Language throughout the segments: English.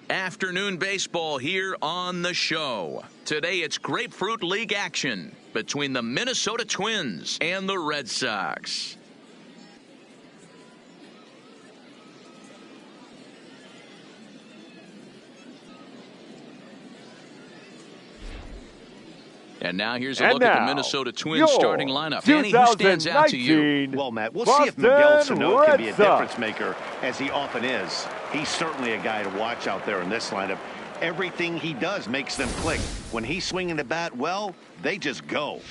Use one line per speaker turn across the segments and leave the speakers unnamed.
Afternoon baseball here on the show. Today it's Grapefruit League action between the Minnesota Twins and the Red Sox. And now here's a look at the Minnesota Twins starting lineup. Danny, who stands out to you?
Well, Matt, we'll see if Miguel Sano can be a difference maker, as he often is. He's certainly a guy to watch out there in this lineup. Everything he does makes them click. When he's swinging the bat well, they just go.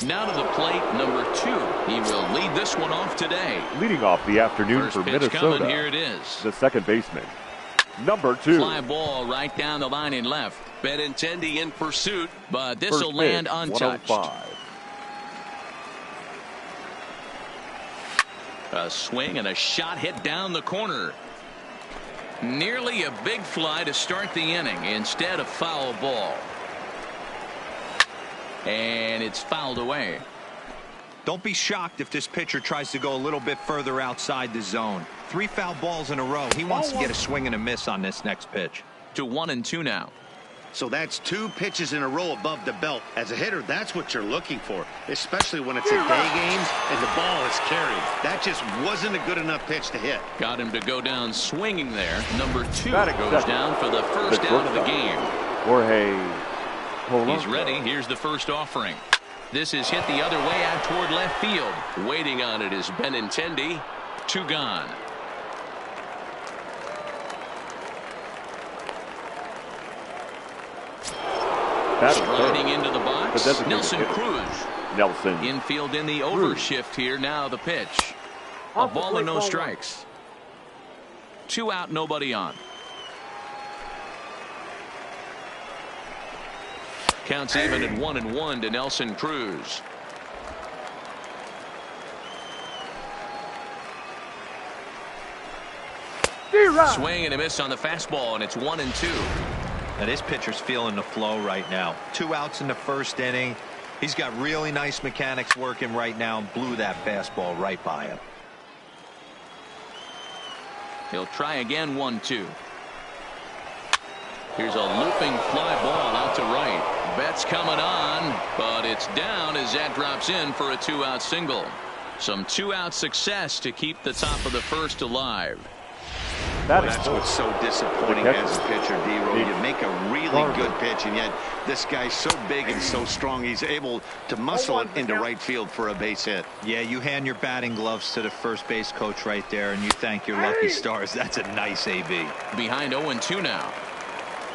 Now to the plate, number 2. He will lead this one off today.
Leading off the afternoon for Minnesota,
coming, here it is.
The second baseman, number 2.
Fly ball right down the line and left. Benintendi in pursuit, but this will land untouched.
105.
A swing and a shot hit down the corner. Nearly a big fly to start the inning instead of foul ball. And it's fouled away.
Don't be shocked if this pitcher tries to go a little bit further outside the zone. 3 foul balls in a row. He wants to get a swing and a miss on this next pitch.
To 1-2 now.
So that's 2 pitches in a row above the belt. As a hitter, that's what you're looking for, especially when it's a day game and the ball is carried. That just wasn't a good enough pitch to hit.
Got him to go down swinging there. Number 2 goes down for the first out of the game. He's ready. Here's the first offering. This is hit the other way out toward left field. Waiting on it is Benintendi. 2 gone. Striding into the box, Nelson Cruz. Infield in the overshift here. Now the pitch. A ball and no strikes. 2 out, nobody on. Counts even at 1-1 to Nelson Cruz. Swing and a miss on the fastball, and it's 1-2.
Now this pitcher's feeling the flow right now. 2 outs in the first inning. He's got really nice mechanics working right now and blew that fastball right by him.
He'll try again. 1-2. Here's a looping fly ball out to right. Betts coming on, but it's down as that drops in for a 2-out single. Some 2-out success to keep the top of the first alive.
That's what's so disappointing as a pitcher, D-Row. You make a really good pitch, and yet this guy's so big and so strong, he's able to muscle it into right field for a base hit.
Yeah, you hand your batting gloves to the first base coach right there, and you thank your lucky stars. That's a nice AB.
Behind 0-2 now.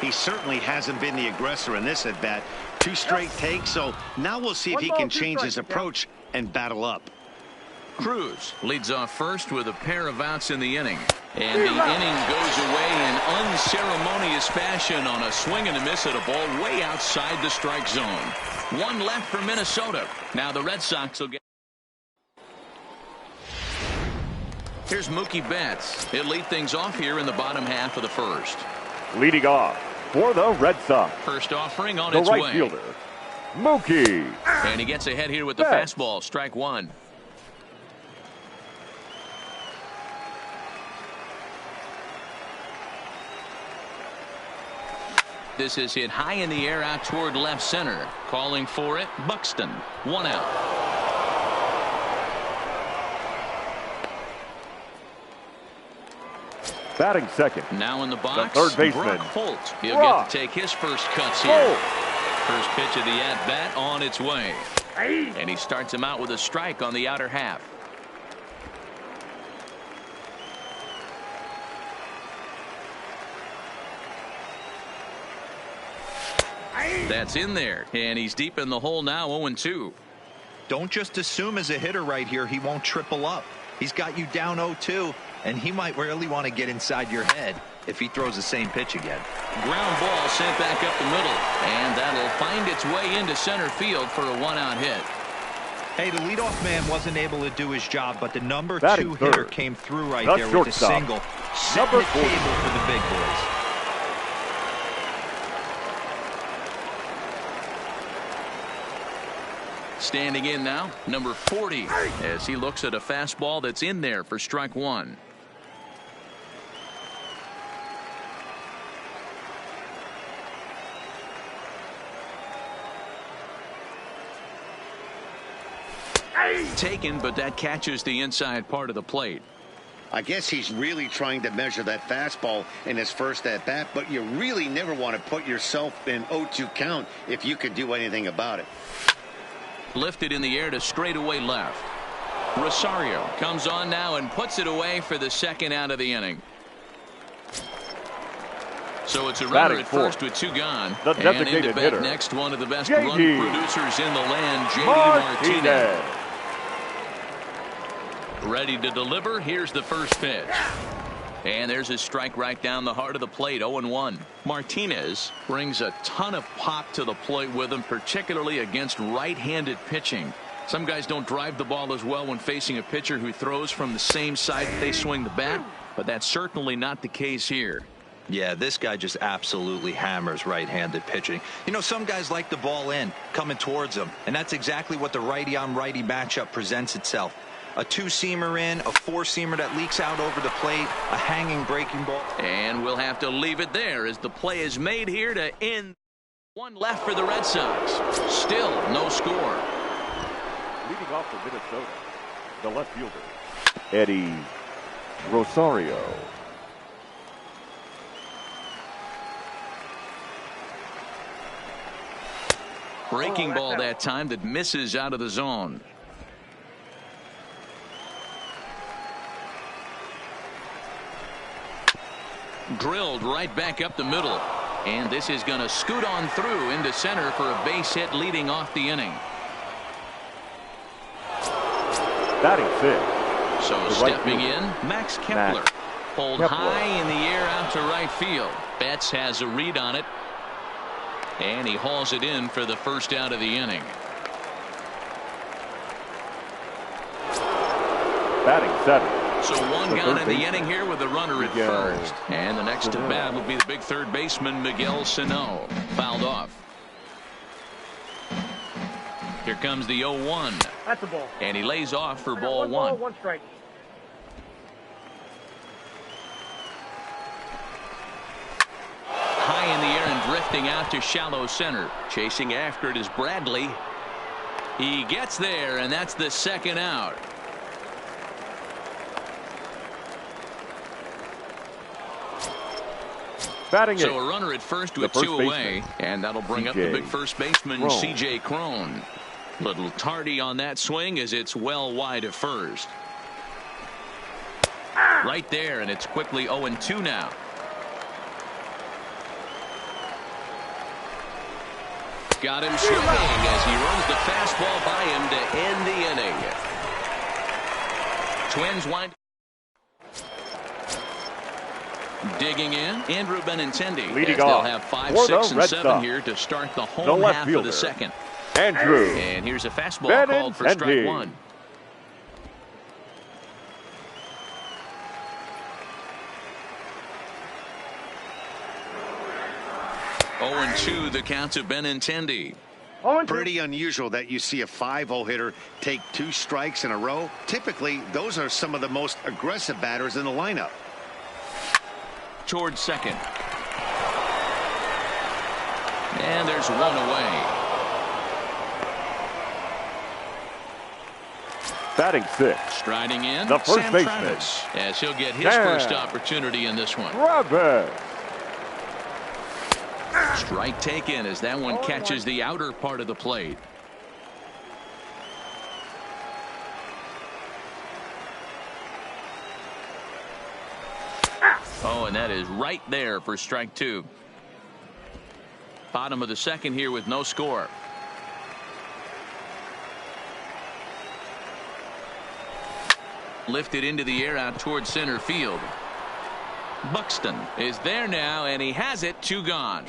He certainly hasn't been the aggressor in this at-bat. 2 straight takes, so now we'll see if he can change his approach and battle up.
Cruz leads off first with a pair of outs in the inning. And the inning goes away in unceremonious fashion on a swing and a miss at a ball way outside the strike zone. 1 left for Minnesota. Now the Red Sox will get. Here's Mookie Betts. He'll lead things off here in the bottom half of the first.
Leading off for the Red Sox,
first offering on
the
its
right
way.
Fielder, Mookie.
And he gets ahead here with the fastball. Strike 1. This is hit high in the air out toward left center. Calling for it, Buxton. 1 out.
Batting second.
Now in the box,
the third baseman,
Brock Holt. He'll get to take his first cuts here. First pitch of the at-bat on its way. And he starts him out with a strike on the outer half. That's in there, and he's deep in the hole now. 0-2.
Don't just assume as a hitter right here he won't triple up. He's got you down 0-2, and he might really want to get inside your head if he throws the same pitch again.
Ground ball sent back up the middle, and that'll find its way into center field for a 1-out hit.
Hey, the leadoff man wasn't able to do his job, but the number 2 hitter came through right there with a single. Setting the table for the big boys.
Standing in now, number 40, as he looks at a fastball that's in there for strike one. Taken, but that catches the inside part of the plate.
I guess he's really trying to measure that fastball in his first at bat, but you really never want to put yourself in 0-2 count if you could do anything about it.
Lifted in the air to straightaway left. Rosario comes on now and puts it away for the second out of the inning. So it's a runner at first with two gone.
The
and into bat
hitter.
next, one of the best
J.D.
run producers in the land, J.D. Martinez. Ready to deliver. Here's the first pitch. And there's his strike right down the heart of the plate, 0-1. Martinez brings a ton of pop to the plate with him, particularly against right-handed pitching. Some guys don't drive the ball as well when facing a pitcher who throws from the same side that they swing the bat, but that's certainly not the case here.
Yeah, this guy just absolutely hammers right-handed pitching. You know, some guys like the ball in, coming towards them, and that's exactly what the righty-on-righty matchup presents itself. A two-seamer in, a four-seamer that leaks out over the plate, a hanging breaking ball.
And we'll have to leave it there as the play is made here to end. One left for the Red Sox. Still no score.
Leading off for Minnesota, the left fielder, Eddie Rosario.
Breaking ball that time that misses out of the zone. Drilled right back up the middle. And this is going to scoot on through into center for a base hit leading off the inning.
Batting sixth.
So stepping in, Max Kepler. Pulled high in the air out to right field. Betts has a read on it. And he hauls it in for the first out of the inning.
Batting seventh.
So one gone in the inning here with a runner at first. And the next to bat will be the big third baseman, Miguel Sano. Fouled off. Here comes the 0-1.
That's a ball.
And he lays off for ball
one.
one.
One strike.
High in the air and drifting out to shallow center. Chasing after it is Bradley. He gets there, and that's the second out.
Batting
so a runner at first with two away, and that'll bring up the big first baseman, C.J. Cron. Little tardy on that swing as it's well wide of first. Right there, and it's quickly 0-2 now. Got him swinging as he runs the fastball by him to end the inning. Twins wind. Digging in, Andrew Benintendi.
Leading
they'll
off
have 5,
for
6,
the
and
Red
7
Sox.
here to start the home half of the second.
Andrew.
And here's a fastball called for strike one. Oh, 2 the count to Benintendi.
Pretty unusual that you see a 5-0 hitter take 2 strikes in a row. Typically, those are some of the most aggressive batters in the lineup.
Towards second. And there's one away.
Batting sixth.
Striding in,
the first
Sam
baseman.
Travis, as he'll get his first opportunity in this one.
Travis.
Strike taken as that one catches the outer part of the plate. Oh, and that is right there for strike 2. Bottom of the second here with no score. Lifted into the air out towards center field. Buxton is there now, and he has it. 2 gone.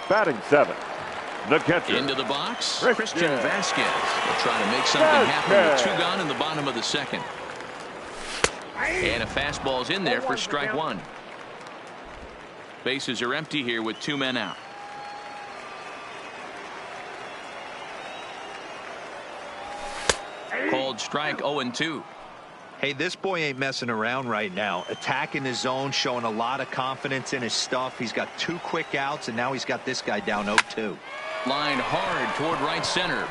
Batting seventh. The catcher.
Into the box,
Christian
Vasquez will try to make something happen with 2 gone in the bottom of the second. And a fastball's in there for strike 1. Bases are empty here with 2 men out. Called strike 0-2.
Hey, this boy ain't messing around right now. Attacking his zone, showing a lot of confidence in his stuff. He's got 2 quick outs, and now he's got this guy down 0-2.
Lined hard toward right center.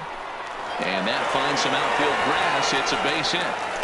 And that finds some outfield grass. It's a base hit.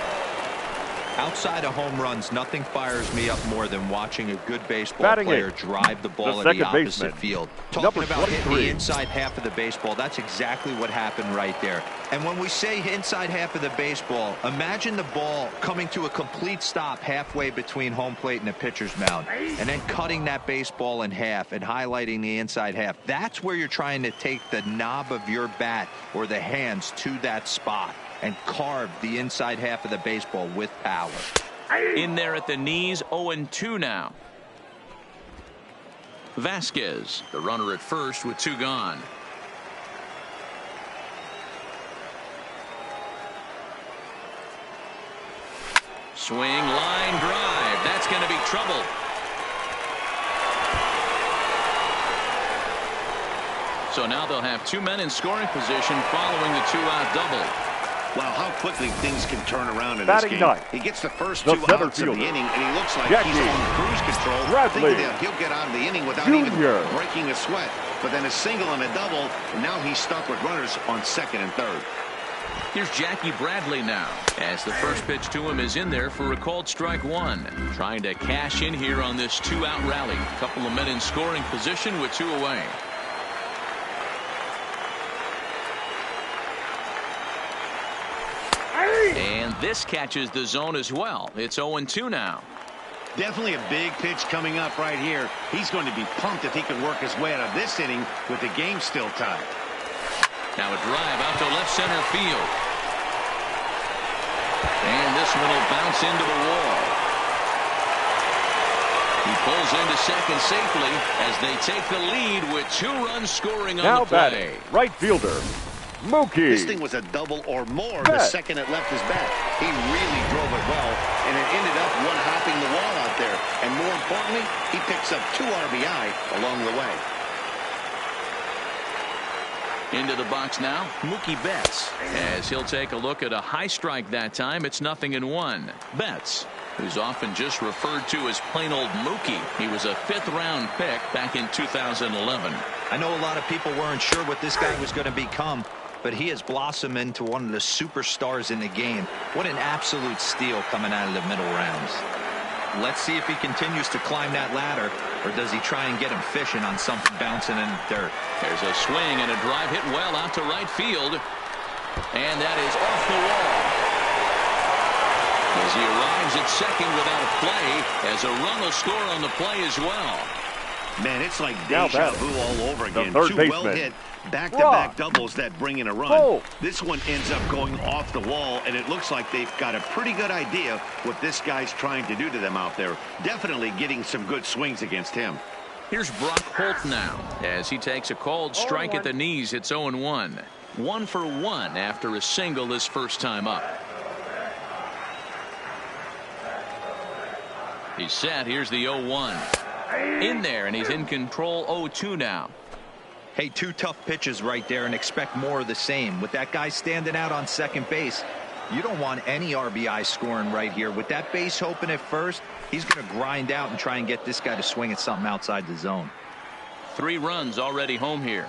Outside of home runs, nothing fires me up more than watching a good baseball player drive the ball in the opposite field. Talking about hitting the inside half of the baseball, that's exactly what happened right there. And when we say inside half of the baseball, imagine the ball coming to a complete stop halfway between home plate and the pitcher's mound, and then cutting that baseball in half and highlighting the inside half. That's where you're trying to take the knob of your bat or the hands to that spot and carve the inside half of the baseball with power.
In there at the knees, 0-2 now. Vasquez, the runner at first with 2 gone. Swing, line drive. That's going to be trouble. So now they'll have 2 men in scoring position following the 2-out double.
Wow, how quickly things can turn around in this game. He gets the first 2 outs of the inning, and he looks like he's on cruise control. Thinking that he'll get out of the inning without even breaking a sweat. But then a single and a double, and now he's stuck with runners on second and third.
Here's Jackie Bradley now, as the first pitch to him is in there for a called strike 1. Trying to cash in here on this 2-out rally. A couple of men in scoring position with 2 away. And this catches the zone as well. It's 0-2 now.
Definitely a big pitch coming up right here. He's going to be pumped if he can work his way out of this inning with the game still tied.
Now a drive out to left center field. And this one will bounce into the wall. He pulls into second safely as they take the lead with 2 runs scoring on the play.
Now batting, right fielder, Mookie.
This thing was a double or more the second it left his bat. He really drove it well, and it ended up one-hopping the wall out there. And more importantly, he picks up 2 RBI along the way.
Into the box now, Mookie Betts, as he'll take a look at a high strike that time. It's 0-1. Betts, who's often just referred to as plain old Mookie. He was a 5th-round pick back in 2011.
I know a lot of people weren't sure what this guy was going to become, but he has blossomed into one of the superstars in the game. What an absolute steal coming out of the middle rounds. Let's see if he continues to climb that ladder, or does he try and get him fishing on something bouncing in the dirt.
There's a swing and a drive hit well out to right field, and that is off the wall. As he arrives at second without a play, as a run will score on the play as well.
Man, it's like deja vu all over again. 2 well-hit back-to-back doubles that bring in a run. This one ends up going off the wall, and it looks like they've got a pretty good idea what this guy's trying to do to them out there. Definitely getting some good swings against him.
Here's Brock Holt now, as he takes a called strike at the knees. It's 0-1. 1 for 1 after a single his first time up. He's set. Here's the 0-1. In there, and he's in control. 0-2 now.
Hey, 2 tough pitches right there, and expect more of the same. With that guy standing out on second base, you don't want any RBI scoring right here. With that base open at first, he's going to grind out and try and get this guy to swing at something outside the zone.
3 runs already home here.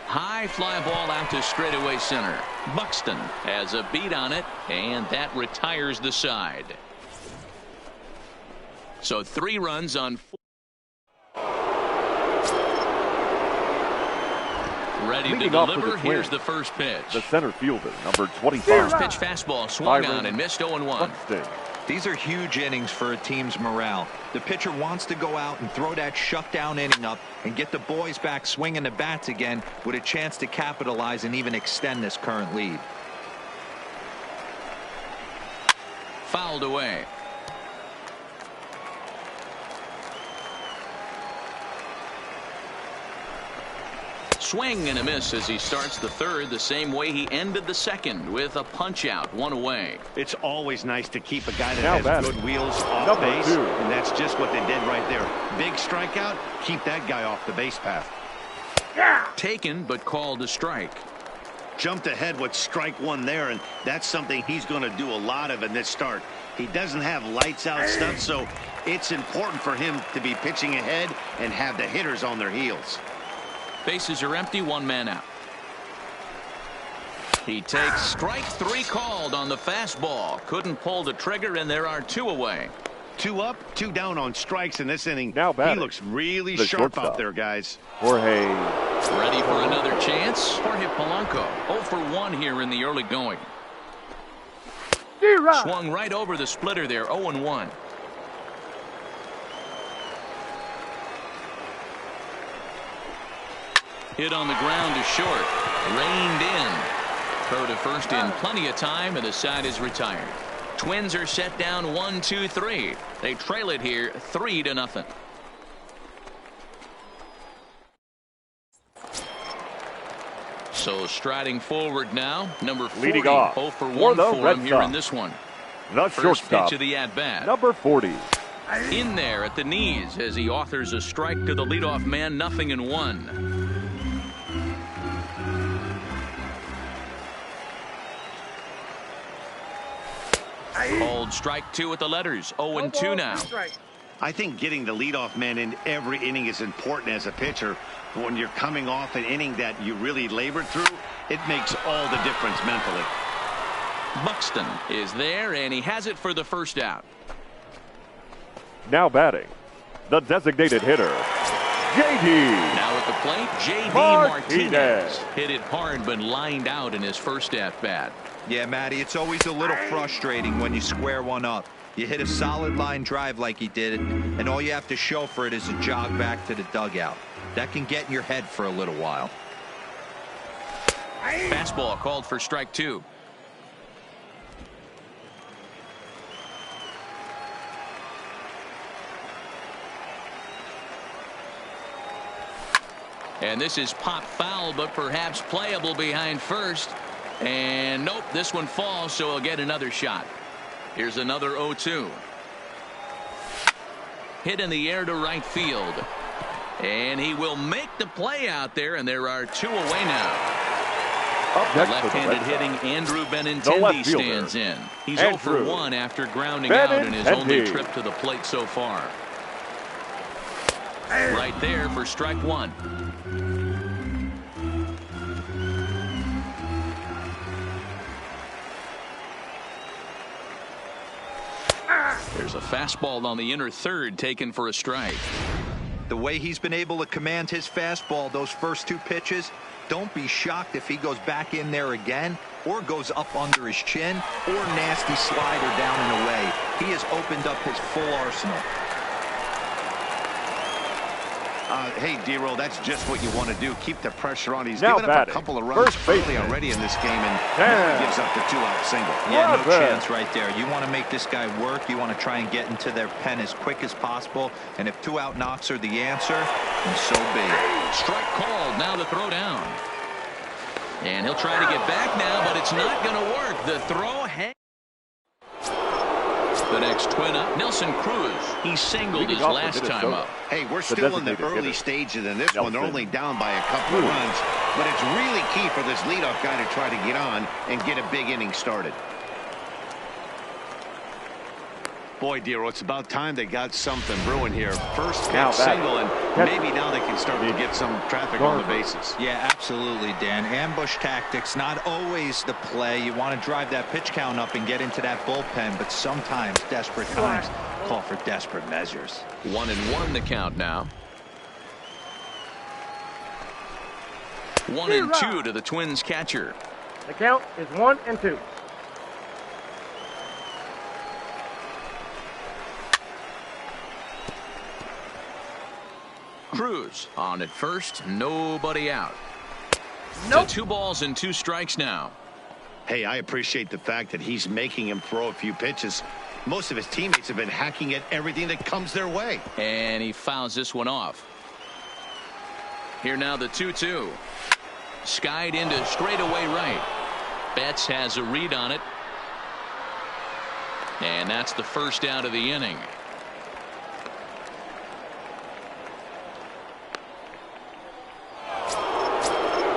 High fly ball out to straightaway center. Buxton has a beat on it, and that retires the side. So 3 runs on 4. Ready to deliver. Here's the first pitch.
The center fielder, number 25.
First pitch fastball swung on and missed. 0-1.
These are huge innings for a team's morale. The pitcher wants to go out and throw that shutdown inning up and get the boys back swinging the bats again with a chance to capitalize and even extend this current lead.
Fouled away. swing and a miss as he starts the third the same way he ended the second, with a punch out, one away.
It's always nice to keep a guy that
Now
has
batting,
good wheels off
number
base,
2.
and that's just what they did right there. Big strikeout, keep that guy off the base path.
Taken, but called a strike.
Jumped ahead with strike one there, and that's something he's going to do a lot of in this start. He doesn't have lights out stuff, so it's important for him to be pitching ahead and have the hitters on their heels.
Bases are empty, one man out. He takes strike 3 called on the fastball. Couldn't pull the trigger, and there are 2 away.
2 up, 2 down on strikes in this inning.
Now batting,
he looks really
the
sharp
shortstop,
out there, guys.
Jorge.
Ready for another chance. Jorge Polanco, 0 for 1 here in the early going. Swung right over the splitter there, 0-1. Hit on the ground to short. Reined in. Throw to first in plenty of time, and the side is retired. Twins are set down 1-2-3. They trail it here 3-0. So striding forward now, number 40,
Leading off
0 for 1
for the
for
Red
him here in
Sox,
this one.
the
First
shortstop,
pitch of the at-bat.
number 40.
In there at the knees as he authors a strike to the leadoff man, 0-1. Called strike 2 at the letters, 0-2 now.
I think getting the leadoff man in every inning is important as a pitcher. When you're coming off an inning that you really labored through, it makes all the difference mentally.
Buxton is there, and he has it for the first out.
Now batting, the designated hitter, J.D.
Now at the plate, J.D.
Martinez.
Martinez. Hit it hard, but lined out in his first at-bat.
Yeah, Matty, it's always a little frustrating when you square one up. You hit a solid line drive like he did, and all you have to show for it is a jog back to the dugout. That can get in your head for a little while.
Fastball called for strike 2. And this is pop foul, but perhaps playable behind first. And nope, this one falls, so he'll get another shot. Here's another 0-2. Hit in the air to right field. And he will make the play out there, and there are 2 away now.
Up
The
next
left-handed
for the
hitting
Red Sox,
Andrew
the
Benintendi
left fielder,
stands in. He's 0 for
Andrew
1 after grounding out in his only
Benintendi.
trip to the plate so far. Right there for strike 1. There's a fastball on the inner third taken for a strike.
The way he's been able to command his fastball those first 2 pitches, don't be shocked if he goes back in there again or goes up under his chin or nasty slider down and away. He has opened up his full arsenal.
Hey, D-Roll, that's just what you want to do. Keep the pressure on. He's
Now
given up
batting,
a couple of runs
first
early
baseman,
already in this game, and
Dan.
now he gives up the 2-out single.
Yeah, no
Robert.
chance right there. You want to make this guy work. You want to try and get into their pen as quick as possible. And if 2-out knocks are the answer, then so be it.
Strike called. Now the throw down. And he'll try to get back now, but it's not going to work. The throw hangs. The next twin up, Nelson Cruz. He singled
Leading
his
off for
last time
Minnesota.
up.
Hey, we're
The
still in the
designated
early
hitter,
stages in this one. They're
Nelson
only down by a couple of
Cruz.
runs, but it's really key for this leadoff guy to try to get on and get a big inning started. Boy, Dero, it's about time they got something brewing here. First
Now
pitch
batting,
single, and
catcher,
maybe now they can start to get some traffic on the bases.
Yeah, absolutely, Dan. Ambush tactics, not always the play. You want to drive that pitch count up and get into that bullpen, but sometimes desperate times call for desperate measures.
1-1 the count now. 1-2 to the Twins catcher.
The count is 1-2.
Cruz on at first, nobody out.
Nope.
So 2 balls and 2 strikes now.
Hey, I appreciate the fact that he's making him throw a few pitches. Most of his teammates have been hacking at everything that comes their way.
And he fouls this one off. Here now the 2-2. Skied into straightaway right. Betts has a read on it. And that's the first out of the inning.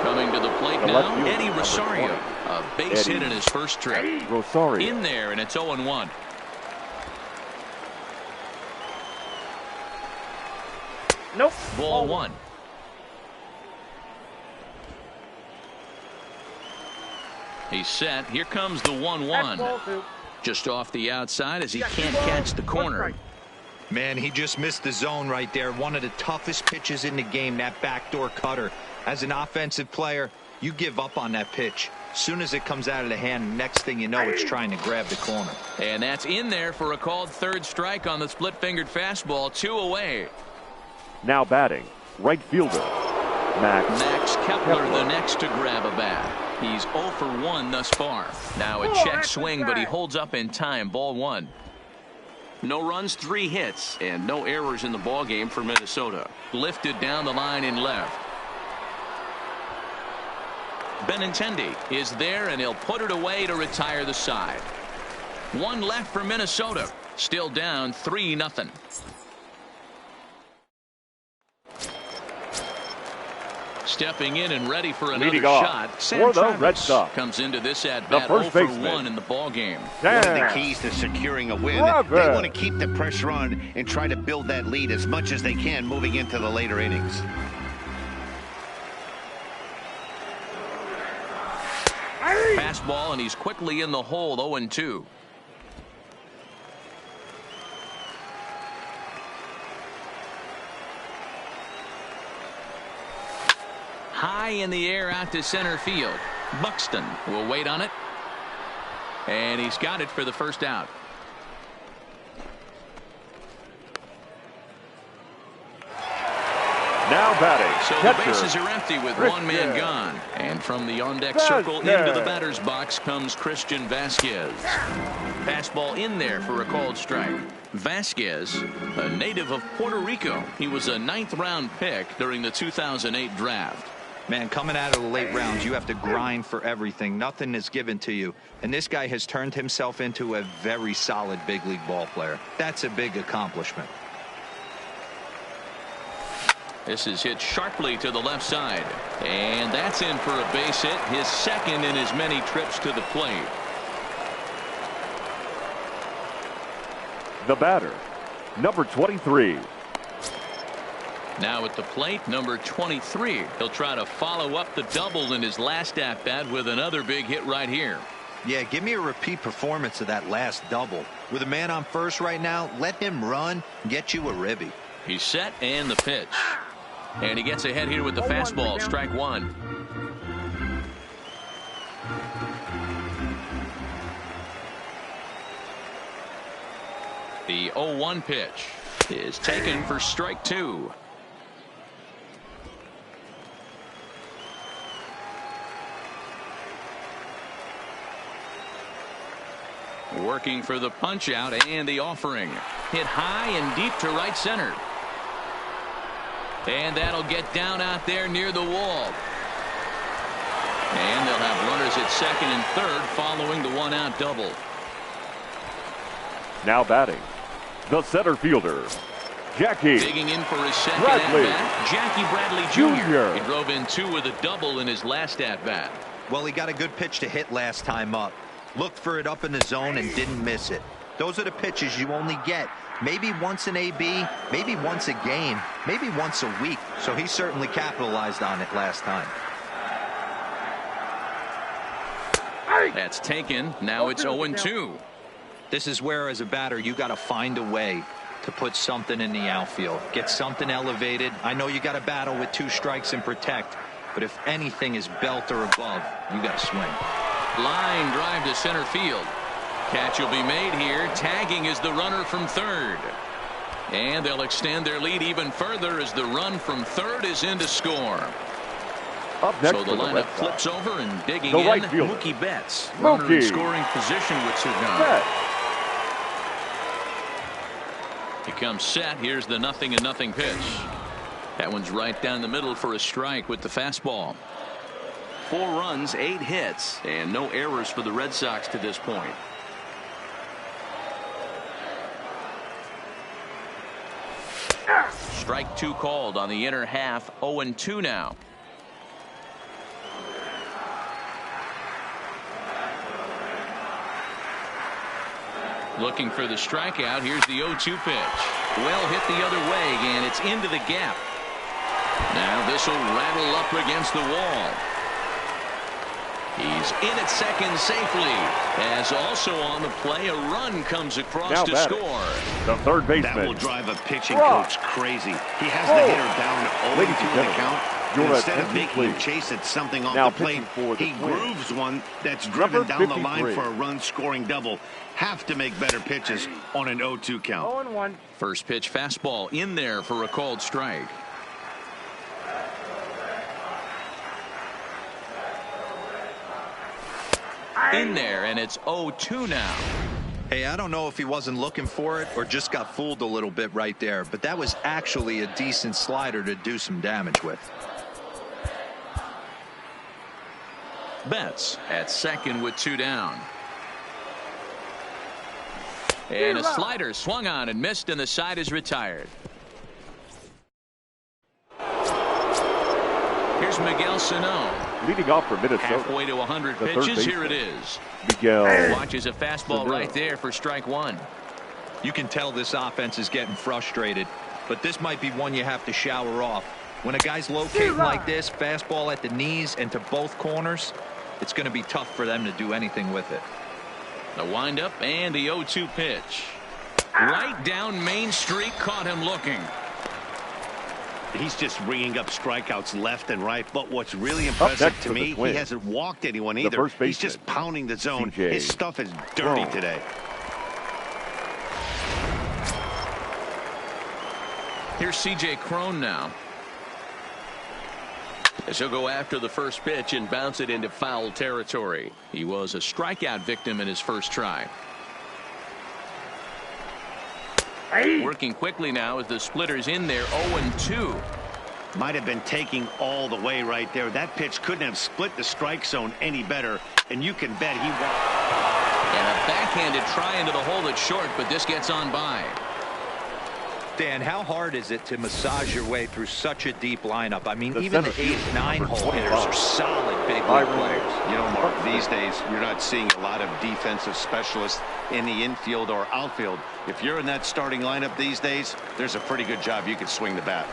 Coming to the plate now, Eddie Rosario. A base hit in his first trip.
Rosario.
In there, and it's 0-1.
Nope.
Ball one. He's set. Here comes the 1-1. Just off the outside as he can't catch the corner.
Man, he just missed the zone right there. One of the toughest pitches in the game, that backdoor cutter. As an offensive player, you give up on that pitch. As soon as it comes out of the hand, next thing you know, it's trying to grab the corner.
And that's in there for a called third strike on the split-fingered fastball. 2 away.
Now batting, right fielder,
Max Kepler, the next to grab a bat. He's 0 for 1 thus far. Now a check swing, but he holds up in time. Ball one. No runs, 3 hits, and no errors in the ball game for Minnesota. Lifted down the line in left. Benintendi is there, and he'll put it away to retire the side. 1 left for Minnesota. Still down 3-0. Stepping in and ready for another shot. Sam Travis comes into this at bat 0 for 1 in the ball game.
One of the keys to securing a win. They want to keep the pressure on and try to build that lead as much as they can moving into the later innings.
Fastball, and he's quickly in the hole. 0-2. High in the air out to center field. Buxton will wait on it. And he's got it for the first out.
now batting.
So the bases are empty with one man gone. And from the on-deck circle into the batter's box comes Christian Vasquez. Fastball in there for a called strike. Vasquez, a native of Puerto Rico. He was a 9th-round pick during the 2008 draft.
Man, coming out of the late rounds, you have to grind for everything. Nothing is given to you. And this guy has turned himself into a very solid big league ball player. That's a big accomplishment.
This is hit sharply to the left side. And that's in for a base hit, his second in as many trips to the plate.
The batter, number 23.
Now at the plate, number 23. He'll try to follow up the double in his last at-bat with another big hit right here.
Yeah, give me a repeat performance of that last double. With a man on first right now, let him run, get you a ribby.
He's set, and the pitch. And he gets ahead here with the fastball. Strike one. The 0-1 pitch is taken for strike two. Working for the punch out and the offering. Hit high and deep to right center. And that'll get down out there near the wall. And they'll have runners at second and third following the one-out double.
Now batting, the center fielder, Jackie.
Digging in for his second at-bat, Jackie Bradley Jr. He drove in two with a double in his last at-bat.
Well, he got a good pitch to hit last time up. Looked for it up in the zone and didn't miss it. Those are the pitches you only get maybe once in AB, maybe once a game, maybe once a week. So he certainly capitalized on it last time.
That's taken. Now it's 0-2.
This is where, as a batter, you got to find a way to put something in the outfield. Get something elevated. I know you got to battle with 2 strikes and protect, but if anything is belt or above, you got to swing.
Line drive to center field. Catch will be made here. Tagging is the runner from third. And they'll extend their lead even further as the run from third is in to score.
Up next
so the lineup flips over and digging
the
in.
Right fielder.
Mookie Betts. Runner in scoring position with 2 gone. He comes set. Here's the 0-0 pitch. That one's right down the middle for a strike with the fastball.
4 runs, 8 hits, and no errors for the Red Sox to this point.
Strike 2 called on the inner half. 0-2 now. Looking for the strikeout. Here's the 0-2 pitch. Well hit the other way, and it's into the gap. Now this will rattle up against the wall. He's in at second safely. As also on the play, a run comes across
now
to
batting,
score.
the third baseman.
That will drive a pitching coach crazy. He has the hitter down 0-2 in the count. Instead of making him chase at something off
now
the plate, he grooves one that's driven down the line for a run-scoring double. Have to make better pitches on an 0-2 count.
0-1.
First pitch fastball in there for a called strike. In there, and it's 0-2 now.
Hey, I don't know if he wasn't looking for it or just got fooled a little bit right there, but that was actually a decent slider to do some damage with.
Betts at second with 2 down. And a slider swung on and missed, and the side is retired. Here's Miguel Sano.
Leading off for Minnesota.
Halfway to 100 pitches. Here it is.
Miguel
Watches a fastball right there for strike 1.
You can tell this offense is getting frustrated, but this might be one you have to shower off. When a guy's locating like this, fastball at the knees and to both corners, it's going to be tough for them to do anything with it.
The windup and the 0-2 pitch. Right down Main Street, caught him looking.
He's just ringing up strikeouts left and right. But what's really impressive to me, he hasn't walked anyone either. He's just pounding the zone. His stuff is dirty today.
Here's C.J. Cron now. As he'll go after the first pitch and bounce it into foul territory. He was a strikeout victim in his first try. Working quickly now as the splitter's in there. 0-2.
Might have been taking all the way right there. That pitch couldn't have split the strike zone any better, and you can bet he won't.
And a backhanded try into the hole that's short, but this gets on by.
Dan, how hard is it to massage your way through such a deep lineup? I mean, even the 8-9 hole hitters are solid big league players.
You know, Mark, these days you're not seeing a lot of defensive specialists in the infield or outfield. If you're in that starting lineup these days, there's a pretty good job you could swing the bat.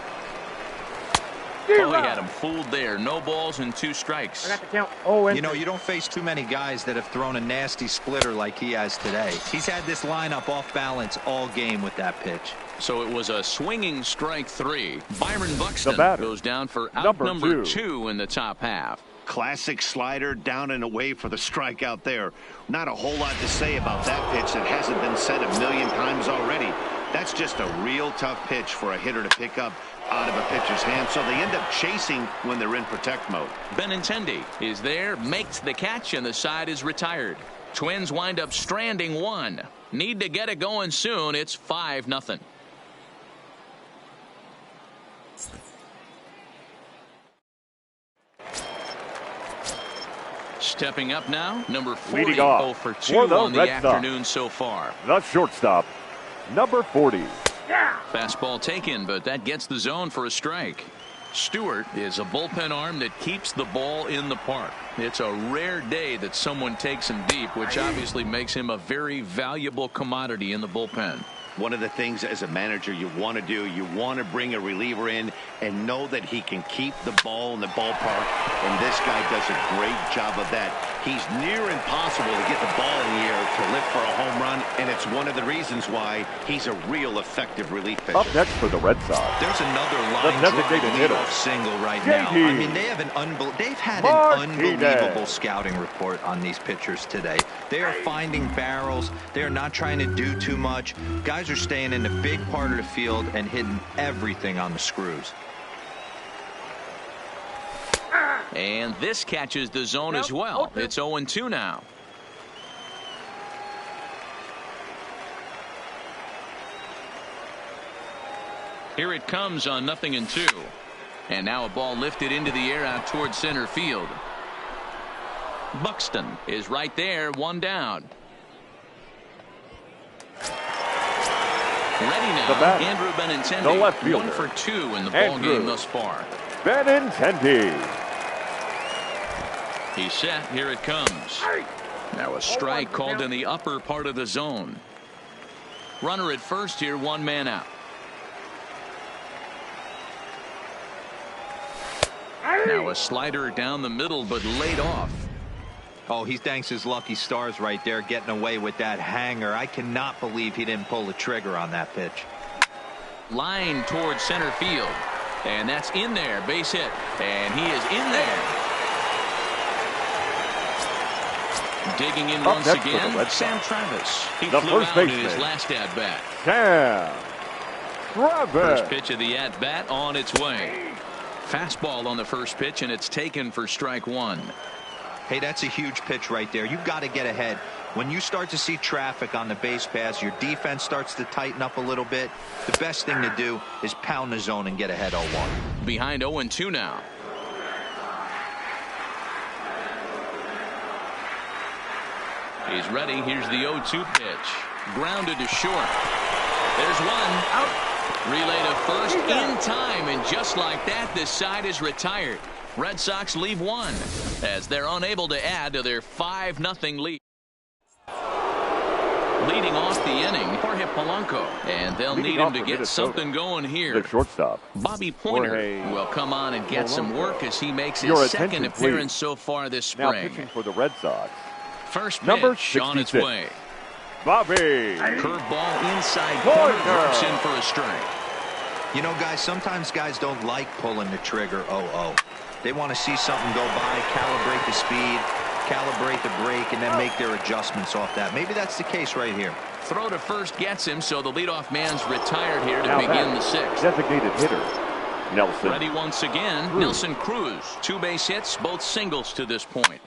Oh, he had him fooled there. No balls and 2 strikes.
I got the count. 0-3.
You know, you don't face too many guys that have thrown a nasty splitter like he has today. He's had this lineup off balance all game with that pitch.
So it was a swinging strike 3. Byron Buxton goes down for out number 2 in the top half.
Classic slider down and away for the strikeout there. Not a whole lot to say about that pitch that hasn't been said a million times already. That's just a real tough pitch for a hitter to pick up out of a pitcher's hand, so they end up chasing when they're in protect mode.
Benintendi is there, makes the catch, and the side is retired. Twins wind up stranding 1. Need to get it going soon. It's 5-0. Stepping up now, number 40, 0 for 2 on the afternoon so far.
The shortstop, number 40.
Fastball taken, but that gets the zone for a strike. Stewart is a bullpen arm that keeps the ball in the park. It's a rare day that someone takes him deep, which obviously makes him a very valuable commodity in the bullpen.
One of the things as a manager you want to do, you want to bring a reliever in and know that he can keep the ball in the ballpark, and this guy does a great job of that. He's near impossible to get the ball in the air to lift for a home run, and it's one of the reasons why he's a real effective relief pitcher.
Up next for the Red Sox,
there's another line drive leadoff single right now. I mean, they've had an unbelievable scouting report on these pitchers today. They are finding barrels. They are not trying to do too much. Guys are staying in the big part of the field and hitting everything on the screws.
And this catches the zone as well. It's 0-2 now. Here it comes on 0-2. And now a ball lifted into the air out towards center field. Buxton is right there, 1 down. Ready now, Andrew Benintendi,
the left fielder.
1 for 2 in the ball game thus far.
Benintendi.
He's set. Here it comes. Now a strike called in the upper part of the zone. Runner at first here, 1 man out. Now a slider down the middle, but laid off.
Oh, he thanks his lucky stars right there, getting away with that hanger. I cannot believe he didn't pull the trigger on that pitch.
Line towards center field. And that's in there. Base hit. And he is in there. Digging in once again, Sam Travis. He flew out in his last at-bat.
Sam Travis.
First pitch of the at-bat on its way. Fastball on the first pitch, and it's taken for strike 1.
Hey, that's a huge pitch right there. You've got to get ahead. When you start to see traffic on the base pass, your defense starts to tighten up a little bit. The best thing to do is pound the zone and get ahead 0-1.
Behind 0-2 now. He's ready. Here's the 0-2 pitch. Grounded to short. There's one. Out. Relay to first in time, and just like that, this side is retired. Red Sox leave 1 as they're unable to add to their 5-0 lead. Leading off the inning, Jorge Polanco, and they'll need him to get something going here.
The shortstop,
Bobby Pointer, will come on and get some work as he makes his second appearance so far this spring.
Now pitching for the Red Sox.
First
number
pitch on its way.
Bobby.
Curveball inside corner, works in for a strike.
You know, guys, sometimes guys don't like pulling the trigger 0-0. They want to see something go by, calibrate the speed, calibrate the break, and then make their adjustments off that. Maybe that's the case right here.
Throw to first gets him, so the leadoff man's retired here to begin the 6th.
Designated hitter, Nelson.
Ready once again, Nelson Cruz. 2 base hits, both singles to this point.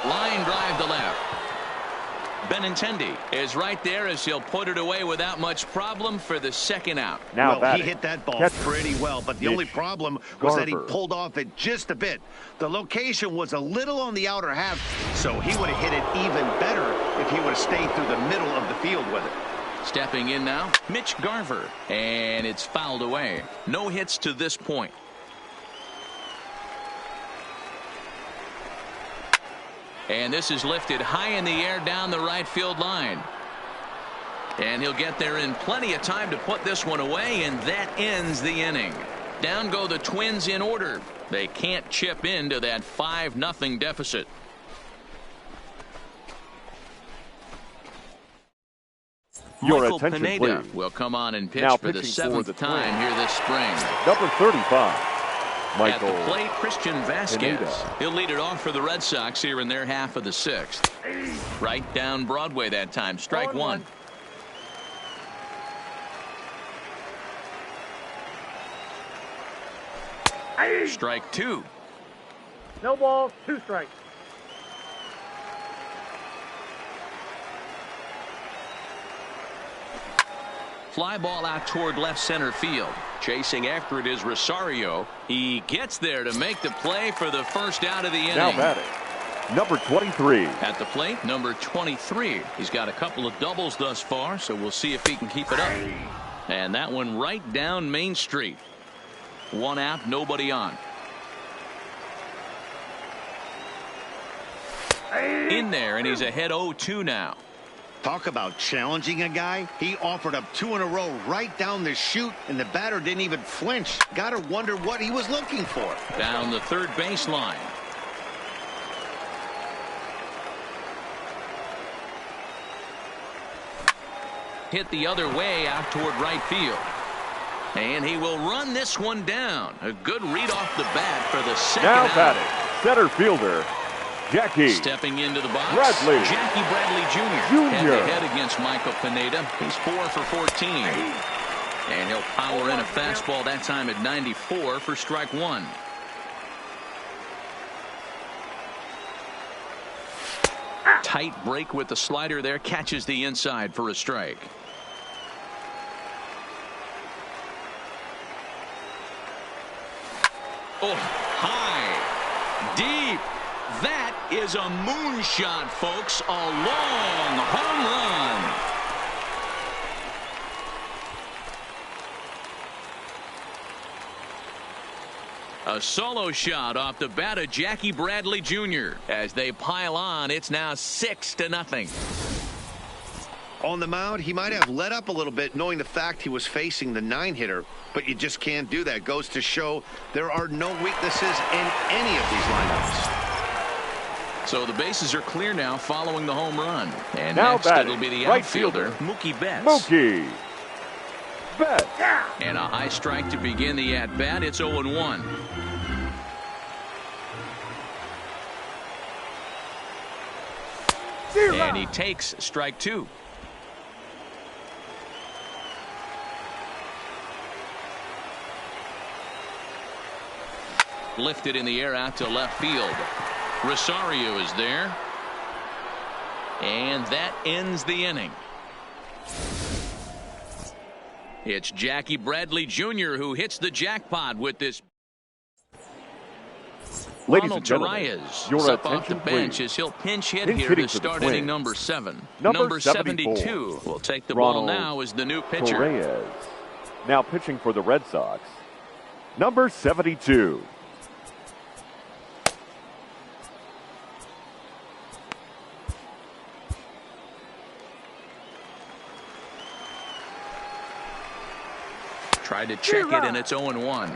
Line drive to left. Benintendi is right there as he'll put it away without much problem for the 2nd out.
Now he hit that ball pretty well, but the only problem was that he pulled off it just a bit. The location was a little on the outer half, so he would have hit it even better if he would have stayed through the middle of the field with it.
Stepping in now, Mitch Garver, and it's fouled away. No hits to this point. And this is lifted high in the air down the right field line. And he'll get there in plenty of time to put this one away, and that ends the inning. Down go the Twins in order. They can't chip into that 5-0 deficit. Michael Pineda will come on and pitch for the 7th time here this spring.
Number 35. Michael
at the plate, Christian Vasquez. He'll lead it off for the Red Sox here in their half of the 6th. Right down Broadway that time. Strike 1. Strike 2.
No balls, 2 strikes.
Fly ball out toward left center field. Chasing after it is Rosario. He gets there to make the play for the first out of the inning.
Now batting, number 23.
At the plate, number 23. He's got a couple of doubles thus far, so we'll see if he can keep it up. And that one right down Main Street. 1 out, nobody on. In there, and he's ahead 0-2 now.
Talk about challenging a guy. He offered up 2 in a row right down the chute, and the batter didn't even flinch. Gotta wonder what he was looking for.
Down the third baseline. Hit the other way out toward right field. And he will run this one down. A good read off the bat for the 2nd
now
out.
Batting, center fielder, Jackie.
Stepping into the box,
Bradley.
Jackie Bradley Jr. Head-to-head against Michael Pineda. He's 4 for 14. And he'll power in a fastball that time at 94 for strike 1. tight break with the slider there. Catches the inside for a strike. Oh, high, deep. That is a moonshot, folks. A long home run. A solo shot off the bat of Jackie Bradley Jr. As they pile on, it's now 6-0.
On the mound, he might have let up a little bit knowing the fact he was facing the 9-hitter, but you just can't do that. Goes to show there are no weaknesses in any of these lineups.
So the bases are clear now following the home run. And
now
next
batting,
it'll be the
right
outfielder,
fielder,
Mookie Betts.
Mookie Betts.
And a high strike to begin the at-bat. It's 0-1. And he takes strike 2. Lifted in the air out to left field. Rosario is there. And that ends the inning. It's Jackie Bradley Jr. who hits the jackpot with this.
Ladies
Ronald
and gentlemen,
Tarias
your
is up off the
attention,
bench
please.
as he'll pinch hit
Pinch
here
hitting
to
for the
start inning
Twins.
number 7.
Number
72
74.
will take the
Ronald
ball now as the new pitcher.
Tarias. Now pitching for the Red Sox. Number 72.
Tried to check it, and it's 0-1.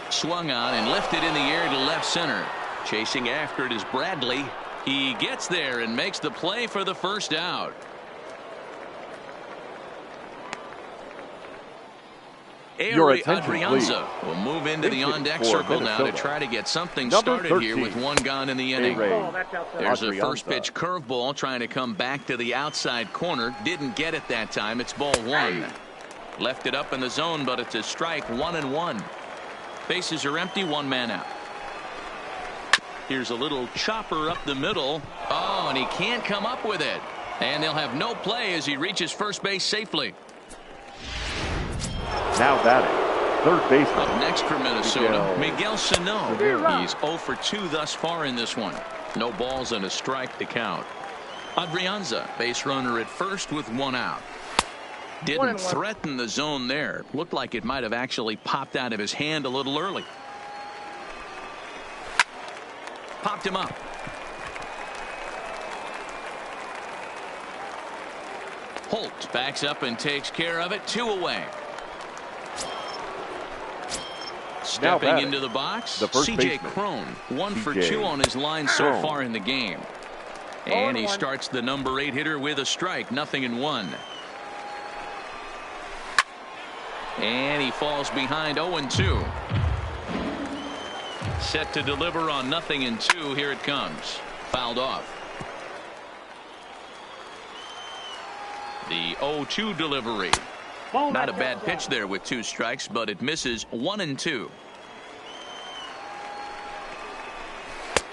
Swung on and lifted in the air to left center. Chasing after it is Bradley. He gets there and makes the play for the first out.
Your
Ari
attention,
Adrianza will move into the on-deck circle now to try to get something started here with 1 gone in the inning. There's a first pitch curveball trying to come back to the outside corner. Didn't get it that time. It's ball 1. Left it up in the zone, but it's a strike. 1-1. Bases are empty. 1 man out. Here's a little chopper up the middle. Oh, and he can't come up with it. And they'll have no play as he reaches first base safely.
Now batting, third baseman.
Up next for Minnesota, Miguel Sano. He's 0 for 2 thus far in this one. No balls and a strike to count. Adrianza, base runner at first with 1 out. Didn't threaten the zone there. Looked like it might have actually popped out of his hand a little early. Popped him up. Holt backs up and takes care of it. 2 away. Stepping into the box, C.J. Cron. 1 for 2 on his line so far in the game. And he starts the number 8 hitter with a strike. 0-1. And he falls behind 0-2. Set to deliver on 0-2. Here it comes. Fouled off. The 0-2 delivery. Not a bad pitch there with 2 strikes, but it misses. 1-2.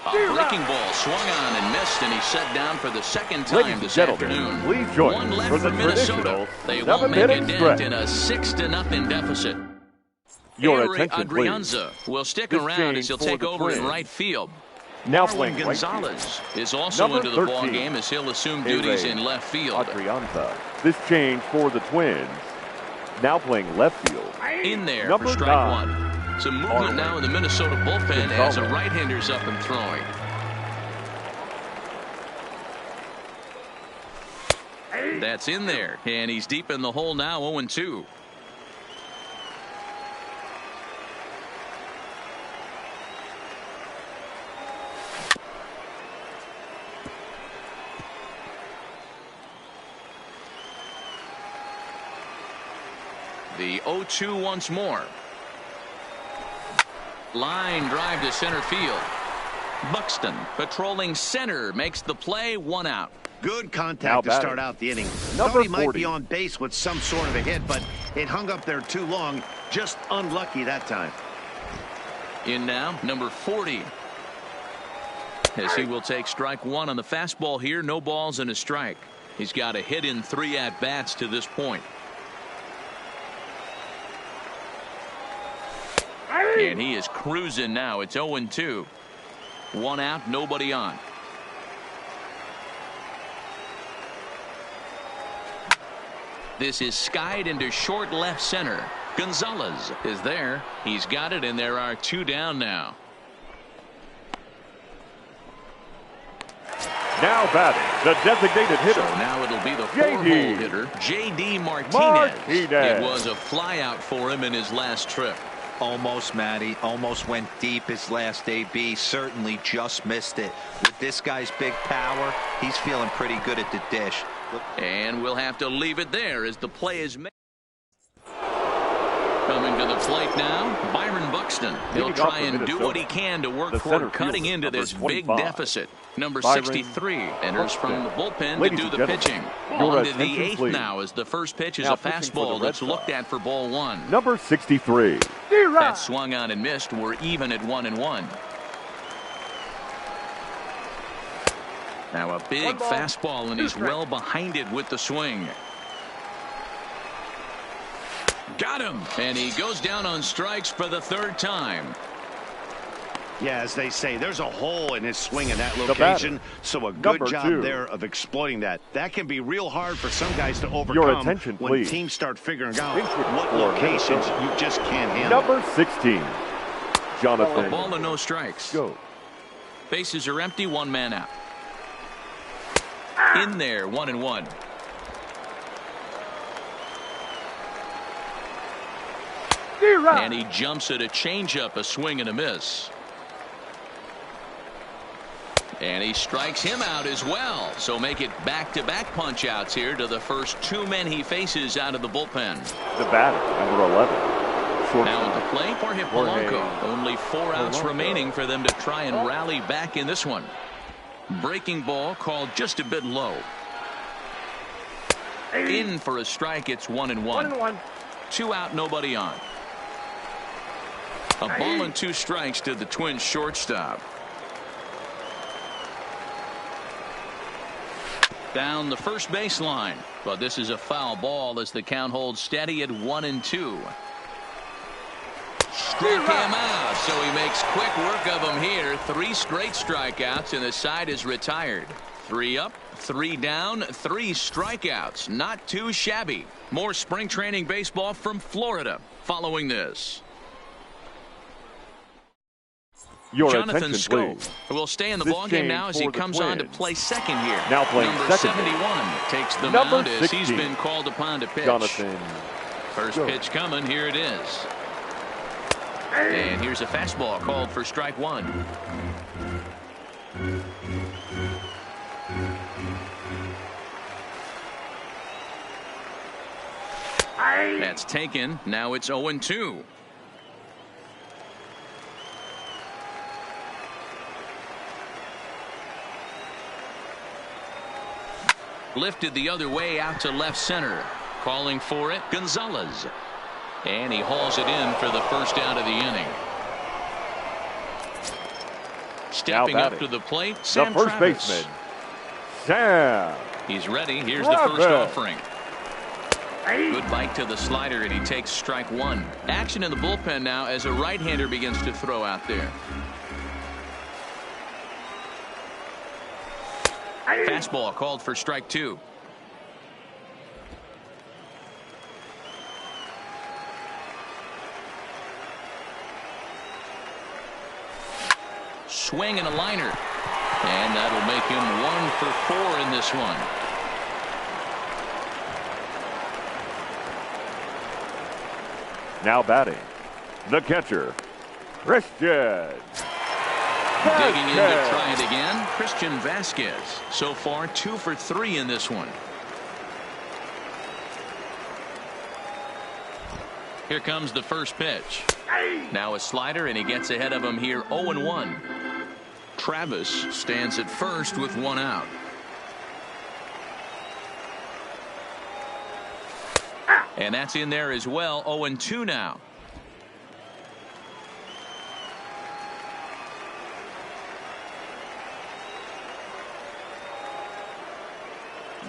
A breaking ball swung on and missed, and he's set down for the second time this afternoon.
Please join
1 left
for the
for Minnesota. They won't make a dent in a 6-0 deficit.
Your
Ari
attention,
Adrianza
please.
will stick
This
around as
change
he'll
for
take
the
over in
Twins.
right field.
Now
Marwin
playing right
Gonzalez
field.
is also
Number
into the
13.
ball game as he'll assume duties in left field.
Adrianza. This change for the Twins. Now playing left field.
In there
Number
for strike
9.
1. Some movement now in the Minnesota bullpen as a right-hander's up and throwing. That's in there, and he's deep in the hole now. 0-2. The 0-2 once more. Line drive to center field. Buxton patrolling center makes the play. 1 out.
Good contact to start out the inning.
Number
Thought he might
40.
be on base with some sort of a hit, but it hung up there too long. Just unlucky that time.
In now, number 40. As he will take strike one on the fastball here. No balls and a strike. He's got a hit in 3 at-bats to this point. And he is cruising now. It's 0-2. 1 out, nobody on. This is skied into short left center. Gonzalez is there. He's got it, and there are 2 down now.
Now batting, the designated hitter.
So now it'll be the 4-hole hitter, J.D. Martinez. It was a flyout for him in his last trip.
Almost, Matty. Almost went deep his last AB. Certainly just missed it. With this guy's big power, he's feeling pretty good at the dish.
And we'll have to leave it there as the play is made. Coming to the plate now, Byron Buxton. He'll try and do what he can to work toward cutting into this big deficit. Number 63 enters from the bullpen to do the pitching. On to the 8th now as the first pitch is a fastball that's looked at for ball 1.
Number 63.
That swung on and missed. We're even at 1-1. Now a big fastball, and he's well behind it with the swing. Got him, and he goes down on strikes for the 3rd time.
Yeah, as they say, there's a hole in his swing in that location, so a good job there of exploiting that. That can be real hard for some guys to overcome.
Your attention,
when
please.
teams start figuring out what locations you just can't handle.
Number 16, Jonathan.
A ball and no strikes.
Go.
Bases are empty, 1 man out. In there, 1-1. And he jumps at a changeup, a swing and a miss. And he strikes him out as well. So make it back-to-back punch-outs here to the first 2 men he faces out of the bullpen.
The batter, number 11. Short
now at the plate for Polanco. Only 4 outs remaining for them to try and rally back in this one. Breaking ball called just a bit low. In for a strike. It's 1-1. 2 out, nobody on. A ball and 2 strikes to the Twins shortstop. Down the first baseline, but this is a foul ball as the count holds steady at 1-2. Struck him out, so he makes quick work of him here. 3 straight strikeouts, and the side is retired. 3 up, 3 down, 3 strikeouts. Not too shabby. More spring training baseball from Florida following this.
Your
Jonathan
attention,
Scope
please.
will stay in the ballgame now as he comes on to play second here.
Now playing
number
second.
71 takes the
Number
mound as
16.
he's been called upon to pitch.
Jonathan.
First pitch coming. Here it is. And here's a fastball called for strike 1. That's taken. Now it's 0-2. Lifted the other way out to left center. Calling for it, Gonzalez. And he hauls it in for the first out of the inning. Stepping up to the plate, Sam
the first
Travis.
baseman, Sam.
He's ready. Here's
Travis.
the first offering. Good bite to the slider, and he takes strike 1. Action in the bullpen now as a right-hander begins to throw out there. Fastball called for strike 2. Swing and a liner. And that'll make him 1 for 4 in this one.
Now batting, the catcher, Christian.
Digging in to try it again, Christian Vasquez. So far 2 for 3 in this one. Here comes the first pitch. Now a slider, and he gets ahead of him here, 0-1. Travis stands at first with 1 out. And that's in there as well. 0-2 now.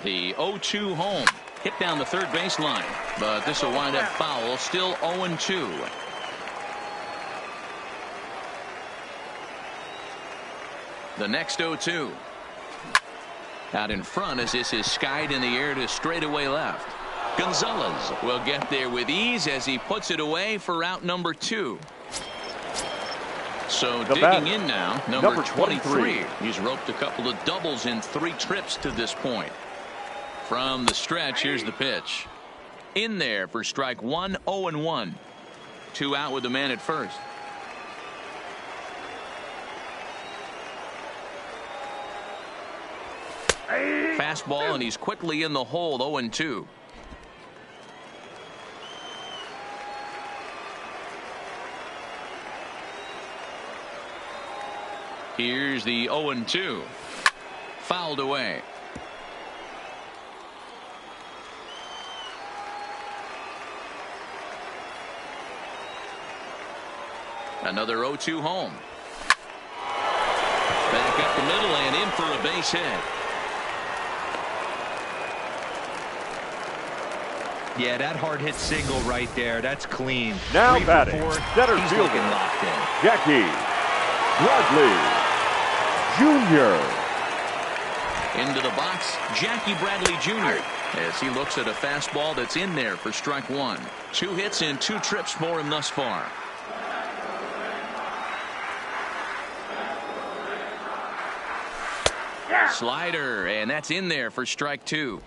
The 0-2 home. Hit down the third baseline. But this will wind up foul. Still 0-2. The next 0-2. Out in front as this is skied in the air to straightaway left. Gonzalez will get there with ease as he puts it away for out number 2. So digging in now, number 23. He's roped a couple of doubles in 3 trips to this point. From the stretch, here's the pitch. In there for strike 1, 0-1. 2 out with the man at first. Fastball, and he's quickly in the hole, 0-2. Here's the 0-2. Fouled away. Another 0-2 home. Back up the middle and in for a base hit.
Yeah, that hard hit single right there. That's clean.
Now batting, center
He's
fielder,
looking locked in.
Jackie Bradley Jr.
Into the box, Jackie Bradley Jr. as he looks at a fastball that's in there for strike 1. 2 hits in 2 trips for him thus far. Slider, and that's in there for strike 2.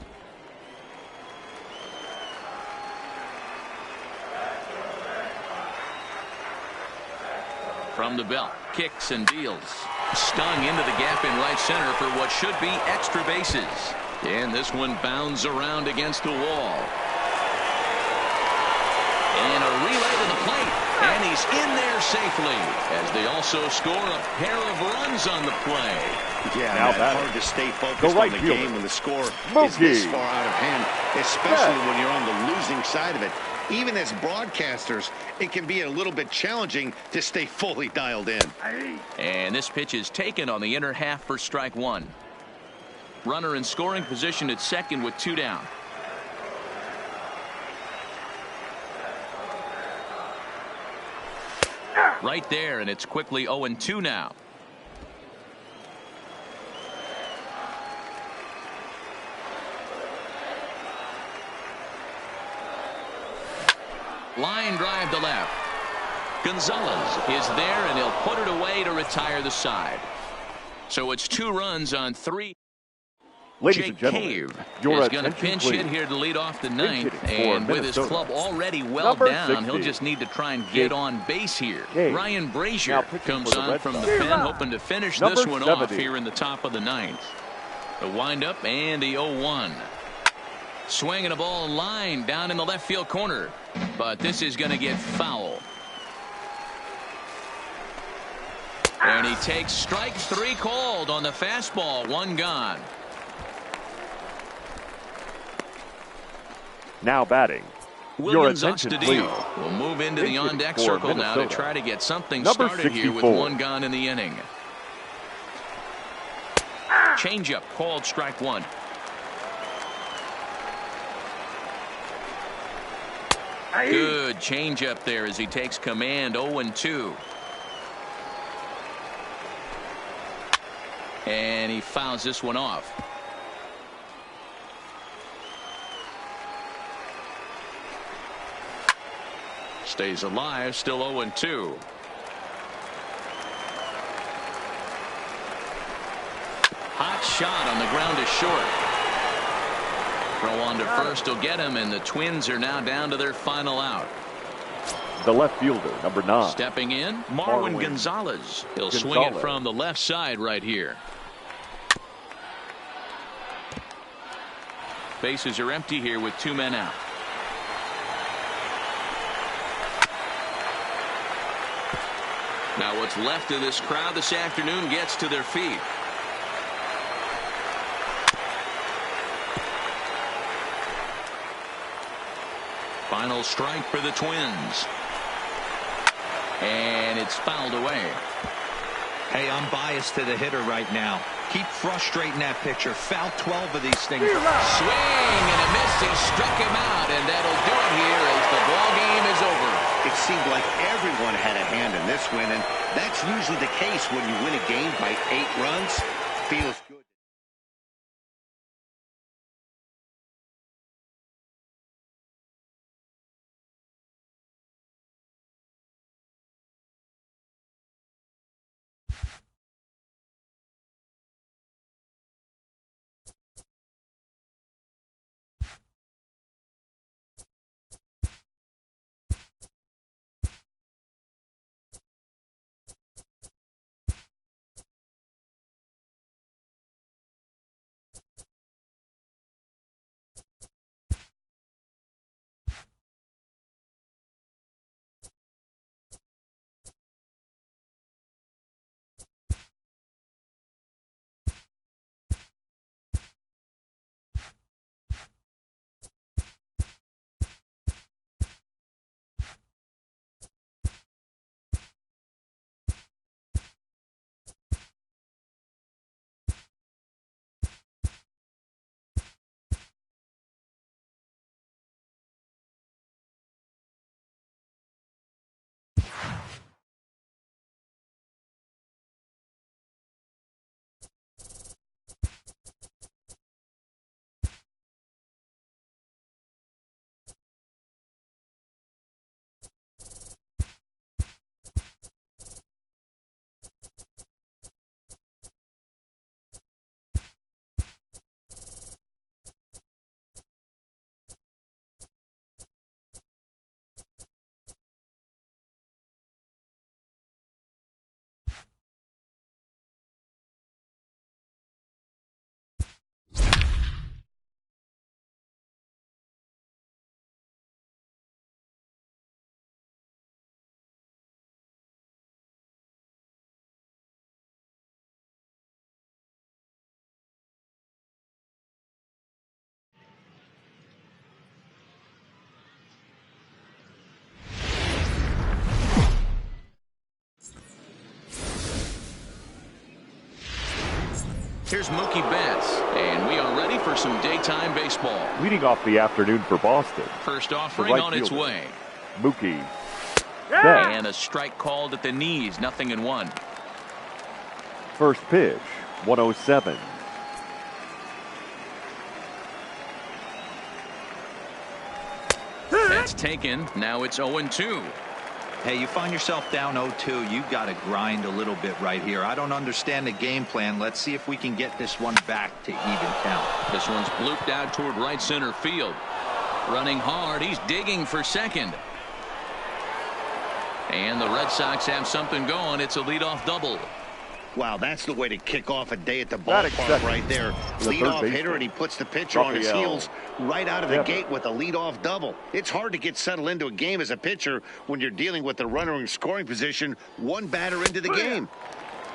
From the belt, kicks and deals. Stung into the gap in right center for what should be extra bases. And this one bounds around against the wall. And a relay to the plate. And he's in there safely as they also score a pair of runs on the play.
Yeah,
now
man, hard to stay focused on the
fielder,
game when the score
Mookie.
is this far out of hand, especially when you're on the losing side of it. Even as broadcasters, it can be a little bit challenging to stay fully dialed in.
And this pitch is taken on the inner half for strike 1. Runner in scoring position at second with 2 down. Right there, and it's quickly 0-2 now. Line drive to left. Gonzalez is there, and he'll put it away to retire the side. So it's 2 runs on 3.
Ladies
Jake
and gentlemen,
Cave
your
is going to
attention,
pinch
please.
hit here to lead off the
Pinch
ninth,
hitting for
and with his
Minnesota.
club already well
Number
down,
60.
he'll just need to try and
Jake
get on base here.
Cave.
Ryan
Now
Brazier
pitching
comes
for the
on
Red
from the
Sox.
pen, hoping to finish
Number
this one off
70.
here in the top of the ninth. The windup and the 0-1. Swinging a ball line down in the left field corner, but this is going to get foul. And he takes strike 3 called on the fastball. 1 gone.
Now batting, your
Williams
attention, please.
Astudillo will move into the
Pinch hitting
on-deck
for
circle now to
Minnesota.
try to get something
Number
started here with
64.
1 gone in the inning. Changeup called strike 1. Good changeup there as he takes command. 0-2. And he fouls this one off. Stays alive, still 0-2. Hot shot on the ground is short. Throw on to first will get him, and the Twins are now down to their final out.
The left fielder, number 9.
Stepping in, Marwin Gonzalez. He'll swing it from the left side right here. Bases are empty here with 2 men out. Now what's left of this crowd this afternoon gets to their feet. Final strike for the Twins. And it's fouled away.
Hey, I'm biased to the hitter right now. Keep frustrating that pitcher. Foul 12 of these things.
Swing and a miss. He struck him out, and that'll do it here as the ball game is over.
It seemed like everyone had a hand in this win, and that's usually the case when you win a game by 8 runs. Feels good.
Here's Mookie Betts, and we are ready for some daytime baseball.
Leading off the afternoon for Boston.
First offering on its way.
Mookie.
Yeah. And a strike called at the knees, 0-1.
First pitch, 107.
That's taken. Now it's 0-2.
Hey, you find yourself down 0-2. You've got to grind a little bit right here. I don't understand the game plan. Let's see if we can get this one back to even count.
This one's blooped out toward right center field. Running hard. He's digging for second. And the Red Sox have something going. It's a leadoff double.
Wow, that's the way to kick off a day at the ballpark right there. Leadoff hitter, and he puts the pitcher on his heels right out of the gate with a leadoff double. It's hard to get settled into a game as a pitcher when you're dealing with the runner in scoring position one batter into the game.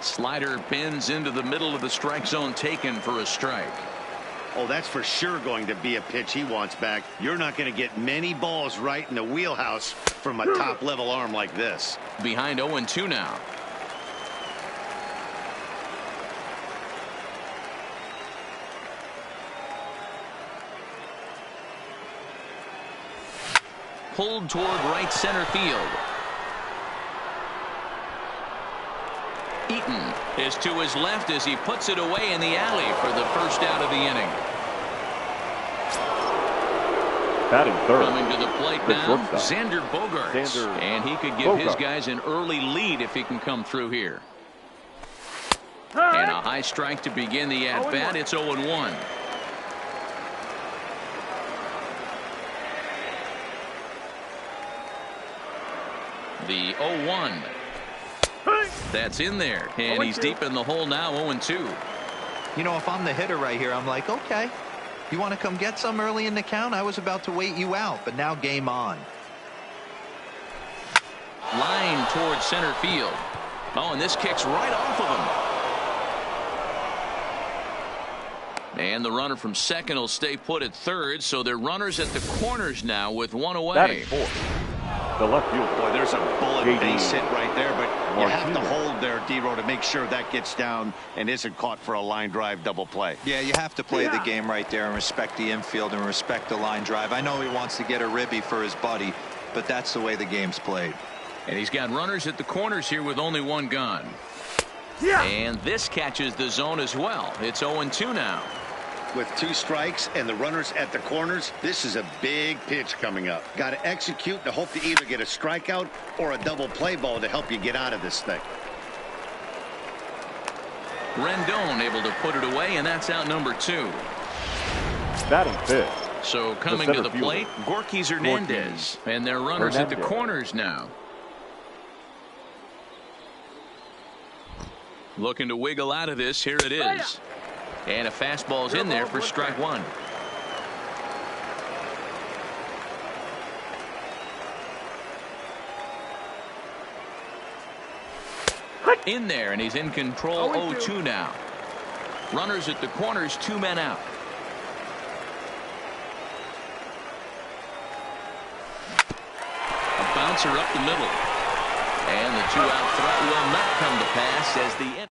Slider bends into the middle of the strike zone, taken for a strike.
Oh, that's for sure going to be a pitch he wants back. You're not going to get many balls right in the wheelhouse from a top-level arm like this.
Behind 0-2 now. Pulled toward right center field. Eaton is to his left as he puts it away in the alley for the first out of the inning.
Batting third.
Coming to the plate now, Xander Bogaerts. And he could give his guys an early lead if he can come through here. And a high strike to begin the at-bat. It's 0-1. The 0-1. That's in there, and he's deep in the hole now, 0-2.
You know, if I'm the hitter right here, I'm like, okay, you want to come get some early in the count? I was about to wait you out, but now game on.
Line towards center field. Oh, and this kicks right off of him. And the runner from second will stay put at third, so they're runners at the corners now with one away.
Batting fourth. The left fielder.
Boy, there's a bullet base hit right there, but You have to hold there, D-Row, to make sure that gets down and isn't caught for a line drive double play.
Yeah, you have to play the game right there and respect the infield and respect the line drive. I know he wants to get a ribby for his buddy, but that's the way the game's played.
And he's got runners at the corners here with only one gone. And this catches the zone as well. It's 0-2 now.
With 2 strikes and the runners at the corners, this is a big pitch coming up. Got to execute to hope to either get a strikeout or a double play ball to help you get out of this thing.
Rendon able to put it away, and that's out number 2.
Batting fifth.
So coming to the plate, Gorky Hernandez. And their runners at the corners now. Looking to wiggle out of this. Here it is. And a fastball's in there for strike 1. In there, and he's in control. 0-2 now. Runners at the corners, 2 men out. A bouncer up the middle. And the 2-out threat will not come to pass as the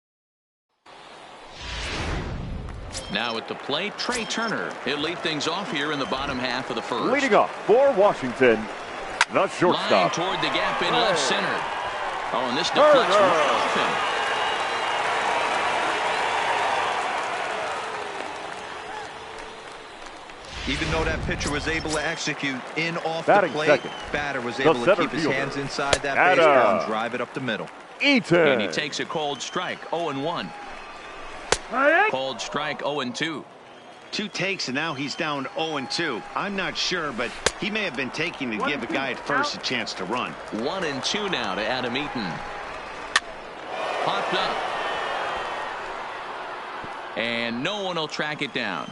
now at the plate, Trey Turner. He'll lead things off here in the bottom half of the first.
Leading off for Washington, the shortstop.
Line toward the gap in left center. Oh, and this deflects right off
him. Even though that pitcher was able to execute in off
Batting
the plate,
second.
batter was able to keep his hands inside that baseball and drive it up the middle.
Eaton.
And he takes a cold strike. 0-1. Cold strike. 0-2.
2 takes, and now he's down 0-2. I'm not sure, but he may have been taking to give a guy at first a chance to run.
1-2 now to Adam Eaton. Popped up. And no one will track it down.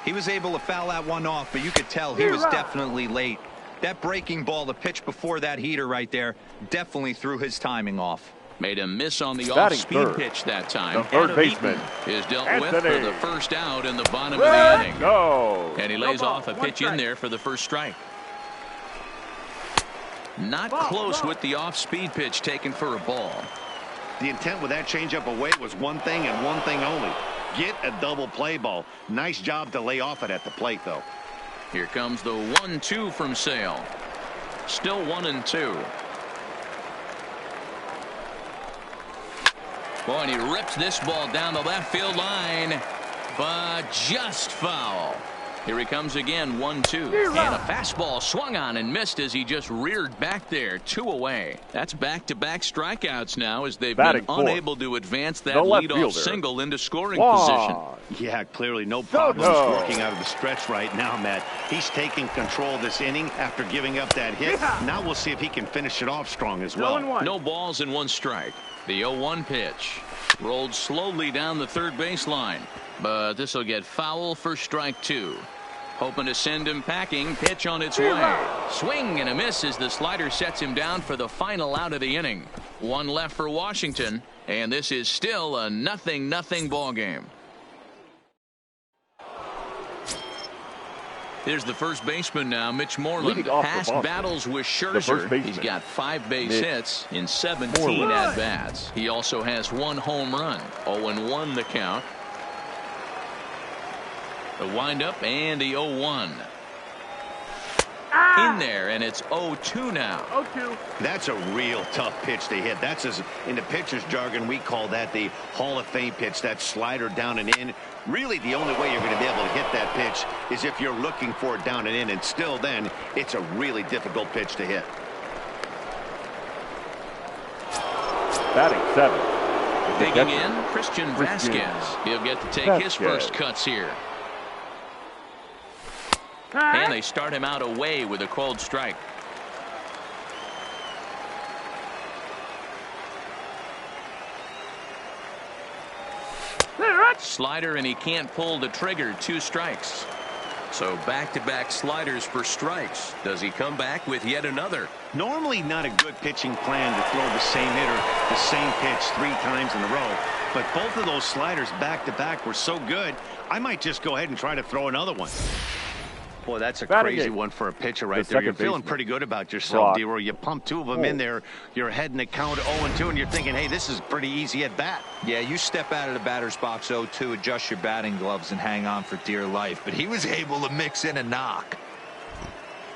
He was able to foul that one off, but you could tell he was definitely late. That breaking ball, the pitch before that heater right there, definitely threw his timing off.
Made a miss on the off-speed pitch that time.
The third baseman
is dealt with for the first out in the bottom of the inning. And he lays off a pitch in there for the first strike. Not close with the off-speed pitch taken for a ball.
The intent with that changeup away was one thing and one thing only. Get a double play ball. Nice job to lay off it at the plate, though.
Here comes the 1-2 from Sale. Still 1-2. Boy, and he rips this ball down the left field line, but just foul. Here he comes again, 1-2. And a fastball swung on and missed as he just reared back there. 2 away. That's back-to-back strikeouts now as they've been unable to advance that leadoff single into scoring position.
Yeah, clearly no problems working out of the stretch right now, Matt. He's taking control of this inning after giving up that hit. Now we'll see if he can finish it off strong as well.
No balls and 1 strike. The 0-1 pitch. Rolled slowly down the third baseline. But this will get foul for strike 2. Hoping to send him packing. Pitch on its way. Swing and a miss as the slider sets him down for the final out of the inning. 1 left for Washington. And this is still a 0-0 ball game. Here's the first baseman now, Mitch Moreland. Past battles with Scherzer. He's got 5 base hits in 17 at-bats. He also has 1 home run. 0-1 the count. The windup and the 0-1. In there, and it's 0-2 now.
0-2.
That's a real tough pitch to hit. That's, as in the pitcher's jargon, we call that the Hall of Fame pitch. That slider down and in. Really, the only way you're going to be able to hit that pitch is if you're looking for it down and in, and still then, it's a really difficult pitch to hit.
Batting 7.
Digging in, Christian Vasquez. He'll get to take his first cuts here. And they start him out away with a cold strike. Slider, and he can't pull the trigger. 2 strikes. So back-to-back sliders for strikes. Does he come back with yet another?
Normally not a good pitching plan to throw the same hitter the same pitch 3 times in a row. But both of those sliders back-to-back were so good, I might just go ahead and try to throw another one. Boy, that's a
Batting
crazy
eighth.
one for a pitcher right
The
there. You're
second
feeling
baseman.
pretty good about yourself,
Brock.
D-Roy. You pump 2 of them in there. You're heading the count 0-2, and you're thinking, hey, this is pretty easy at bat.
Yeah, you step out of the batter's box 0-2, adjust your batting gloves, and hang on for dear life. But he was able to mix in a knock.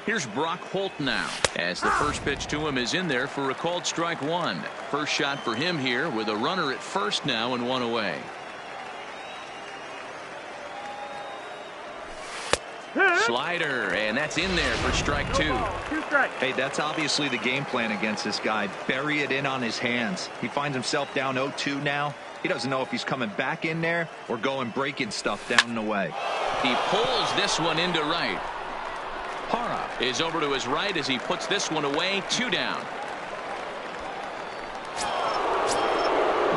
Here's Brock Holt now, as the first pitch to him is in there for a called strike 1. First shot for him here with a runner at first now and 1 away. Slider, and that's in there for strike 2.
2 strikes.
Hey, that's obviously the game plan against this guy. Bury it in on his hands. He finds himself down 0-2 now. He doesn't know if he's coming back in there or going breaking stuff down and away.
He pulls this one into right. Parra is over to his right as he puts this one away. 2 down.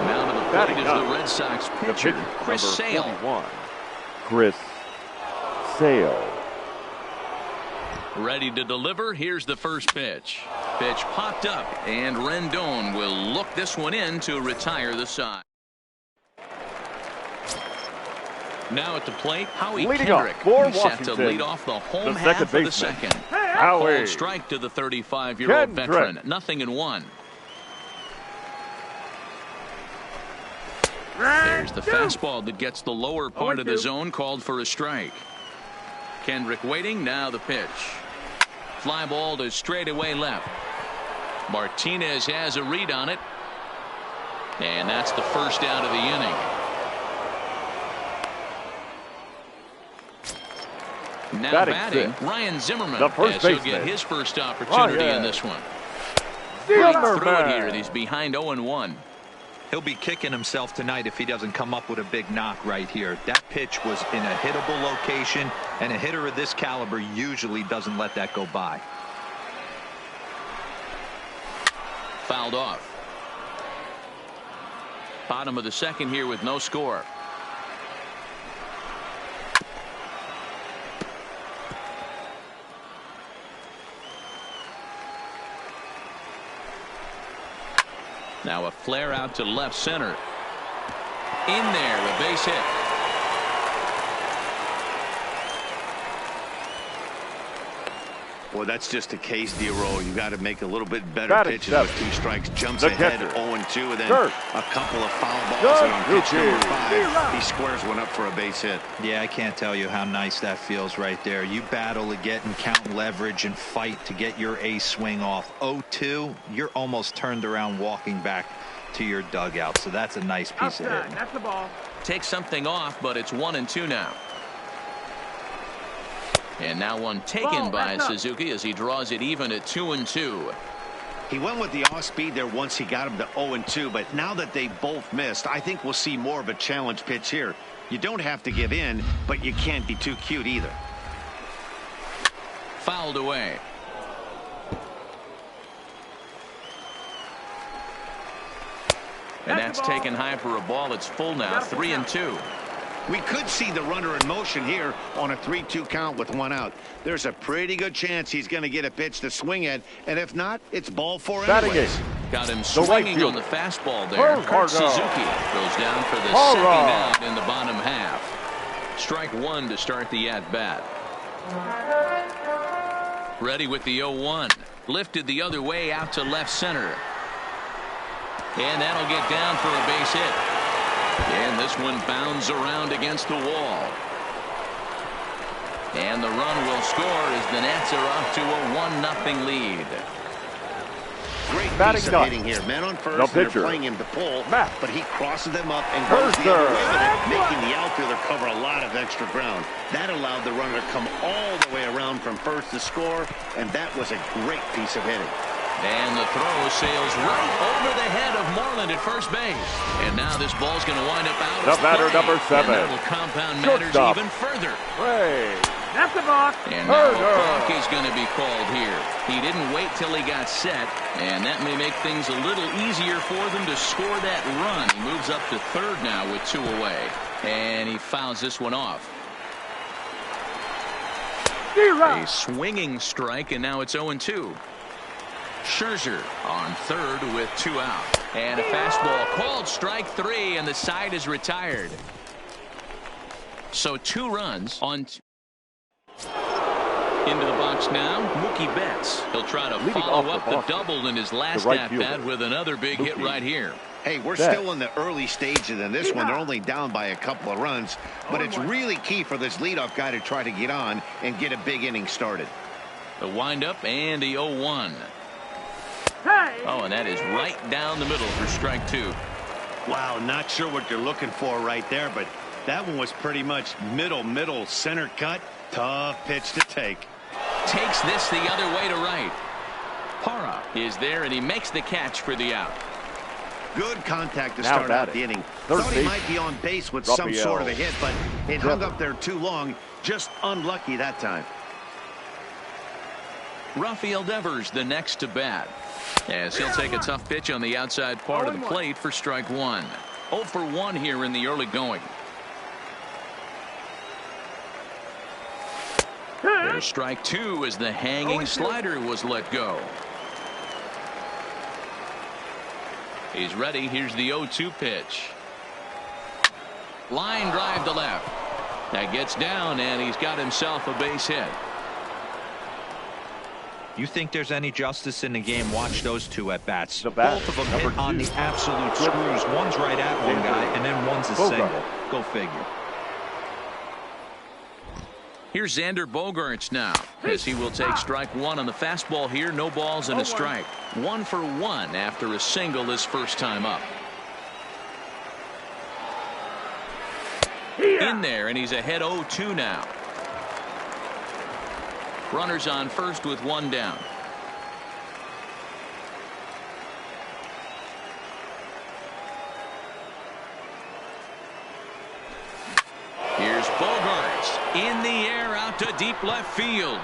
Now to the plate is the Red Sox pitcher, Chris Sale.
41. Chris Sale.
Ready to deliver. Here's the first pitch. Pitch popped up, and Rendon will look this one in to retire the side. Now at the plate, Howie
Leading
Kendrick.
off for
He's set to
Washington,
lead off the home
the
half
second
of the
baseman.
second.
Howie
Called strike to the 35-year-old veteran.
Kendrick.
0-1. There's the fastball that gets the lower part of the zone, called for a strike. Kendrick waiting. Now the pitch. Fly ball to straightaway left. Martinez has a read on it. And that's the first out of the inning. Now batting,
sixth.
Ryan Zimmerman,
The first
as he'll
baseman.
get his first opportunity in this one.
Zimmerman.
Through it here, and he's behind 0-1.
He'll be kicking himself tonight if he doesn't come up with a big knock right here. That pitch was in a hittable location, and a hitter of this caliber usually doesn't let that go by.
Fouled off. Bottom of the second here with no score. Now a flare out to left center. In there, a base hit.
Well, that's just a case, D-Roll. You got to make a little bit better
Batting
pitches
seventh.
with 2 strikes. Jumps
The
ahead
catcher.
0-2, and then
Dirt.
a couple of foul balls.
Dirt.
And on pitch number 5,
Dirt.
he squares one up for a base hit.
Yeah, I can't tell you how nice that feels right there. You battle to get and count leverage and fight to get your ace swing off. 0-2, you're almost turned around walking back to your dugout. So that's a nice piece of
Outside.
hitting.
That's the ball.
Takes something off, but it's 1-2 now. And now one taken
Ball,
by
that's up.
Suzuki as he draws it even at 2-2.
He went with the off speed there once he got him to 0-2, but now that they both missed, I think we'll see more of a challenge pitch here. You don't have to give in, but you can't be too cute either.
Fouled away. And that's taken high for a ball. It's full now, 3-2.
We could see the runner in motion here on a 3-2 count with 1 out. There's a pretty good chance he's going to get a pitch to swing at, and if not, it's ball 4
Batting
anyways.
eighth.
Got him
right
swinging on
fielder.
the fastball there. Kurt
Parra.
Suzuki goes down for the
Parra.
second out in the bottom half. Strike 1 to start the at-bat. Ready with the 0-1. Lifted the other way out to left center. And that'll get down for a base hit. And this one bounds around against the wall. And the run will score as the Nats are off to a 1-0 lead.
Great
Batting
piece of
ninth.
hitting here. Men on first,
No
and they're
pitcher.
playing him to pull,
Matt.
but he crosses them up and goes the
First
other
third.
way with it, making the outfielder cover a lot of extra ground. That allowed the runner to come all the way around from first to score, and that was a great piece of hitting.
And the throw sails right over the head of Moreland at first base. And now this ball's going to wind up out
The
of
batter,
play.
number 7.
And that'll compound matters
Shortstop.
even further.
Ray.
That's the ball.
And now a
Turner.
balk is going to be called here. He didn't wait till he got set, and that may make things a little easier for them to score that run. He moves up to third now with 2 away. And he fouls this one off. A swinging strike, and now it's 0-2. Scherzer on third with 2 out. And a fastball called strike 3, and the side is retired. So 2 runs on Into the box now, Mookie Betts. He'll try to follow up the double in his last at-bat with another big hit right here.
Hey, we're still in the early stages in this one. They're only down by a couple of runs, but it's really key for this leadoff guy to try to get on and get a big inning started.
The windup and the 0-1. Oh, and that is right down the middle for strike 2.
Wow, not sure what you're looking for right there, but that one was pretty much middle, center cut. Tough pitch to take.
Takes this the other way to right. Parra is there, and he makes the catch for the out.
Good contact to start out the inning. Thought he might be on base with some sort of a hit, but it hung up there too long. Just unlucky that time.
Rafael Devers the next to bat, as he'll take a tough pitch on the outside part of the plate for strike 1. 0 for 1 here in the early going. There's strike 2 as the hanging slider was let go. He's ready. Here's the 0-2 pitch. Line drive to left. That gets down, and he's got himself a base hit.
You think there's any justice in the game? Watch those two at bats.
Both
of them hit on the absolute screws. One's right at one guy, and then one's a single. Go figure.
Here's Xander Bogaerts now, as he will take strike 1 on the fastball here. No balls and a strike. 1 for 1 after a single his first time up. In there, and he's ahead 0-2 now. Runners on first with 1 down. Here's Bogaerts in the air out to deep left field.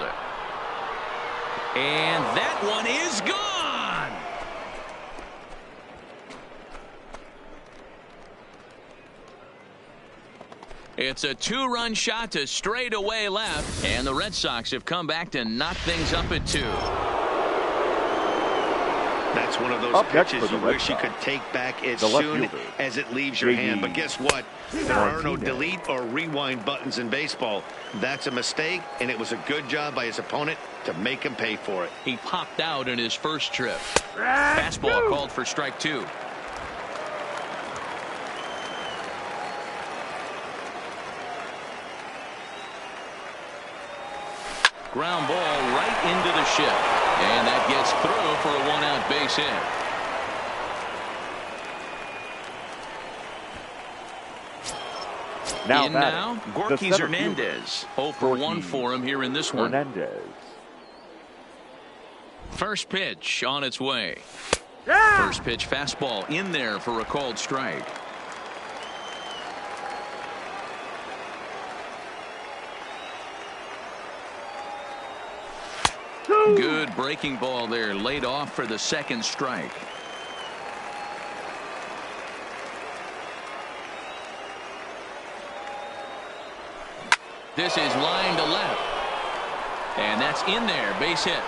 And that one is gone. It's a 2-run shot to straightaway left, and the Red Sox have come back to knock things up at 2.
That's one of those pitches you wish you could take back as soon as it leaves your hand. But guess what? There are no delete or rewind buttons in baseball. That's a mistake, and it was a good job by his opponent to make him pay for it.
He popped out in his first trip. Fastball called for strike 2. Ground ball right into the ship. And that gets through for a 1-out base hit. Now, Gorky Hernandez. 0 for 1 for him here in this one. First pitch on its way. First pitch fastball in there for a called strike. Good breaking ball there, laid off for the second strike. This is line to left. And that's in there, base hit.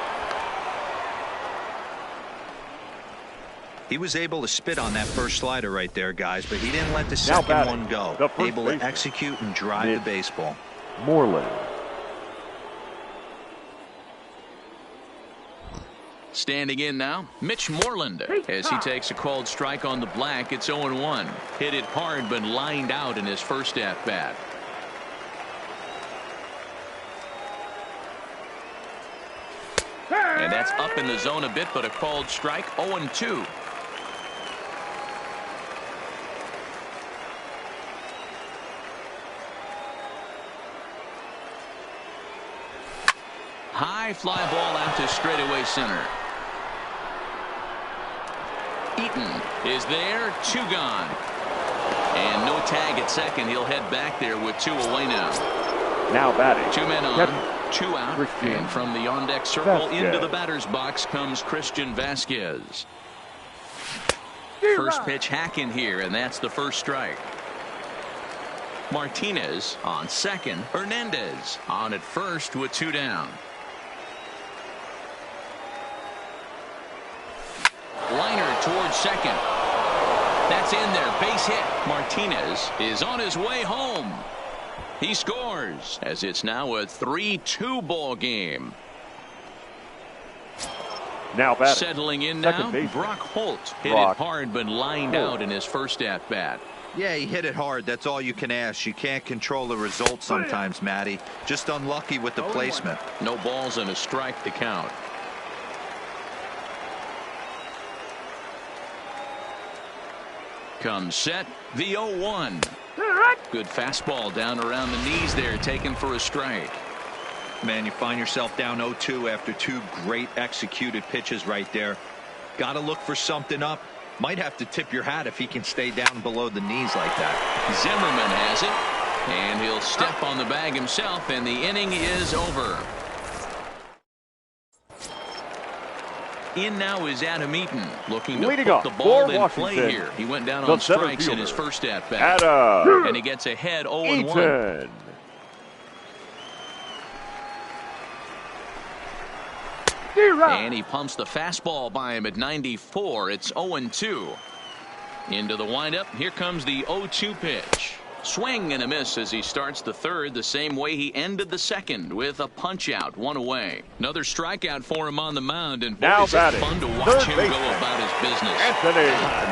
He was able to spit on that first slider right there, guys, but he didn't let the second one go. Able to execute and drive the baseball.
Moreland.
Standing in now, Mitch Moreland, as he takes a called strike on the black. It's 0-1. Hit it hard, but lined out in his first at-bat. And that's up in the zone a bit, but a called strike. 0-2. High fly ball out to straightaway center. Eaton is there, 2 gone. And no tag at second. He'll head back there with 2 away now.
Now batting.
2 men on, 2 out. And from the on-deck circle into the batter's box comes Christian Vasquez. First pitch hack in here, and that's the first strike. Martinez on second. Hernandez on at first with 2 down. Liner towards second. That's in there. Base hit. Martinez is on his way home. He scores as it's now a 3-2 ball game.
Now batting.
Settling in now, Brock Holt hit it hard but lined out in his first at-bat.
Yeah, he hit it hard. That's all you can ask. You can't control the result sometimes, Matty. Just unlucky with the placement.
No balls and a strike to count. Comes set, the 0-1. Good fastball down around the knees there, taken for a strike.
Man, you find yourself down 0-2 after two great executed pitches right there. Got to look for something up. Might have to tip your hat if he can stay down below the knees like that.
Zimmerman has it, and he'll step on the bag himself, and the inning is over. In now is Adam Eaton, looking to put the ball in play here. He went down on strikes in his first at-bat. And he gets ahead 0-1. And he pumps the fastball by him at 94. It's 0-2. Into the windup. Here comes the 0-2 pitch. Swing and a miss as he starts the third the same way he ended the second, with a punch out, one away. Another strikeout for him on the mound, and boy, is it fun to watch him go about his business.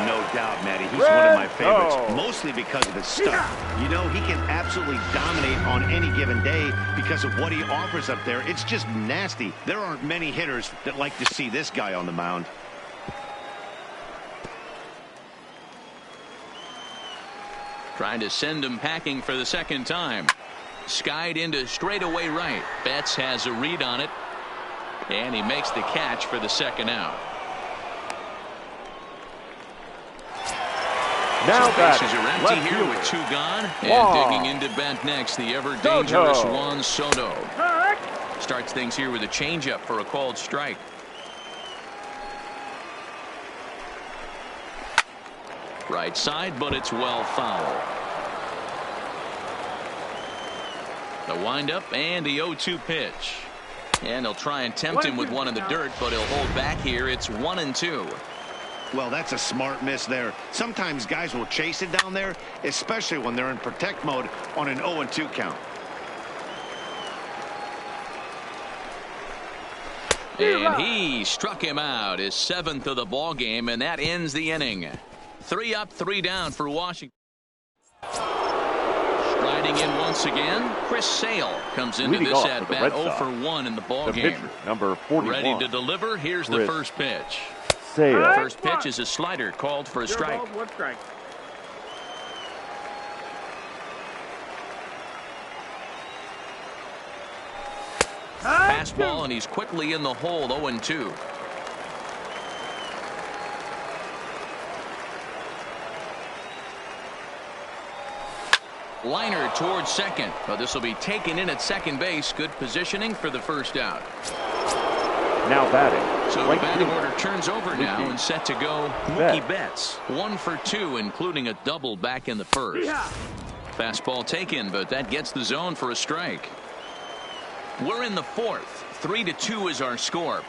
No doubt, Matty. He's one of my favorites, mostly because of his stuff. You know, he can absolutely dominate on any given day because of what he offers up there. It's just nasty. There aren't many hitters that like to see this guy on the mound.
Trying to send him packing for the second time. Skied into straightaway right. Betts has a read on it, and he makes the catch for the second out.
Now
bases are empty here with two gone. And digging into bat next, the ever-dangerous Juan Soto. Starts things here with a changeup for a called strike. Right side, but it's well foul. The windup and the 0-2 pitch. And he'll try and tempt him with one in the dirt, but he'll hold back here. It's 1-2.
Well, that's a smart miss there. Sometimes guys will chase it down there, especially when they're in protect mode on an 0-2 count.
And he struck him out, his seventh of the ball game, and that ends the inning. 3 up, 3 down for Washington. Striding in once again, Chris Sale comes into this at bat 0 for 1 in the ball game.
Number 41.
Ready to deliver. Here's the first pitch.
Sale.
First pitch is a slider called for a strike.
One strike.
Fastball, and he's quickly in the hole. 0-2. Liner towards second, but this will be taken in at second base. Good positioning for the first out.
Now batting.
So the batting order turns over now and set to go Mookie Betts. 1 for 2, including a double back in the first. Fastball taken, but that gets the zone for a strike. We're in the fourth. 3-2 is our score.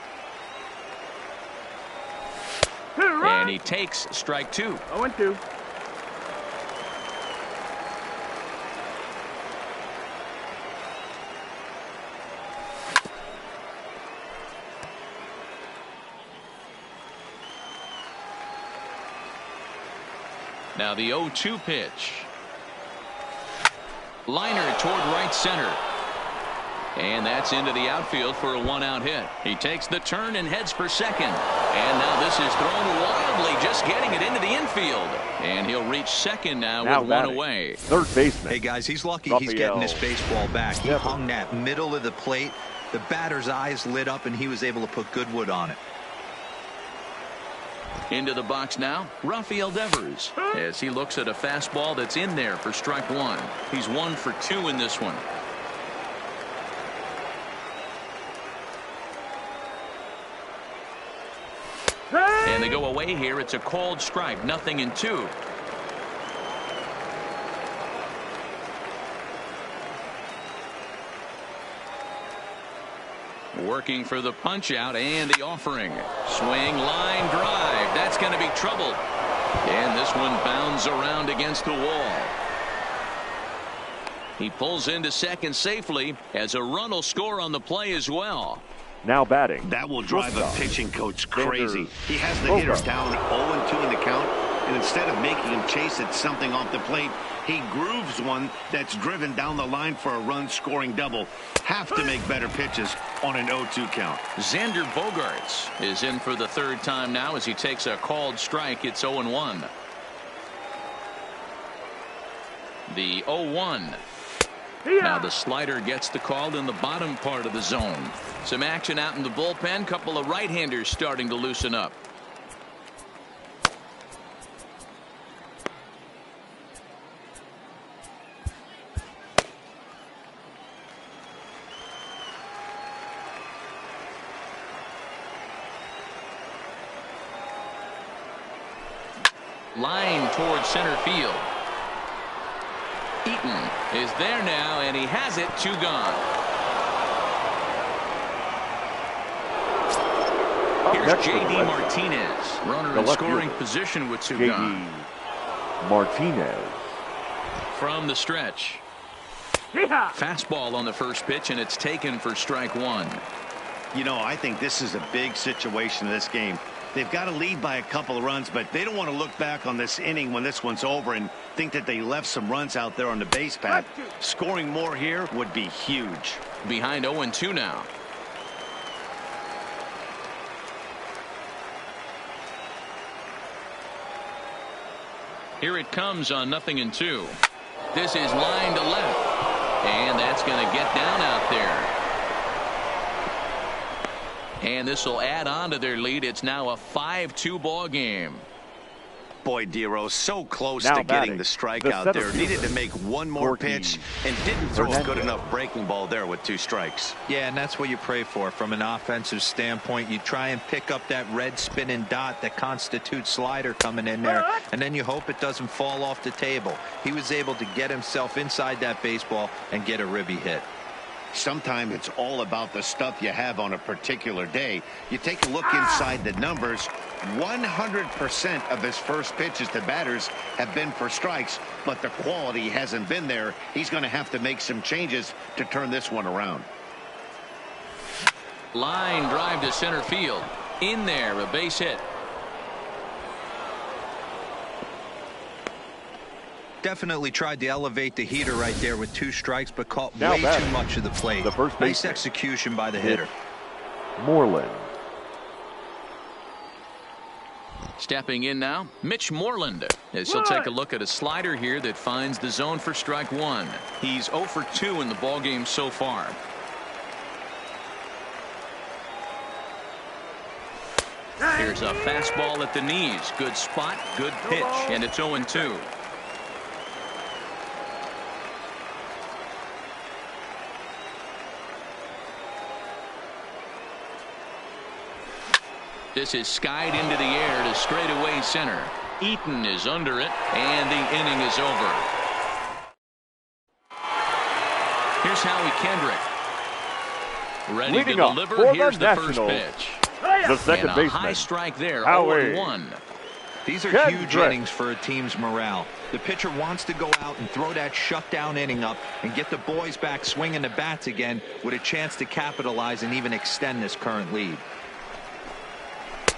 And he takes strike 2.
0-2.
Now the 0-2 pitch. Liner toward right center. And that's into the outfield for a 1-out hit. He takes the turn and heads for second. And now this is thrown wildly, just getting it into the infield. And he'll reach second now with one away.
Third baseman.
Hey, guys, he's lucky he's getting this baseball back. He hung that middle of the plate. The batter's eyes lit up, and he was able to put good wood on it.
Into the box now, Rafael Devers, as he looks at a fastball that's in there for strike 1. He's 1 for 2 in this one. And they go away here. It's a called strike, 0-2. Working for the punch out and the offering. Swing, line drive. That's going to be trouble. And this one bounds around against the wall. He pulls into second safely as a run will score on the play as well.
Now batting.
That will drive a pitching coach crazy. He has the hitter down 0-2 in the count, and instead of making him chase at something off the plate, he grooves one that's driven down the line for a run-scoring double. Have to make better pitches on an 0-2 count.
Xander Bogaerts is in for the third time now as he takes a called strike. It's 0-1. The 0-1. Now the slider gets the call in the bottom part of the zone. Some action out in the bullpen. Couple of right-handers starting to loosen up. Line towards center field. Eaton is there now, and he has it. 2 gone. Here's J.D. Martinez, runner in scoring position with 2 gone.
Martinez
from the stretch. Fastball on the first pitch, and it's taken for strike 1.
You know, I think this is a big situation in this game. They've got to lead by a couple of runs, but they don't want to look back on this inning when this one's over and think that they left some runs out there on the base path. Scoring more here would be huge.
Behind 0-2 now. Here it comes on 0-2. This is line to left, and that's going to get down out there. And this will add on to their lead. It's now a 5-2 ball game.
Boy, Dero, so close to getting the strikeout there. Needed to make one more pitch and didn't throw a good enough breaking ball there with 2 strikes.
Yeah, and that's what you pray for from an offensive standpoint. You try and pick up that red spinning dot that constitutes slider coming in there, and then you hope it doesn't fall off the table. He was able to get himself inside that baseball and get a ribby hit.
Sometimes it's all about the stuff you have on a particular day. You take a look inside the numbers. 100% of his first pitches to batters have been for strikes, but the quality hasn't been there. He's going to have to make some changes to turn this one around.
Line drive to center field. In there, a base hit.
Definitely tried to elevate the heater right there with 2 strikes, but caught way too much of the plate. Nice execution by the hitter.
Moreland.
Stepping in now, Mitch Moreland, as he'll take a look at a slider here that finds the zone for strike 1. He's 0 for 2 in the ballgame so far. Here's a fastball at the knees. Good spot, good pitch, and it's 0-2. This is skied into the air to straightaway center. Eaton is under it, and the inning is over. Here's Howie Kendrick. Ready to deliver. Here's the first pitch.
The second baseman.
A high strike there.
0-1.
These are huge innings for a team's morale. The pitcher wants to go out and throw that shutdown inning up and get the boys back swinging the bats again with a chance to capitalize and even extend this current lead.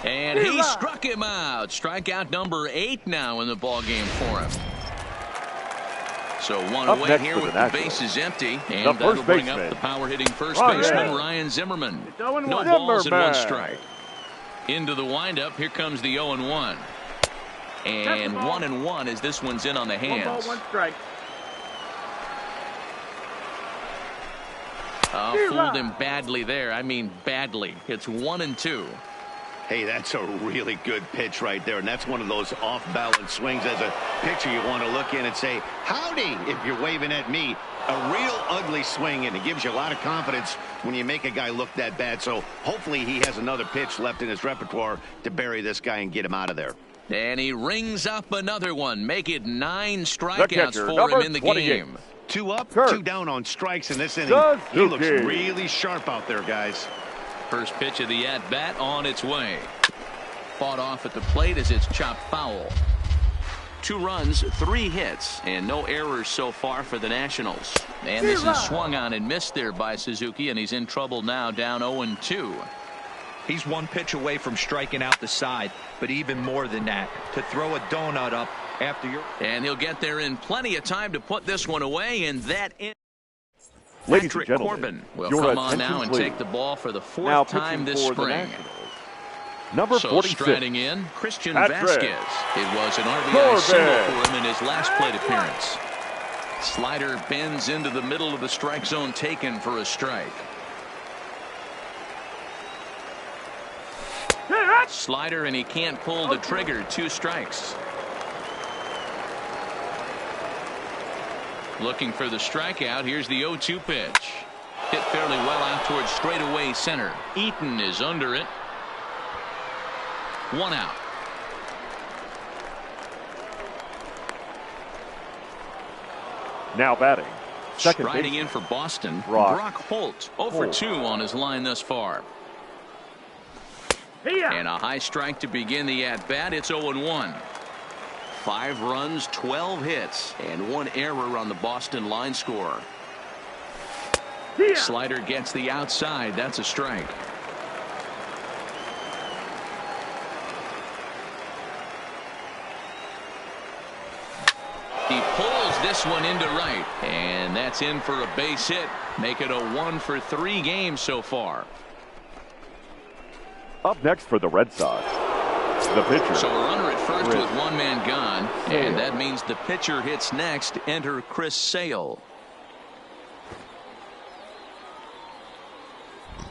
And he struck him out. Strikeout number 8 now in the ball game for him. So one away here with the bases empty, and that'll bring up the power hitting first baseman Ryan Zimmerman. No balls and 1 strike. Into the windup. Here comes the 0-1. And 1-1 as this one's in on the hands.
1 ball, 1 strike.
Fooled him badly there. I mean badly. It's 1-2.
Hey, that's a really good pitch right there, and that's one of those off-balance swings. As a pitcher, you want to look in and say, howdy, if you're waving at me. A real ugly swing, and it gives you a lot of confidence when you make a guy look that bad. So hopefully he has another pitch left in his repertoire to bury this guy and get him out of there.
And he rings up another one. Make it 9 strikeouts for him in the game.
2 up, 2 down on strikes in this inning. He looks really sharp out there, guys.
First pitch of the at-bat on its way. Fought off at the plate as it's chopped foul.
2 runs, 3 hits, and no errors so far for the Nationals. And this is swung on and missed there by Suzuki, and he's in trouble now, down 0-2.
He's 1 pitch away from striking out the side, but even more than that, to throw a donut up after your...
And he'll get there in plenty of time to put this one away, and that is...
Ladies
Patrick
and gentlemen,
Corbin will
your
come on now
attention,
and
please.
take the ball for the 4th
Now
time
pitching
this
for the
spring.
Nationals, number
So
46.
striding in, Christian
Patrick
Vasquez. It was an RBI
Corbin.
single for him in his last plate appearance. Slider bends into the middle of the strike zone, taken for a strike. Slider, and he can't pull the trigger. 2 strikes. Looking for the strikeout. Here's the 0-2 pitch. Hit fairly well out towards straightaway center. Eaton is under it. 1 out.
Now batting. Second
Striding
baseman.
in for Boston,
Brock
Holt. 0-2 on his line thus far. And a high strike to begin the at-bat. It's 0-1. 5 runs, 12 hits, and 1 error on the Boston line score. Slider gets the outside. That's a strike. He pulls this one into right, and that's in for a base hit. Make it a 1-for-3 game so far.
Up next for the Red Sox, the pitcher.
So a runner at first
Chris
with 1 man gone,
Sale.
and that means the pitcher hits next. Enter Chris Sale.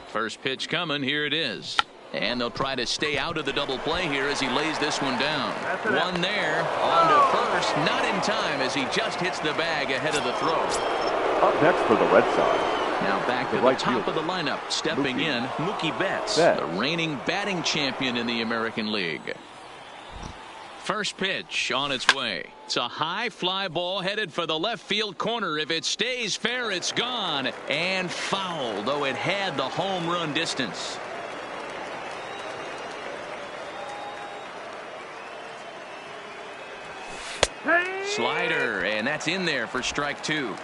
First pitch coming. Here it is. And they'll try to stay out of the double play here as he lays this one down. One there, on to first, not in time as he just hits the bag ahead of the throw.
Up next for the Red Sox,
Now back to the
right
top
fielder.
of the lineup, stepping in, Mookie Betts, the reigning batting champion in the American League. First pitch on its way. It's a high fly ball headed for the left field corner. If it stays fair, it's gone. And foul, though it had the home run distance. Slider, and that's in there for strike 2.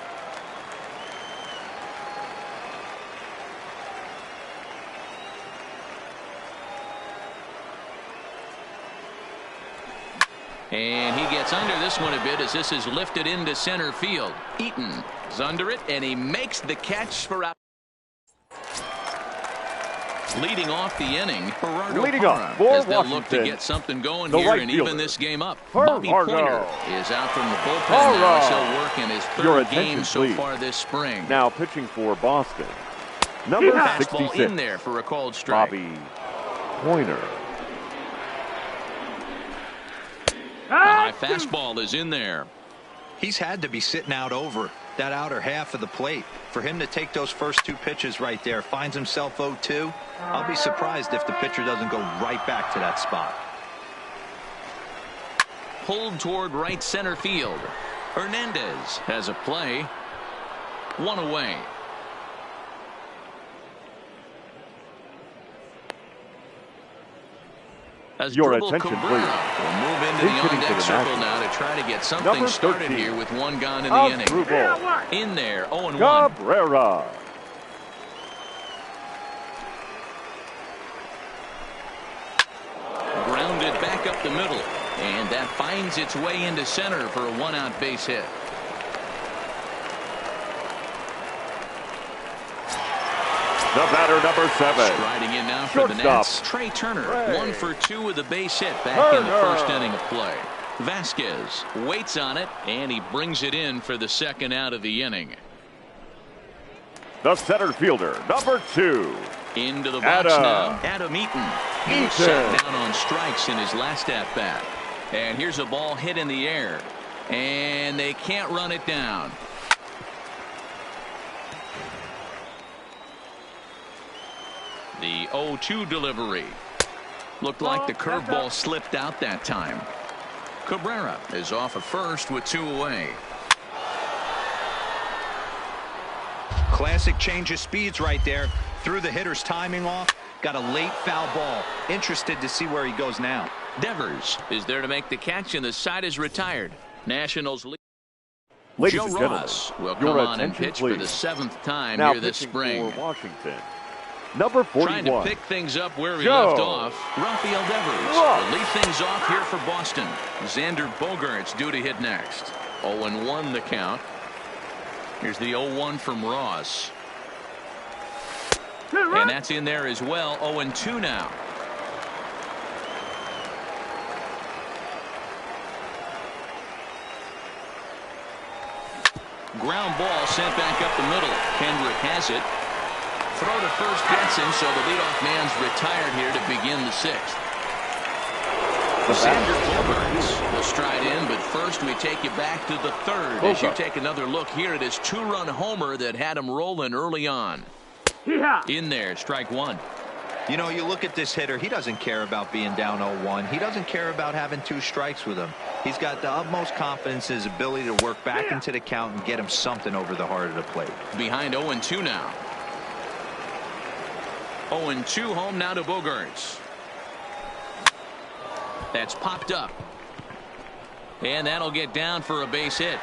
And he gets under this one a bit as this is lifted into center field. Eaton is under it, and he makes the catch for out. Leading off the inning, Gerardo
Leading
Parra,
off for
as they'll look to
Washington,
get something going
the
here
right
and
fielder,
even this game up.
Gerardo.
Bobby Pointer is out from the bullpen
Gerardo.
now as he'll work in his
Your
3rd
attention,
game so
please.
far this spring.
Now pitching for Boston, number
Fastball
66,
in there for a called strike.
Bobby Pointer.
A high fastball is in there.
He's had to be sitting out over that outer half of the plate. For him to take those first 2 pitches right there, finds himself 0-2. I'll be surprised if the pitcher doesn't go right back to that spot.
Pulled toward right center field. Hernandez has a play. 1 away. As
Your
Dribble
attention,
Cabrera
please.
will move into
He's
the
hitting
on-deck
for the
circle
Nationals.
now to try to get something
Number
started
13,
here with 1 gone in the inning.
Asdrubal
In there, 0-1.
Cabrera.
Grounded back up the middle, and that finds its way into center for a 1-out base hit.
The batter, number 7.
Striding in now for the
Shortstop.
Nats, Trey Turner.
Trey.
1 for 2 with a base hit back in the
Turner.
first inning of play. Vasquez waits on it, and he brings it in for the 2nd out of the inning.
The center fielder, number 2.
Into the box
Adam.
now, Adam Eaton. He was
Eaton.
sat down on strikes in his last at-bat. And here's a ball hit in the air, and they can't run it down. The 0-2 delivery. Looked like the curveball slipped out that time. Cabrera is off at first with 2 away.
Classic change of speeds right there. Threw the hitter's timing off. Got a late foul ball. Interested to see where he goes now.
Devers is there to make the catch, and the side is retired. Nationals lead.
Ladies
Joe
and gentlemen,
Ross will
your
come on and
attention,
pitch
please.
for the 7th time
Now
here this
pitching
spring.
for Washington, number 41.
Trying to pick things up where he
Joe
left off, Rafael Devers
Ross.
will lead things off here for Boston. Xander Bogaerts due to hit next. 0-1 the count. Here's the 0-1 from Ross. And that's in there as well. 0-2 now. Ground ball sent back up the middle. Kendrick has it. Throw to first gets him, so the leadoff man's retired here to begin the 6th. Xander Bogaerts will stride in, but first we take you back to the 3rd as you take another look here at his 2-run homer that had him rolling early on. In there, strike 1.
You know, you look at this hitter, he doesn't care about being down 0-1. He doesn't care about having 2 strikes with him. He's got the utmost confidence in his ability to work back into the count and get him something over the heart of the plate.
Behind 0-2 now. 0-2 home now to Bogaerts. That's popped up. And that'll get down for a base hit.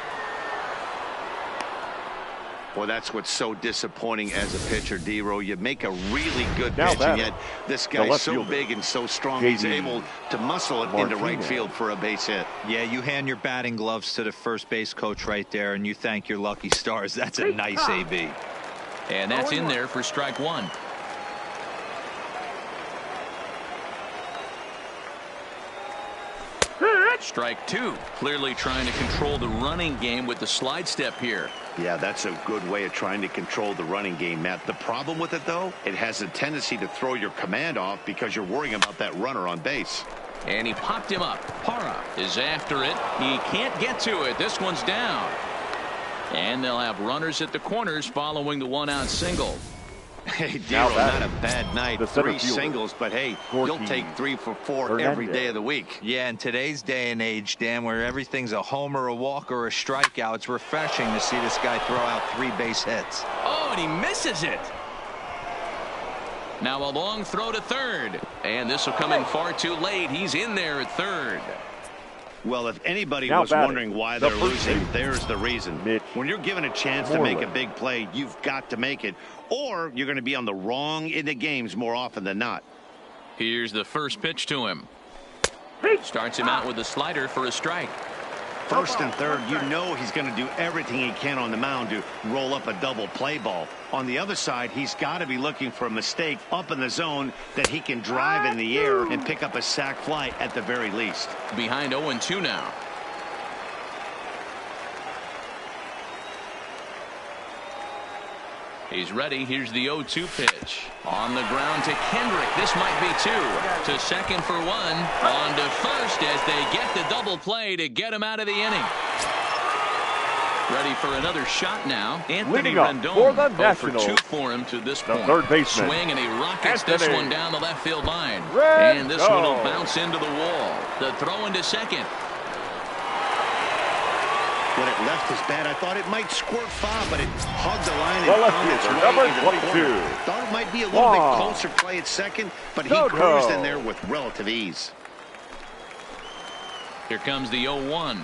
Well, that's what's so disappointing as a pitcher, D-Row. You make a really good pitch, and yet this guy's so big and so strong, he's able to muscle it into right field for a base hit.
Yeah, you hand your batting gloves to the first base coach right there, and you thank your lucky stars. That's a nice AB.
And that's in there for strike 1. Strike 2. Clearly trying to control the running game with the slide step here.
Yeah, that's a good way of trying to control the running game, Matt. The problem with it, though, it has a tendency to throw your command off because you're worrying about that runner on base.
And he popped him up. Parra is after it. He can't get to it. This one's down. And they'll have runners at the corners following the 1-out single.
Hey, D-Row, not a bad night. 3 singles, but hey, you'll take 3 for 4 every day of the week.
Yeah, in today's day and age, Dan, where everything's a homer, a walk, or a strikeout, it's refreshing to see this guy throw out 3 base hits.
Oh, and he misses it. Now a long throw to 3rd. And this will come in far too late. He's in there at 3rd.
Well, if anybody was wondering why they're losing, there's the reason. When you're given a chance to make a big play, you've got to make it, or you're going to be on the wrong end of games more often than not.
Here's the first pitch to him. Starts him out with a slider for a strike.
1st and 3rd, you know he's going to do everything he can on the mound to roll up a double play ball. On the other side, he's got to be looking for a mistake up in the zone that he can drive in the air and pick up a sac fly at the very least.
Behind 0-2 now. He's ready. Here's the 0-2 pitch. On the ground to Kendrick. This might be 2. To second for 1. On to first as they get the double play to get him out of the inning. Ready for another shot now. Anthony Rendon
for the Nationals.
0 for 2 for him to this point.
Third baseman.
Swing, and he rockets this one down the left field line.
Rendon.
And this one will bounce into the wall. The throw into second.
When it left his bat, I thought it might squirt foul, but it hugged the line and
left
found its
fielder,
way
number
into the
22.
corner. Thought it might be a little bit closer play at second, but he cruised in there with relative ease.
Here comes the 0-1.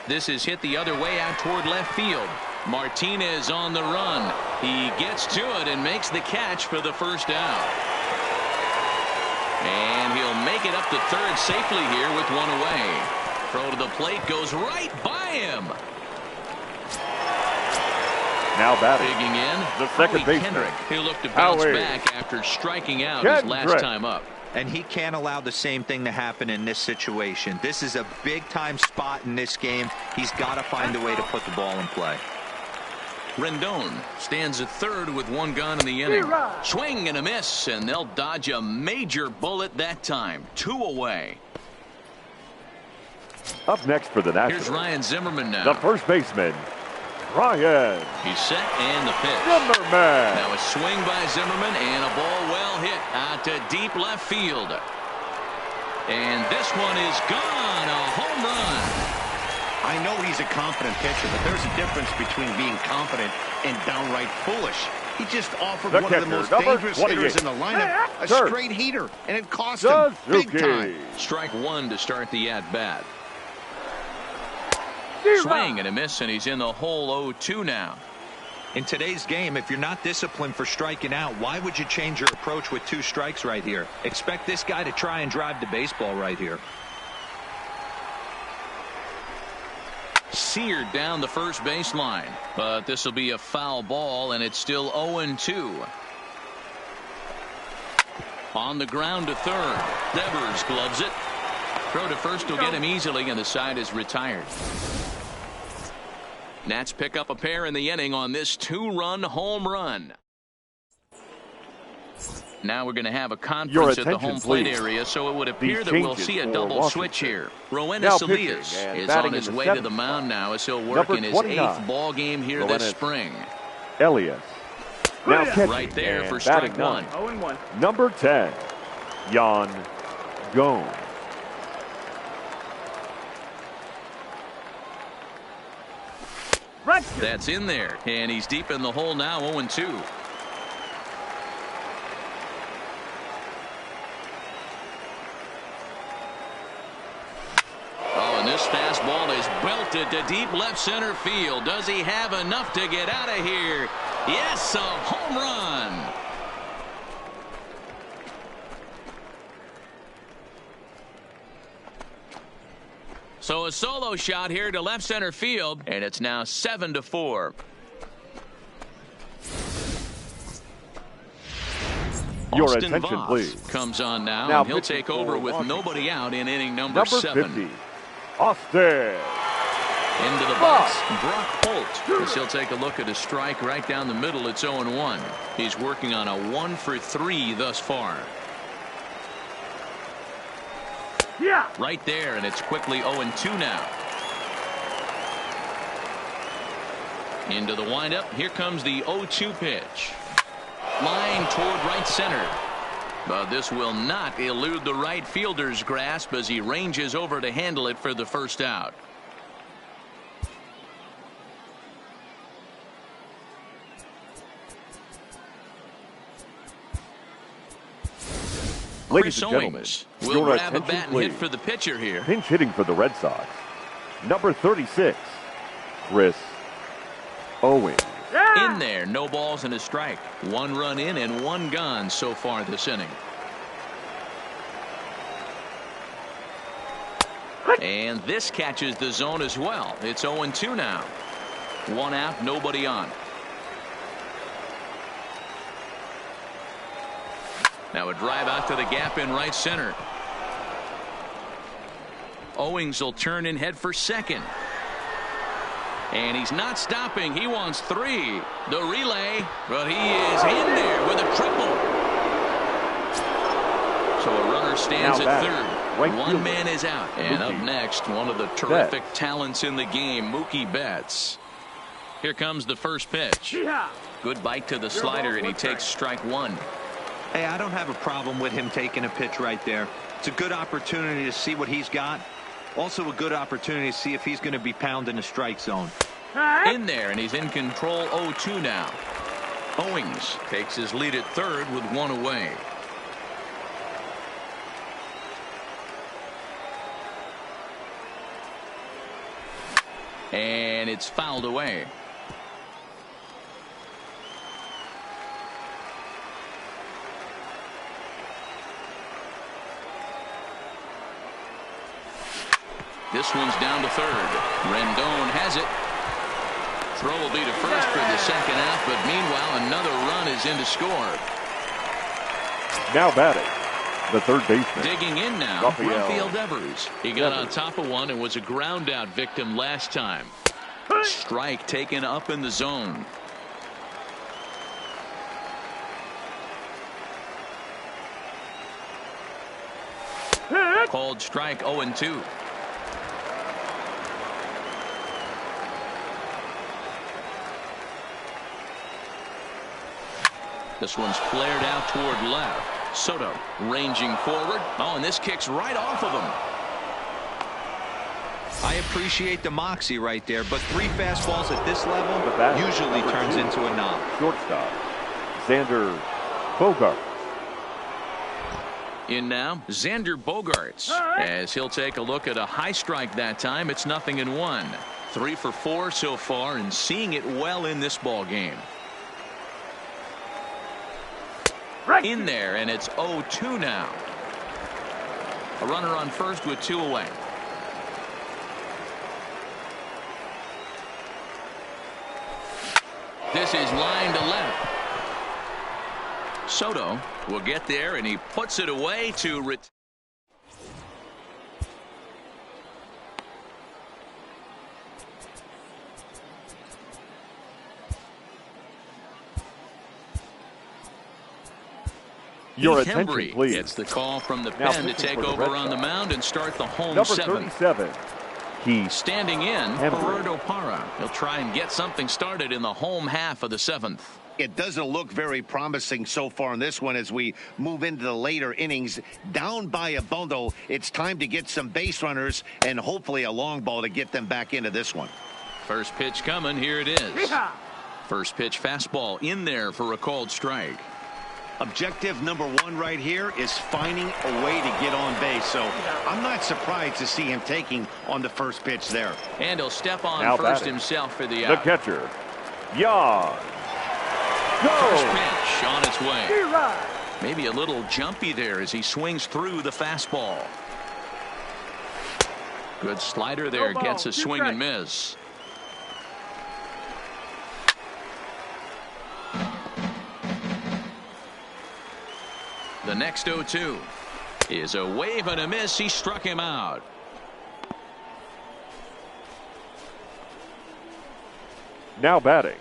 This is hit the other way out toward left field. Martinez on the run. He gets to it and makes the catch for the first out. And he'll make it up to 3rd safely here with 1 away. Throw to the plate goes right by him.
Now batting.
Digging in.
The second baseman.
Kendrick. He'll look to bounce back after striking out his last time up.
And he can't allow the same thing to happen in this situation. This is a big-time spot in this game. He's got to find a way to put the ball in play.
Rendon stands at 3rd with 1 gone in the inning. Swing and a miss, and they'll dodge a major bullet that time. 2 away.
Up next for the Nationals.
Here's Ryan Zimmerman now.
The first baseman, Ryan.
He's set and the pitch.
Zimmerman.
Now a swing by Zimmerman and a ball well hit out to deep left field. And this one is gone. A home run.
I know he's a confident pitcher, but there's a difference between being confident and downright foolish. He just offered one of the most dangerous hitters in the lineup, a straight heater, and it cost him big time.
Strike one to start the at-bat. Swing and a miss, and he's in the hole 0-2 now.
In today's game, if you're not disciplined for striking out, why would you change your approach with 2 strikes right here? Expect this guy to try and drive the baseball right here.
Seared down the first baseline, but this will be a foul ball, and it's still 0-2. On the ground to third. Devers gloves it. Throw to first will get him easily, and the side is retired. Nats pick up a pair in the inning on this 2-run home run. Now we're going to have a conference at the home plate area, so it would appear that we'll see a double switch here. Roenis Elias is on his way to the mound now as he'll work in his 8th ball game here this spring.
Elias. Now catching
right there for
strike
one.
0-1.
Number 10, Yan Gomes.
That's in there, and he's deep in the hole now, 0-2. Oh, and this fastball is belted to deep left center field. Does he have enough to get out of here? Yes, a home run. So a solo shot here to left center field, and it's now 7-4.
Your
Austin
attention,
Voth
please.
comes on now and he'll take over with nobody out in inning number 7.
50, Austin.
Into the box, Brock Holt. As he'll take a look at a strike right down the middle. It's 0-1. He's working on a 1-for-3 thus far.
Yeah.
Right there, and it's quickly 0-2 now. Into the windup. Here comes the 0-2 pitch. Line toward right center. But this will not elude the right fielder's grasp as he ranges over to handle it for the first out.
Ladies and gentlemen,
Owings will grab a bat and hit for the pitcher here.
Pinch hitting for the Red Sox. Number 36, Chris Owings.
In there, no balls and a strike. 1 run in and 1 gone so far this inning. And this catches the zone as well. It's 0-2 now. 1 out, nobody on. Now a drive out to the gap in right center. Owings will turn and head for second. And he's not stopping. He wants 3. The relay, but he is in there with a triple. So a runner stands at third. 1 man is out. And up next, one of the terrific talents in the game, Mookie Betts. Here comes the first pitch. Good bite to the slider, and he takes strike 1.
Hey, I don't have a problem with him taking a pitch right there. It's a good opportunity to see what he's got. Also a good opportunity to see if he's going to be pounding the strike zone.
In there, and he's in control 0-2 now. Owings takes his lead at third with 1 away. And it's fouled away. This one's down to third. Rendon has it. Throw will be to first for the second out, but meanwhile another run is in to score.
Now batting, the third baseman.
Digging in now, Rafael Devers. He got on top of one and was a ground out victim last time. Strike taken up in the zone. Called strike 0-2. This one's flared out toward left. Soto ranging forward. Oh, and this kicks right off of him.
I appreciate the moxie right there, but 3 fastballs at this level usually turns into a knock.
Shortstop, Xander Bogart.
In now, Xander Bogaerts, as he'll take a look at a high strike that time. It's 0-1. 3 for 4 so far, and seeing it well in this ball game. In there, and it's 0-2 now. A runner on first with 2 away. This is line to left. Soto will get there, and he puts it away to
Your attention, please.
Gets the call from the pen to take over on the mound and start the home
number
seventh.
37. He's
standing in, Gerardo Parra. He'll try and get something started in the home half of the seventh.
It doesn't look very promising so far in this one as we move into the later innings. Down by a bundle, it's time to get some base runners and hopefully a long ball to get them back into this one.
First pitch coming. Here it is. First pitch fastball in there for a called strike.
Objective number 1 right here is finding a way to get on base. So I'm not surprised to see him taking on the first pitch there.
And he'll step on
now
first
batting.
himself for the
out. The catcher, Yan.
First pitch on its way. Maybe a little jumpy there as he swings through the fastball. Good slider there. Gets a swing and miss. The next 0-2 is a wave and a miss. He struck him out.
Now batting.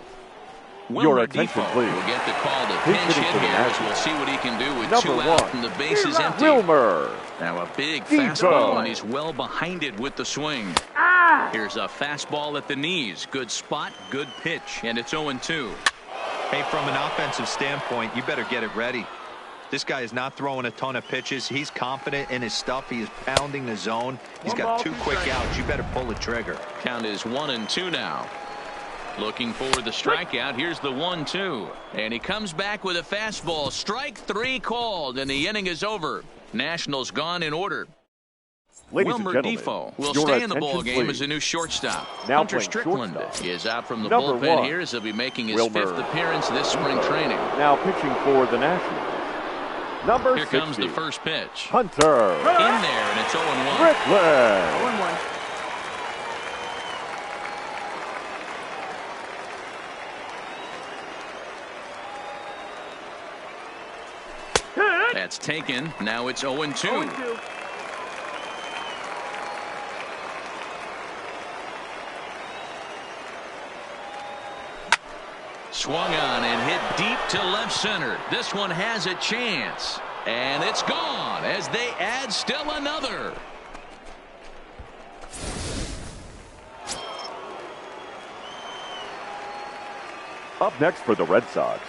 Your attention,
Defoe
please.
will get the call to pinch hit here as we'll see what he can do with
number
2 out and the base is empty.
Wilmer.
Now a big
Defoe.
fastball, and he's well behind it with the swing. Here's a fastball at the knees. Good spot, good pitch, and it's 0-2.
Hey, from an offensive standpoint, you better get it ready. This guy is not throwing a ton of pitches. He's confident in his stuff. He is pounding the zone. He's got 2 quick outs. You better pull the trigger.
Count is 1-2 now. Looking for the strikeout. Here's the 1-2. And he comes back with a fastball. Strike 3 called, and the inning is over. Nationals gone in order.
Ladies
Wilmer
and gentlemen,
Defoe will
your
stay in the ball
attention,
game
please.
as a new shortstop.
Now
Hunter
playing
Strickland
shortstop.
is out from the
Number
bullpen
1,
here as he'll be making his
Wilmer
5th appearance this spring training.
Now pitching for the Nationals. Number
Here
60.
comes the first pitch.
Hunter.
In there, and it's 0-1.
Strickland.
0-1.
That's taken. Now it's 0-2.
0-2.
Swung on and hit deep to left center. This one has a chance. And it's gone as they add still another.
Up next for the Red Sox,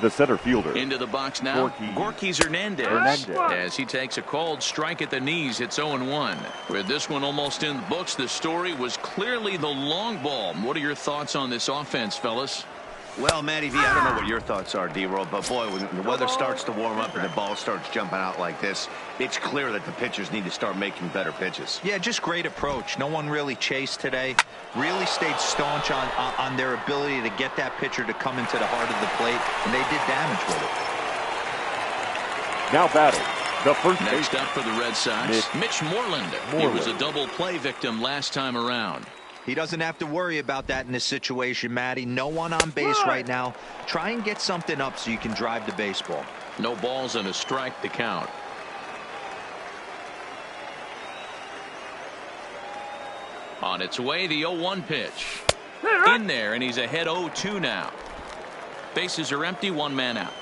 the center fielder.
Into the box now, Gorkys Hernandez. As he takes a called strike at the knees, it's 0-1. With this one almost in the books, the story was clearly the long ball. What are your thoughts on this offense, fellas?
Well, Matty V, I don't know what your thoughts are, D-Roll, but boy, when the weather starts to warm up and the ball starts jumping out like this, it's clear that the pitchers need to start making better pitches.
Yeah, just great approach. No one really chased today. Really stayed staunch on their ability to get that pitcher to come into the heart of the plate, and they did damage with it.
Now batting, the first
Next
baseman.
up for the Red Sox, Mitch Moreland. He was a double play victim last time around.
He doesn't have to worry about that in this situation, Matty. No one on base right now. Try and get something up so you can drive the baseball.
No balls and a strike to count. On its way, the 0-1 pitch. In there, and he's ahead 0-2 now. Bases are empty, 1 man out.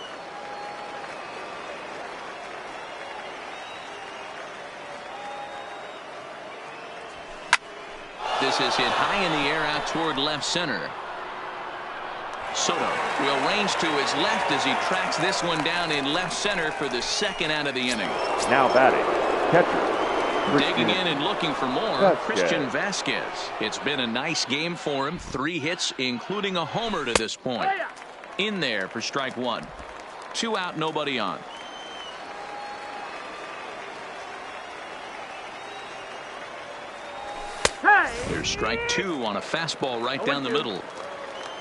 This is hit high in the air out toward left center. Soto will range to his left as he tracks this one down in left center for the 2nd out of the inning.
Now batting, catcher.
Digging in and looking for more, Christian Vasquez. It's been a nice game for him. 3 hits, including a homer to this point. In there for strike one. 2 out, nobody on. There's strike 2 on a fastball right down the middle.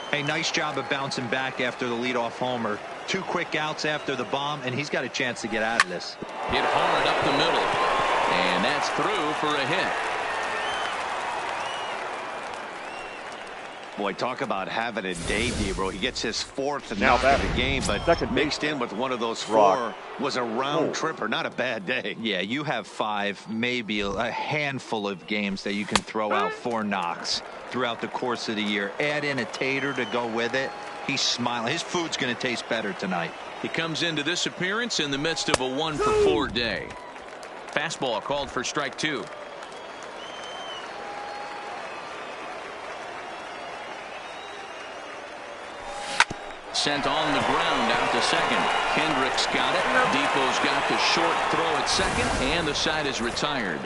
Hey, nice job of bouncing back after the leadoff homer. 2 quick outs after the bomb, and he's got a chance to get out of this.
Hit hard up the middle. And that's through for a hit.
Boy, talk about having a day, Debro. He gets his 4th
Now
knock of the game, but
second
mixed in with one of those 4 was a round tripper. Not a bad day.
Yeah, you have 5, maybe a handful of games that you can throw out 4 knocks throughout the course of the year. Add in a tater to go with it. He's smiling. His food's going to taste better tonight.
He comes into this appearance in the midst of a 1-for-4 day. Fastball called for strike 2. Sent on the ground out to second. Kendrick's got it. Depot's got the short throw at second, and the side is retired.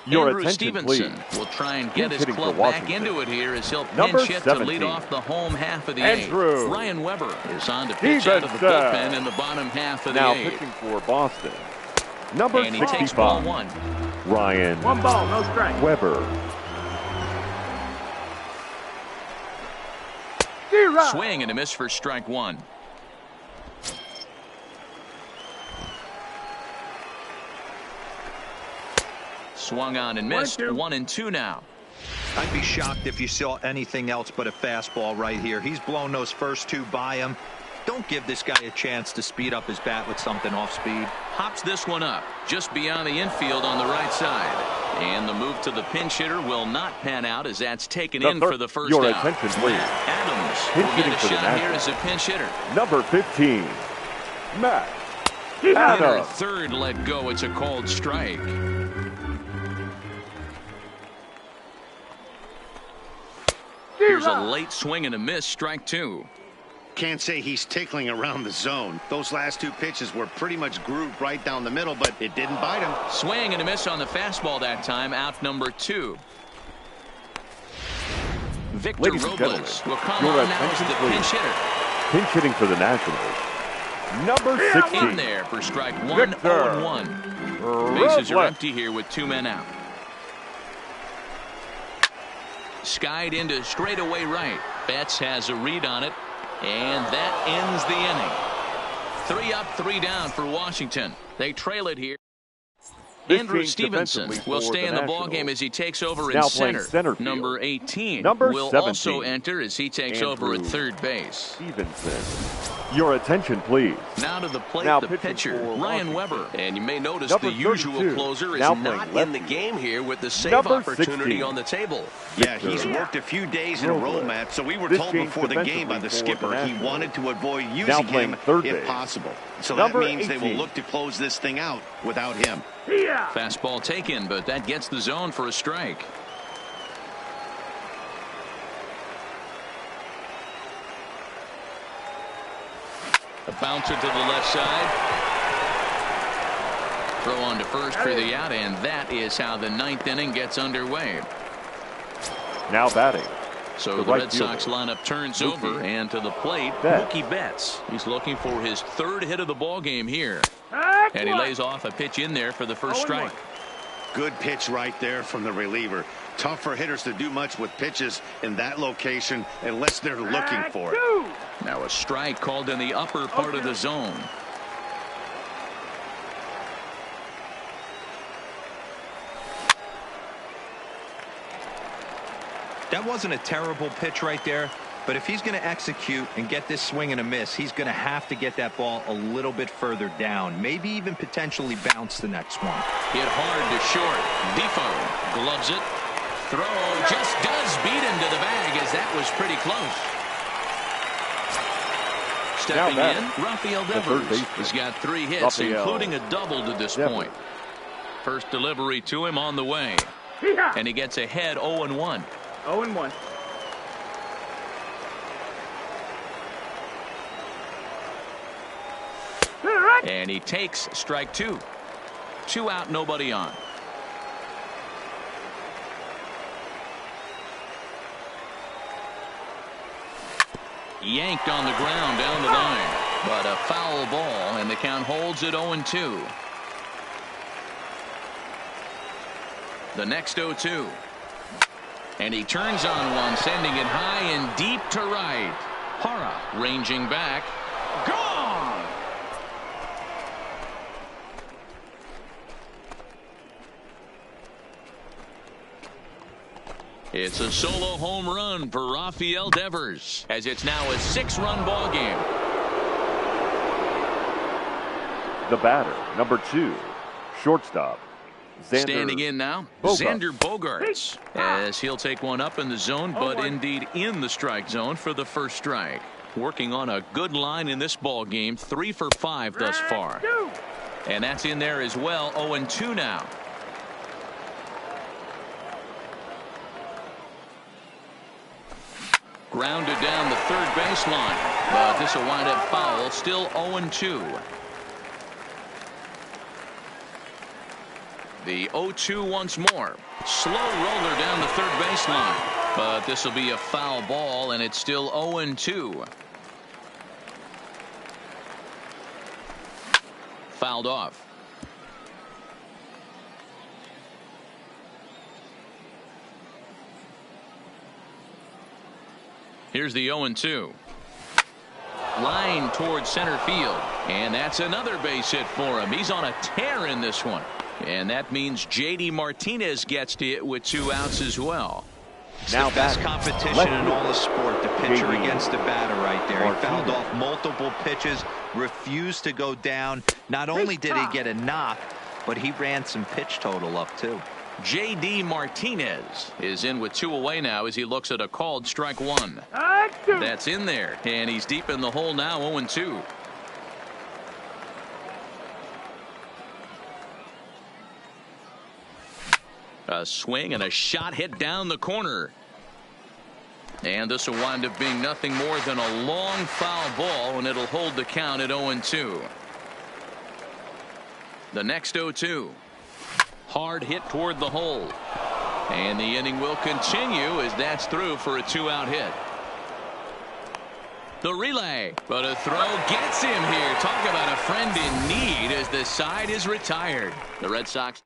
Your
Andrew
attention,
Stevenson
please.
will try and get his
Hitting for
club back
Washington.
into it here as he'll
Number
pinch hit to
17.
lead off the home half of the
Andrew
8th. Ryan Weber is on to pitch out of the bullpen in the bottom half of the
Now
8th.
pitching for Boston. Number
And he
65.
takes ball 1.
Ryan
1 ball, no strike.
Weber.
Swing and a miss for strike 1. Swung on and missed. 1-2 now.
I'd be shocked if you saw anything else but a fastball right here. He's blown those first 2 by him. Don't give this guy a chance to speed up his bat with something off speed.
Hops this one up just beyond the infield on the right side. And the move to the pinch hitter will not pan out as that's taken in for the first
Your
out.
attention, please.
Adams
Pinch
will
hitting
get a
for the
shot here
Nationals.
as a pinch hitter.
Number 15. Matt
Hitter
Adams.
third let go. It's a called strike. Here's a late swing and a miss. Strike 2.
Can't say he's tickling around the zone. Those last 2 pitches were pretty much grooved right down the middle, but it didn't bite him.
Swing and a miss on the fastball that time. Out number 2. Victor
Ladies and gentlemen,
Robles will come
your
on now as
attention,
the
please.
pinch hitter.
Pinch hitting for the Nationals. Number 16.
In there for strike 1.
Victor
0-1. Bases are
Robles.
empty here with 2 men out. Skied into straightaway right. Betts has a read on it. And that ends the inning. 3 up, 3 down for Washington. They trail it here.
This
Andrew
team
Stevenson
defensively
will
for
stay
the
in the ball
Nationals.
game as he takes over in
Now playing center field.
Number 18
Number
will
17.
also enter as he takes over at
Andrew
third base.
Stevenson. Your attention, please.
Now to the plate,
Now
the
pitching
pitcher,
for
Ryan
Washington.
Weber. And you may notice
Number
the usual
32.
closer is
Now
not
playing
in the
lefty.
game here with the save
Number
opportunity
16.
on the table.
Yeah, he's worked a few days in a row,
Robles.
Matt, so we were
This
told
game's
before the game by the
defensively for the
skipper he
Nationals.
wanted to avoid
Now
using
playing
him
third
if
base.
possible. So
Number
that means they will
18.
look to close this thing out without him.
Fastball taken, but that gets the zone for a strike. A bouncer to the left side. Throw on to first for the out, and that is how the 9th inning gets underway.
Now batting.
So
The
the
right
Red Sox
fielder.
lineup turns
Mookie
over, and to the plate,
Betts.
Mookie Betts. He's looking for his 3rd hit of the ball game here. And he lays off a pitch in there for the first strike.
Good pitch right there from the reliever. Tough for hitters to do much with pitches in that location unless they're looking for it.
Now a strike called in the upper part of the zone.
That wasn't a terrible pitch right there, but if he's going to execute and get this swing and a miss, he's going to have to get that ball a little bit further down, maybe even potentially bounce the next one.
Hit hard to short. Defoe gloves it. Throw just does beat him to the bag, as that was pretty close. Stepping
Now
in, Rafael
the third
Devers.
baseman.
He's got 3 hits,
Rafael
including a double to this
Devers.
point. First delivery to him on the way. And he gets ahead 0-1.
0-1.
And he takes strike 2. 2 out, nobody on. Yanked on the ground down the line. But a foul ball, and the count holds at 0-2. The next 0-2. And he turns on one, sending it high and deep to right. Hara ranging back. Gone! It's a solo home run for Rafael Devers, as it's now a 6-run ball game.
The batter, number 2, shortstop, Xander.
Standing in now, Xander Bogaerts, as he'll take one up in the zone, but indeed in the strike zone for the first strike. Working on a good line in this ball game, 3 for 5 thus far. And that's in there as well, 0-2 now. Grounded down the third baseline, but this will wind up foul, still 0-2. The 0-2 once more. Slow roller down the third baseline, but this will be a foul ball, and it's still 0-2. Fouled off. Here's the 0-2. Line towards center field, and that's another base hit for him. He's on a tear in this one, and that means J.D. Martinez gets to it with 2 outs as well.
It's now the best competition in all the sport, the pitcher against the batter right there. He fouled off multiple pitches, refused to go down. Not only did he get a knock, but he ran some pitch total up too.
J.D. Martinez is in with 2 away now as he looks at a called strike 1. That's in there, and he's deep in the hole now, 0-2. A swing and a shot hit down the corner. And this will wind up being nothing more than a long foul ball, and it'll hold the count at 0-2. The next 0-2. Hard hit toward the hole. And the inning will continue as that's through for a 2-out hit. The relay, but a throw gets him here. Talk about a friend in need as the side is retired. The Red Sox.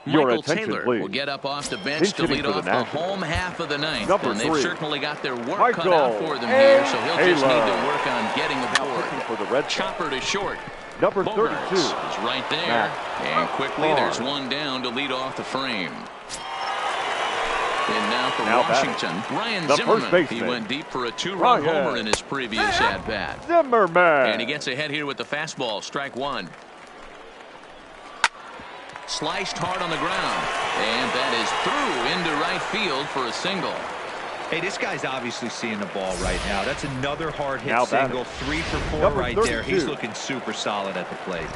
Michael Taylor will get up off the bench to lead off the home half of the ninth. And they've certainly got their work cut out for them here, so he'll just need to work on getting aboard.
For the Red Sox.
Chopper to short.
Number 32
is right there, and quickly there's one down to lead off the frame. And now for Washington, Ryan Zimmerman. He went deep for a 2-run homer in his previous at-bat.
Zimmerman.
And he gets ahead here with the fastball, strike 1. Sliced hard on the ground, and that is through into right field for a single.
Hey, this guy's obviously seeing the ball right now. That's another hard hit single, 3 for 4 right there. He's looking super solid at the plate.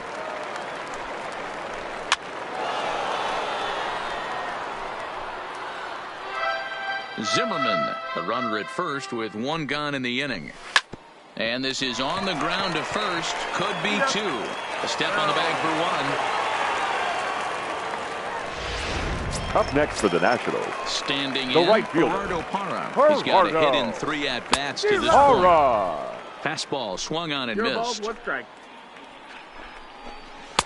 Zimmerman, the runner at first with 1 gone in the inning. And this is on the ground to first, could be 2. A step on the bag for 1.
Up next for the Nationals.
Standing
the
in,
right fielder.
Gerardo Parra. He's got a hit in 3 at-bats to this point. Fastball swung on and missed.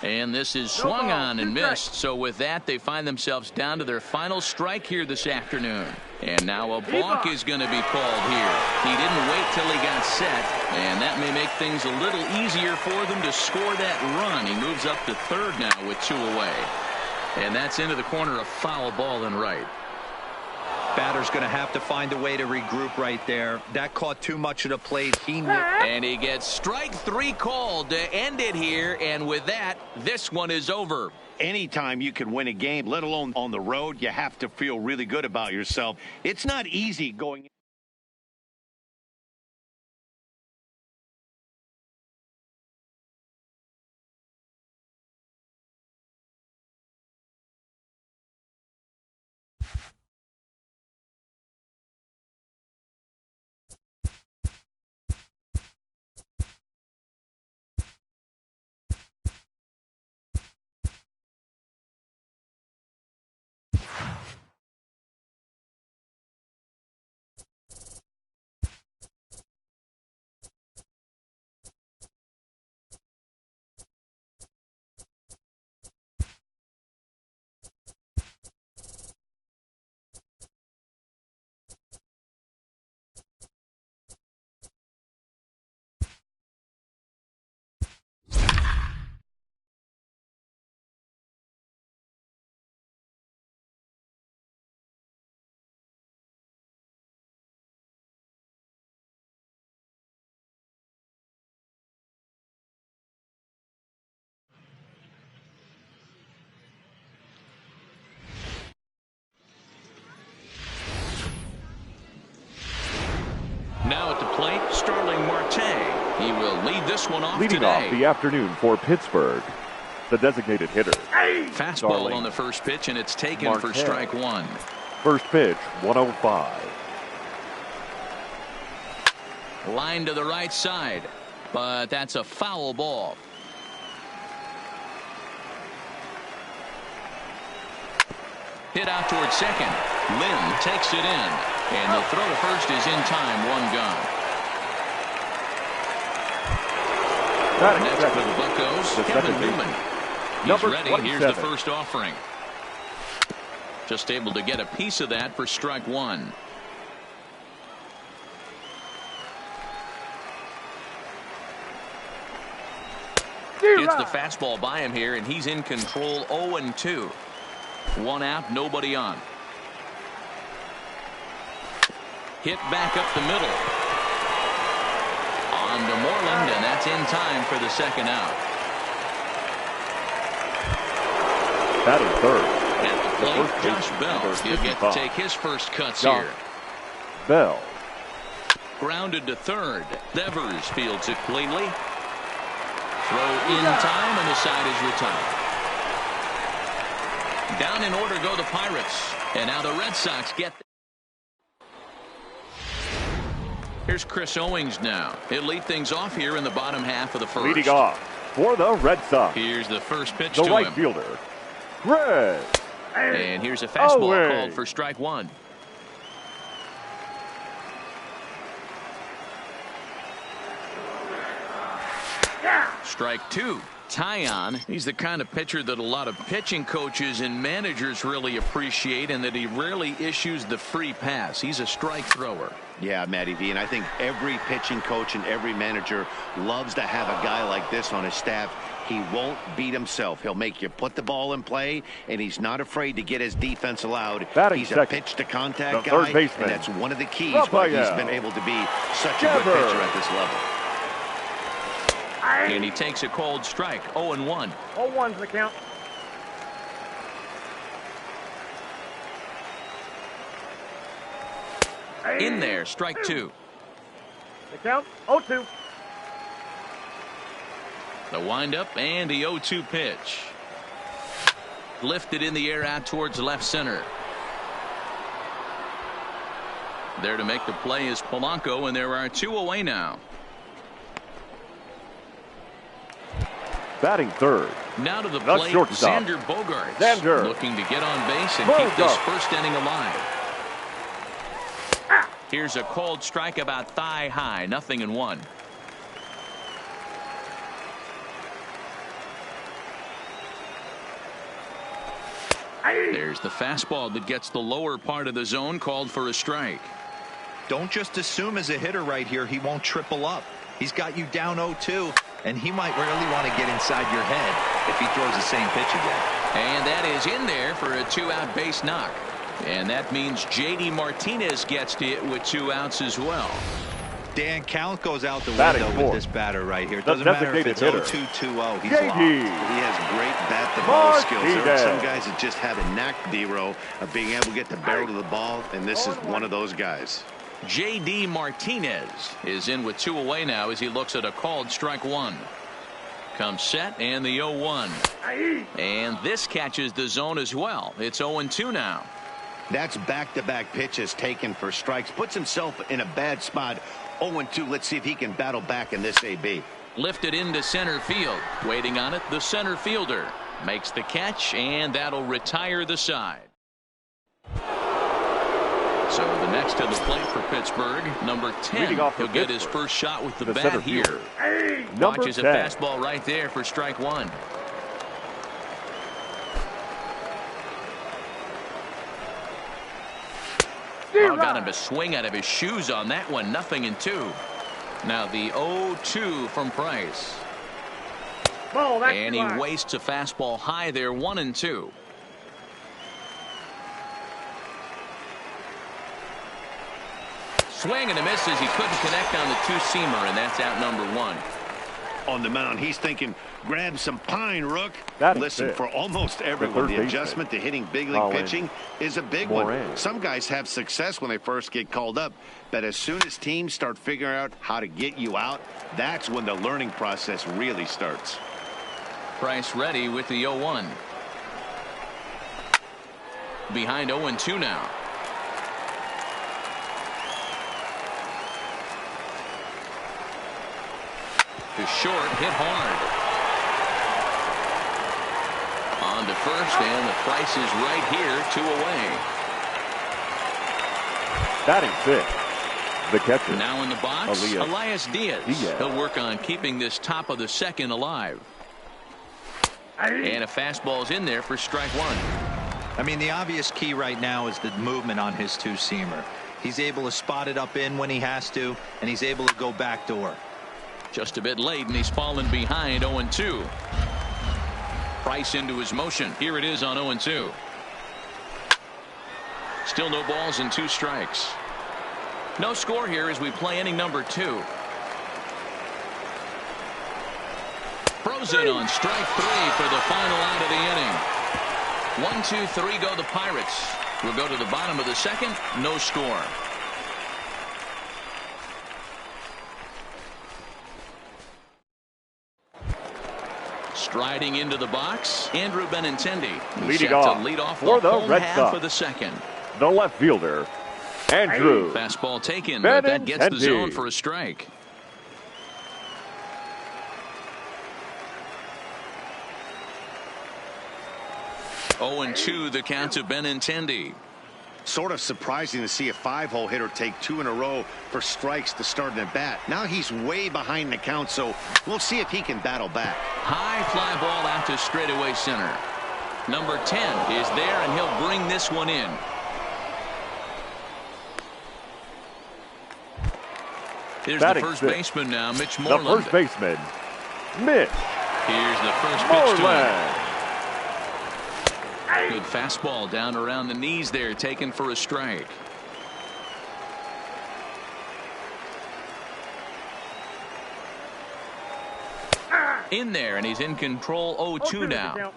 And this is swung on and missed. So with that, they find themselves down to their final strike here this afternoon. And now a balk is going to be called here. He didn't wait till he got set, and that may make things a little easier for them to score that run. He moves up to third now with 2 away. And that's into the corner, a foul ball and right.
Batter's going to have to find a way to regroup right there. That caught too much of the plate.
And he gets strike 3 called to end it here. And with that, this one is over.
Anytime you can win a game, let alone on the road, you have to feel really good about yourself. It's not easy going.
Now at the plate, Starling Marte. He will lead this one off
Leading
today.
off the afternoon for Pittsburgh, the designated hitter.
Fastball
Starling
on the first pitch, and it's taken
Marte.
for strike one.
First pitch, 105.
Line to the right side, but that's a foul ball. Hit out towards second. Lynn takes it in, and the throw to first is in time. One gone. Next for the Buccos, Kevin Newman. He's ready.
27.
Here's the first offering. Just able to get a piece of that for strike one. Gets the fastball by him here, and he's in control. 0-2. One out, nobody on. Hit back up the middle. On to Moreland, and that's in time for the second out.
Batting third.
At the plate, Josh Bell. He'll get to take his first cuts here.
Bell.
Grounded to third. Devers fields it cleanly. Throw in time, and the side is retired. Down in order go the Pirates. And now the Red Sox get. Here's Chris Owings now. He'll lead things off here in the bottom half of the first.
Leading off for the Red Sox.
Here's the first pitch
the
to
right
him.
fielder, Chris.
And here's a fastball
Owings.
called for strike one. Strike two. Tyon, he's the kind of pitcher that a lot of pitching coaches and managers really appreciate, and that he rarely issues the free pass. He's a strike thrower.
Yeah, Matty V, and I think every pitching coach and every manager loves to have a guy like this on his staff. He won't beat himself. He'll make you put the ball in play, and he's not afraid to get his defense allowed.
Batting
he's
second,
a pitch-to-contact
the
guy,
third baseman,
and that's one of the keys
Rafael
why he's been able to be such a good pitcher at this level.
And he takes a cold strike. 0-1.
0-1's the count.
In there, strike two.
The count, 0-2.
The windup and the 0-2 pitch. Lifted in the air out towards left center. There to make the play is Polanco, and there are two away now.
Batting third.
Now to the plate,
shortstop,
Xander Bogaerts.
Xander.
Looking to get on base and keep this first inning alive. Here's a cold strike about thigh high. 0-1. There's the fastball that gets the lower part of the zone, called for a strike.
Don't just assume as a hitter right here he won't triple up. He's got you down 0-2, and he might really want to get inside your head if he throws the same pitch again.
And that is in there for a two-out base knock. And that means J.D. Martinez gets to it with 2 outs as well.
Dan, count goes out the
Batting
window
fourth,
with this batter right here. It
the
doesn't matter if it's
designated
0-2, 2-0. He's
J.D.
locked.
He has great bat-to-ball skills. There are
Martinez.
some guys that just have a knack, D-Row, of being able to get the barrel to the ball, and this is one of those guys.
J.D. Martinez is in with 2 away now as he looks at a called strike one. Comes set, and the 0-1. And this catches the zone as well. It's 0-2 now.
That's back-to-back pitches taken for strikes. Puts himself in a bad spot. 0-2. Let's see if he can battle back in this AB.
Lifted into center field. Waiting on it, the center fielder. Makes the catch, and that'll retire the side. So the next to the plate for Pittsburgh, number 10. He'll get his first shot with the bat here. Watches a fastball right there for strike one. Got him to swing out of his shoes on that one. 0-2. Now the 0-2 from Price. And he wastes a fastball high there. 1-2. Swing and a miss as he couldn't connect on the two-seamer, and that's out number 1.
On the mound, he's thinking, grab some pine, Rook.
That
Listen, for almost everyone, the adjustment to hitting big league pitching is a big one. Some guys have success when they first get called up, but as soon as teams start figuring out how to get you out, that's when the learning process really starts.
Price ready with the 0-1. Behind 0-2 now. To short, hit hard. On to first, and the Price is right here, 2 away.
Batting 6. The catcher.
Now in the box, Elias Diaz. He'll work on keeping this top of the second alive. And a fastball's in there for strike 1.
I mean, the obvious key right now is the movement on his two-seamer. He's able to spot it up in when he has to, and he's able to go backdoor.
Just a bit late, and he's fallen behind 0-2. Price into his motion. Here it is on 0-2. Still no balls and 2 strikes. No score here as we play inning number 2. Frozen on strike 3 for the final out of the inning. 1, 2, 3 go the Pirates. We'll go to the bottom of the second. No score. Striding into the box, Andrew Benintendi.
Leading off,
to lead off
for the
home
Red
half
Sox.
of the second.
The left fielder, Andrew.
Fastball taken, but that gets the zone for a strike. Oh, and 2 the count to Benintendi.
Sort of surprising to see a 5-hole hitter take 2 in a row for strikes to start an at-bat. Now he's way behind the count, so we'll see if he can battle back.
High fly ball out to straightaway center. Number 10 is there, and he'll bring this one in. Here's the first baseman now, Mitch Moreland.
The first baseman, Mitch.
Here's the first pitch to him. Good fastball down around the knees there, taken for a strike. In there, and he's in control. 0-2 now.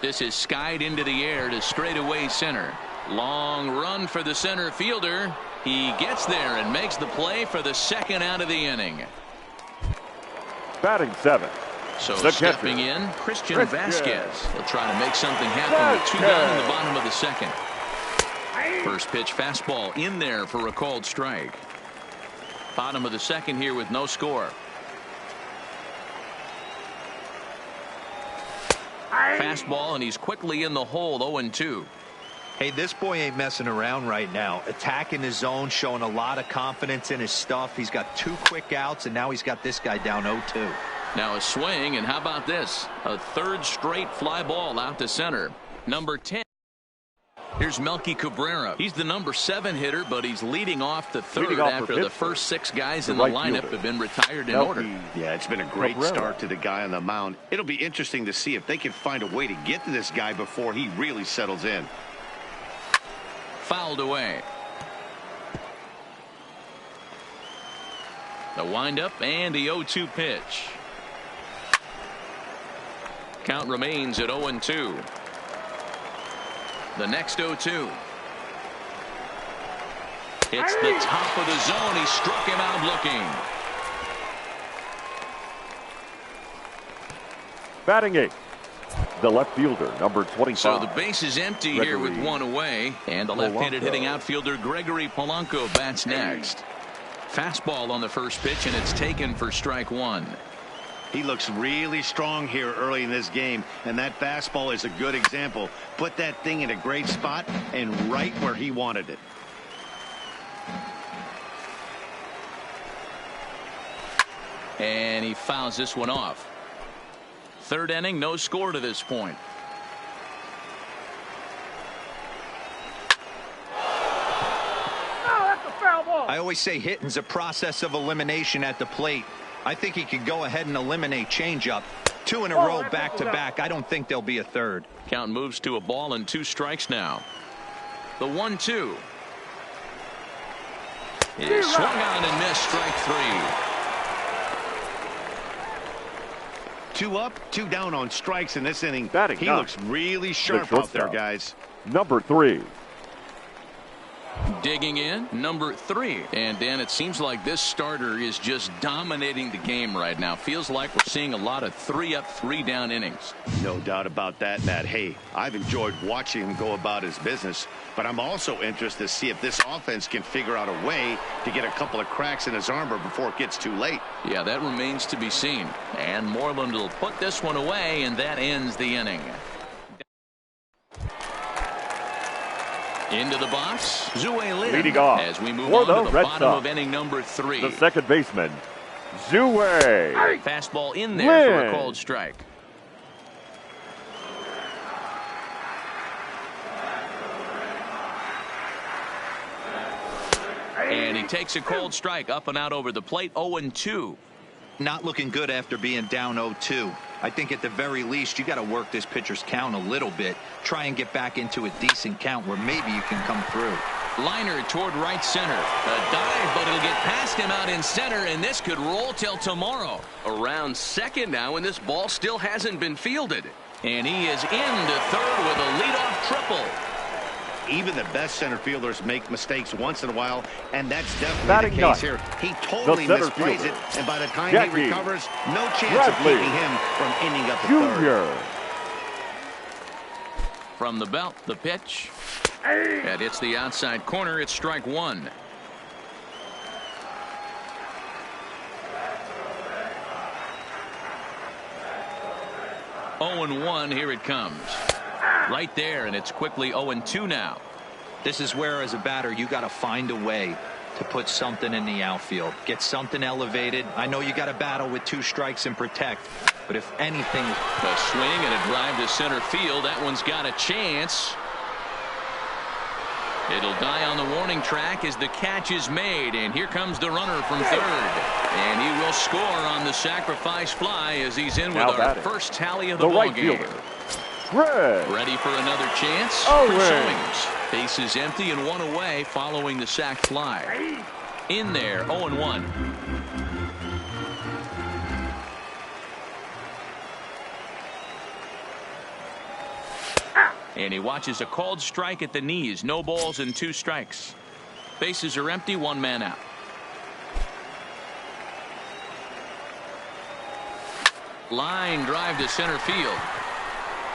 This is skied into the air to straightaway center. Long run for the center fielder. He gets there and makes the play for the second out of the inning.
Batting 7.
So stepping in, Christian Vasquez. He'll try to make something happen with 2 down in the bottom of the second. First pitch fastball in there for a called strike. Bottom of the second here with no score. Fastball, and he's quickly in the hole. 0-2.
Hey, this boy ain't messing around right now. Attacking his zone, showing a lot of confidence in his stuff. He's got 2 quick outs, and now he's got this guy down 0-2.
Now a swing, and how about this? A 3rd straight fly ball out to center. Number 10. Here's Melky Cabrera. He's the number 7 hitter, but he's leading off the 3rd after the first 6 guys in the lineup have been retired in order.
Yeah, it's been a great start to the guy on the mound. It'll be interesting to see if they can find a way to get to this guy before he really settles in.
Fouled away. The windup and the 0-2 pitch. Count remains at 0-2. The next 0-2. It's the top of the zone. He struck him out looking.
Batting 8. The left fielder, number 25.
So the base is empty here with 1 away, and the left-handed hitting outfielder Gregory Polanco bats next. Fastball on the first pitch, and it's taken for strike 1.
He looks really strong here early in this game, and that fastball is a good example. Put that thing in a great spot and right where he wanted it.
And he fouls this one off. 3rd inning, no score to this point.
That's a foul ball.
I always say hitting's a process of elimination at the plate. I think he could go ahead and eliminate changeup. 2 in a row back to back. I don't think there'll be a 3rd.
Count moves to a ball and 2 strikes now. The 1-2. Is swung on and missed. Strike 3.
2 up, 2 down on strikes in this inning.
Batting
he
nine.
looks really sharp out there, guys.
Number 3.
Digging in, number 3. And Dan, it seems like this starter is just dominating the game right now. Feels like we're seeing a lot of 3 up, 3 down innings.
No doubt about that, Matt. Hey, I've enjoyed watching him go about his business, but I'm also interested to see if this offense can figure out a way to get a couple of cracks in his armor before it gets too late.
Yeah, that remains to be seen. And Moreland will put this one away, and that ends the inning. Into the box, Zue Lin.
Leading off
as we move
for
on
the
to the
Red
bottom
Sox.
of inning number 3.
The second baseman, Zue.
Fastball in there for a called strike. And he takes a cold strike up and out over the plate. 0-2.
Not looking good after being down 0-2. I think at the very least you got to work this pitcher's count a little bit. Try and get back into a decent count where maybe you can come through.
Liner toward right center. A dive, but it'll get past him out in center, and this could roll till tomorrow. Around second now, and this ball still hasn't been fielded. And he is into third with a leadoff triple.
Even the best center fielders make mistakes once in a while, and that's definitely
Batting
the
ninth.
case here. He totally
The center
misplays
fielder,
it, and by the time
Jackie
he recovers, no chance of
Bradley
keeping him from ending up at third.
Jr.
From the belt, the pitch. That hits the outside corner. It's strike 1. Oh and 1. Here it comes. Right there, and it's quickly 0-2 now.
This is where, as a batter, you got to find a way to put something in the outfield. Get something elevated. I know you got to battle with 2 strikes and protect, but if anything...
A swing and a drive to center field. That one's got a chance. It'll die on the warning track as the catch is made, and here comes the runner from third. And he will score on the sacrifice fly as he's in with
Now
our
batting,
first tally of the
the right
ball game.
fielder, Greg.
Ready for another chance.
Owen.
For swings. Bases empty and 1 away following the sac fly. In there, 0-1. And he watches a called strike at the knees. No balls and 2 strikes. Bases are empty, 1 man out. Line drive to center field.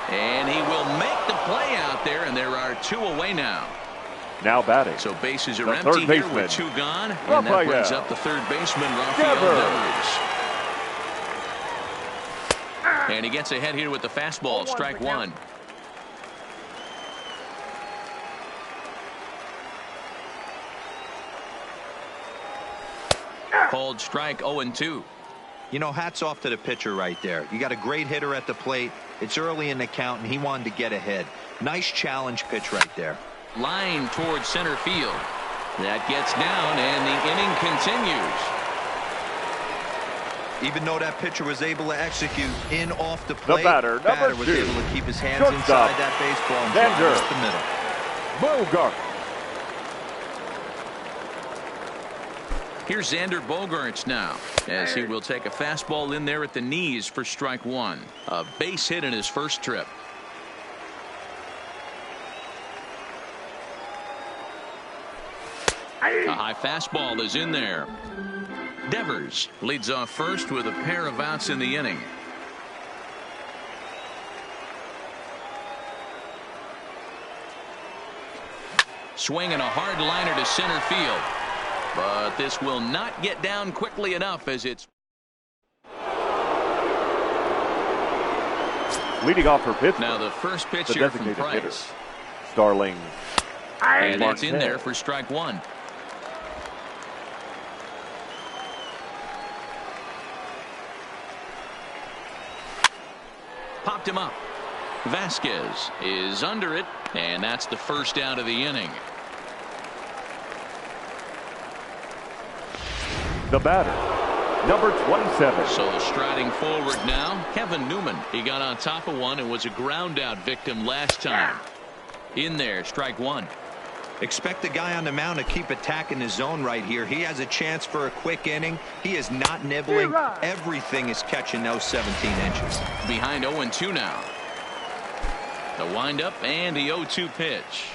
And he will make the play out there, and there are 2 away now.
Now batting.
So bases are
The
empty
third
here
baseman,
with 2 gone. And that brings up the third baseman, Rafael Devers. And he gets ahead here with the fastball. Strike 1. Called strike 0-2.
You know, hats off to the pitcher right there. You got a great hitter at the plate. It's early in the count, and he wanted to get ahead. Nice challenge pitch right there.
Line towards center field. That gets down, and the inning continues.
Even though that pitcher was able to execute in off the plate,
batter, number
was
2.
able to keep his hands
Shortstop,
inside that baseball and
Vander
drive the middle.
Bogart.
Here's Xander Bogaerts now, as he will take a fastball in there at the knees for strike 1. A base hit in his first trip. A high fastball is in there. Devers leads off first with a pair of outs in the inning. Swinging a hard liner to center field. But this will not get down quickly enough as it's...
Leading off for Pittsburgh.
Now the first pitch
the
here from
designated
Price.
hitter, Starling.
And it's in there for strike 1. Popped him up. Vasquez is under it, and that's the first out of the inning.
The batter, number 27.
So striding forward now, Kevin Newman. He got on top of one and was a ground out victim last time. In there, strike 1.
Expect the guy on the mound to keep attacking the zone right here. He has a chance for a quick inning. He is not nibbling. Everything is catching those 17 inches.
Behind 0-2 now. The windup and the 0-2 pitch.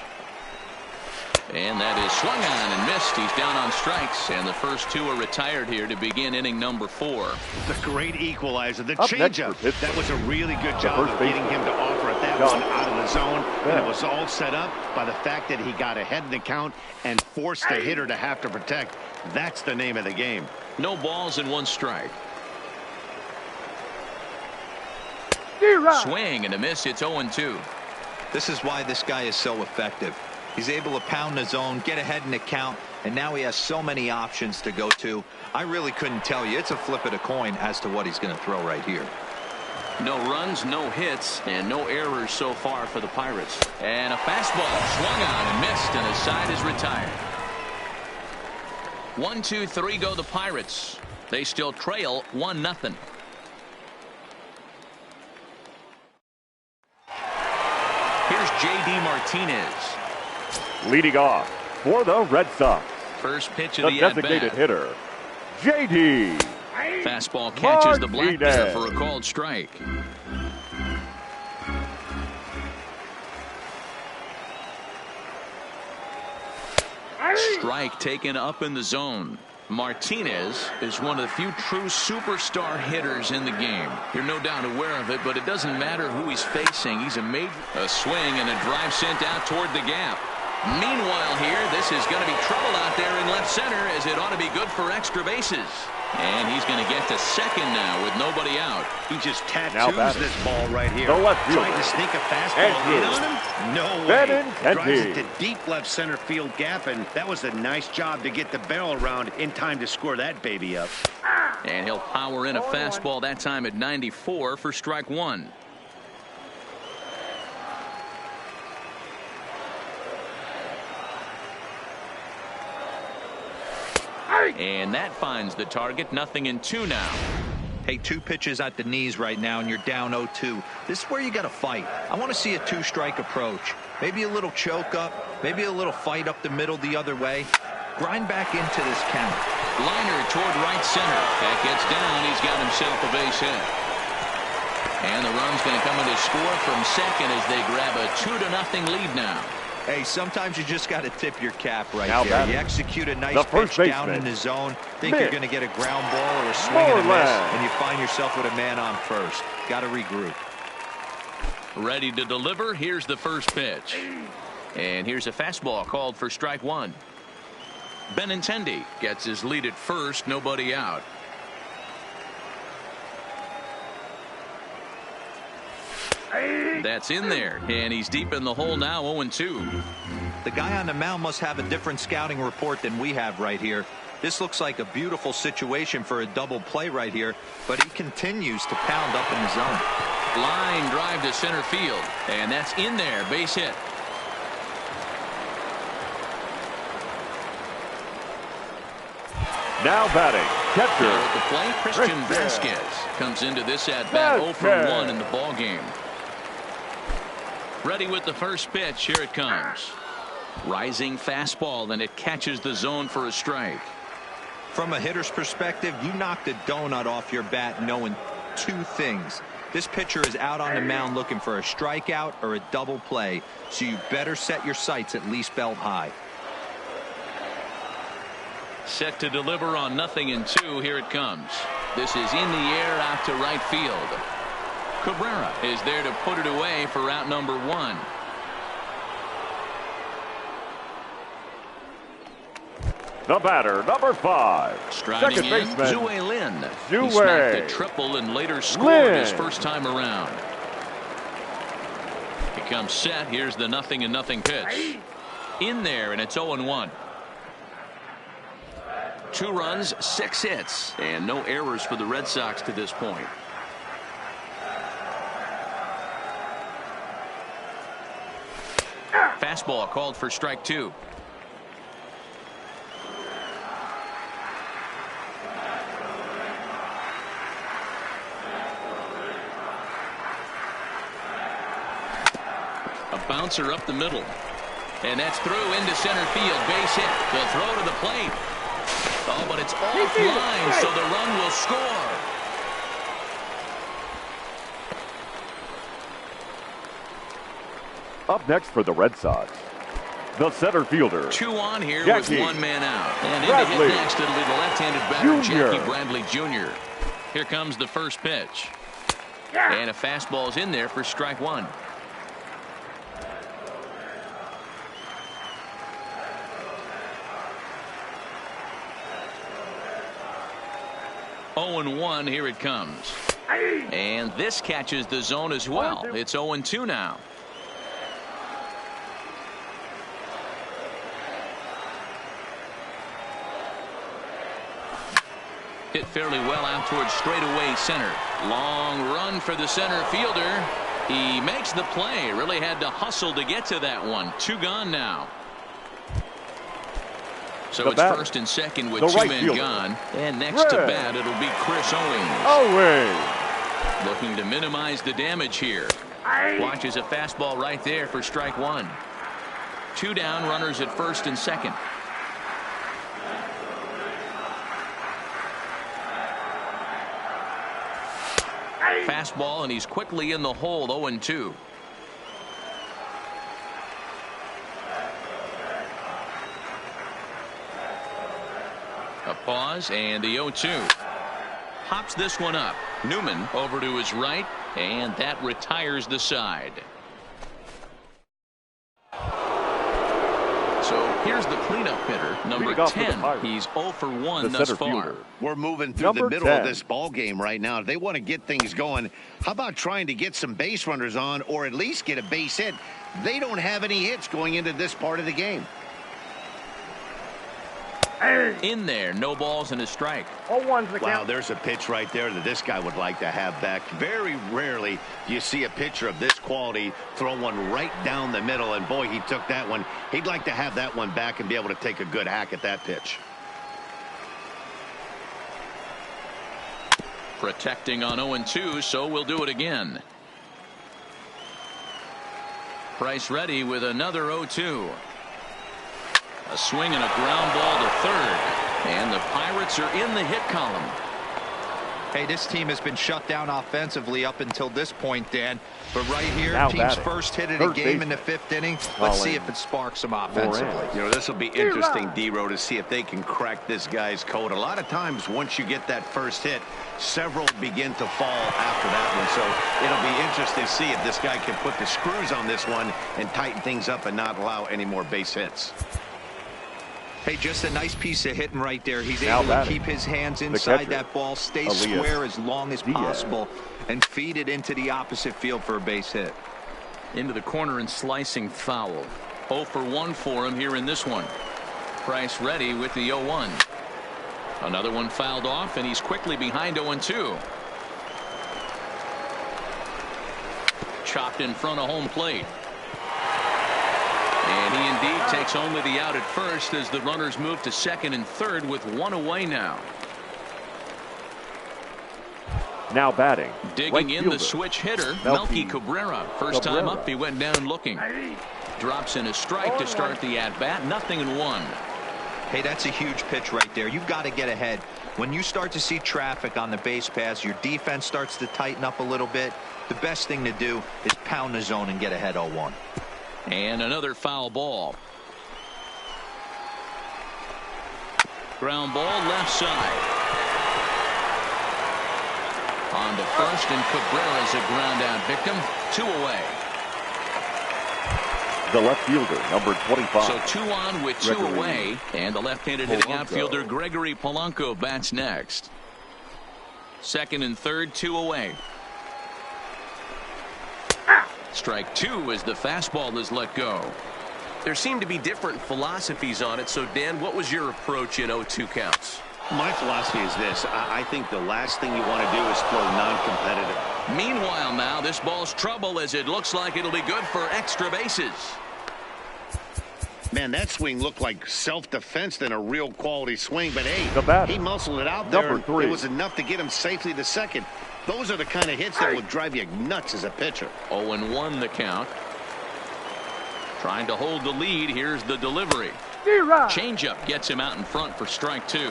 And that is swung on and missed. He's down on strikes, and the first two are retired here to begin inning number 4.
The great equalizer, the changeup. That was a really good job of getting him to offer at that one out of the zone. And it was all set up by the fact that he got ahead in the count and forced the hitter to have to protect. That's the name of the game.
No balls and 1 strike. Swing and a miss. It's 0-2.
This is why this guy is so effective. He's able to pound the zone, get ahead in the count, and now he has so many options to go to. I really couldn't tell you. It's a flip of the coin as to what he's going to throw right here.
No runs, no hits, and no errors so far for the Pirates. And a fastball swung on and missed, and his side is retired. 1, 2, 3 go the Pirates. They still trail 1-0. Here's J.D. Martinez.
Leading off for the Red Sox,
first pitch of the
designated hitter, J.D.
Fastball catches the black there for a called strike. Strike taken up in the zone. Martinez is one of the few true superstar hitters in the game. You're no doubt aware of it, but it doesn't matter who he's facing. He's a swing and a drive sent out toward the gap. Meanwhile here, this is going to be trouble out there in left center, as it ought to be good for extra bases. And he's going to get to second now with nobody out.
He just tattoos this ball right here.
The left fielder.
Trying to sneak a fastball in on him? No way. Drives it to deep left center field gap, and that was a nice job to get the barrel around in time to score that baby up.
And he'll power in a fastball that time at 94 for strike 1. And that finds the target. 0-2 now.
Hey, 2 pitches at the knees right now, and you're down 0-2. This is where you got to fight. I want to see a 2-strike approach. Maybe a little choke up, maybe a little fight up the middle the other way. Grind back into this count.
Liner toward right center. That gets down. He's got himself a base hit. And the run's going to come in to score from second as they grab a 2-0 lead now.
Hey, sometimes you just got to tip your cap right
now
there. You execute a nice pitch down in the zone, think you're going to get a ground ball or a swing and a miss, and you find yourself with a man on first. Got to regroup.
Ready to deliver. Here's the first pitch. And here's a fastball called for strike 1. Benintendi gets his lead at first, nobody out. That's in there, and he's deep in the hole now. 0-2.
The guy on the mound must have a different scouting report than we have right here. This looks like a beautiful situation for a double play right here, but he continues to pound up in the zone.
Line drive to center field, and that's in there. Base hit.
Now batting, catcher.
Now at the plate, Christian Vasquez comes into this at bat 0 for 1 in the ball game. Ready with the first pitch. Here it comes. Rising fastball, and it catches the zone for a strike.
From a hitter's perspective, you knocked a donut off your bat knowing 2 things. This pitcher is out on the mound looking for a strikeout or a double play, so you better set your sights at least belt high.
Set to deliver on 0-2. Here it comes. This is in the air out to right field. Cabrera is there to put it away for out number 1.
The batter, number 5.
Striding
second
in,
baseman,
Zue Lin.
Zue.
He smacked a triple and later scored his first time around. He comes set. Here's the 0-0 pitch. In there, and it's 0-1. 2 runs, 6 hits, and no errors for the Red Sox to this point. Fastball called for strike 2. A bouncer up the middle. And that's through into center field. Base hit. The throw to the plate. Oh, but it's offline, so the run will score.
Up next for the Red Sox, the center fielder.
2 on here
Jackie
with 1 man out. And
Bradley
in to hit next, it'll be the left-handed batter,
Jr.
Jackie Bradley Jr. Here comes the first pitch. And a fastball is in there for strike 1. Oh, 0-1, here it comes. And this catches the zone as well. It's 0-2 now. Hit fairly well out towards straightaway center. Long run for the center fielder. He makes the play. Really had to hustle to get to that one. 2 gone now. So it's first and second with 2 men gone. And next to bat, it'll be Chris Owings. Looking to minimize the damage here. Watches a fastball right there for strike 1. 2 down, runners at first and second. Fastball, and he's quickly in the hole. 0-2. A pause, and the 0-2. Hops this one up. Newman over to his right, and that retires the side. So here's the cleanup hitter, number 10. He's 0 for 1 thus far. Fielder.
We're moving through the middle of this ball game right now. They want to get things going. How about trying to get some base runners on, or at least get a base hit? They don't have any hits going into this part of the game.
In there, no balls and a strike.
0-1's the count.
Wow, there's a pitch right there that this guy would like to have back. Very rarely do you see a pitcher of this quality throw one right down the middle, and boy, he took that one. He'd like to have that one back and be able to take a good hack at that pitch.
Protecting on 0-2, so we'll do it again. Price ready with another 0-2. A swing and a ground ball to third. And the Pirates are in the hit column.
Hey, this team has been shut down offensively up until this point, Dan. But right here,
now
team's
batting.
first hit of the game in the 5th inning. Let's see if it sparks them offensively.
You know, this will be interesting, D-Row, to see if they can crack this guy's code. A lot of times, once you get that first hit, several begin to fall after that one. So it'll be interesting to see if this guy can put the screws on this one and tighten things up and not allow any more base hits.
Hey, just a nice piece of hitting right there. He's able to keep his hands inside that ball, stay square as long as possible, and feed it into the opposite field for a base hit.
Into the corner and slicing foul. 0 for 1 for him here in this one. Price ready with the 0-1. Another one fouled off, and he's quickly behind 0-2. Chopped in front of home plate. And he indeed takes only the out at first as the runners move to second and third with 1 away now.
Now batting.
Digging in the switch hitter, Melky Cabrera. First time up, he went down looking. Drops in a strike to start the at-bat. 0-1.
Hey, that's a huge pitch right there. You've got to get ahead. When you start to see traffic on the base pass, your defense starts to tighten up a little bit. The best thing to do is pound the zone and get ahead 0-1.
And another foul ball. Ground ball left side. On to first, and Cabrera's a ground out victim. 2 away.
The left fielder, number 25.
So 2 on with 2 away. And the left-handed hitting outfielder Gregory Polanco bats next. Second and third, 2 away. Strike 2 as the fastball is let go.
There seem to be different philosophies on it. So, Dan, what was your approach in 0-2 counts?
My philosophy is this. I think the last thing you want to do is throw non-competitive.
Meanwhile, now this ball's trouble as it looks like it'll be good for extra bases.
Man, that swing looked like self-defense than a real quality swing. But, hey, he muscled it out there. It was enough to get him safely to second. Those are the kind of hits that will drive you nuts as a pitcher.
0-1 the count. Trying to hold the lead. Here's the delivery. Changeup gets him out in front for strike 2.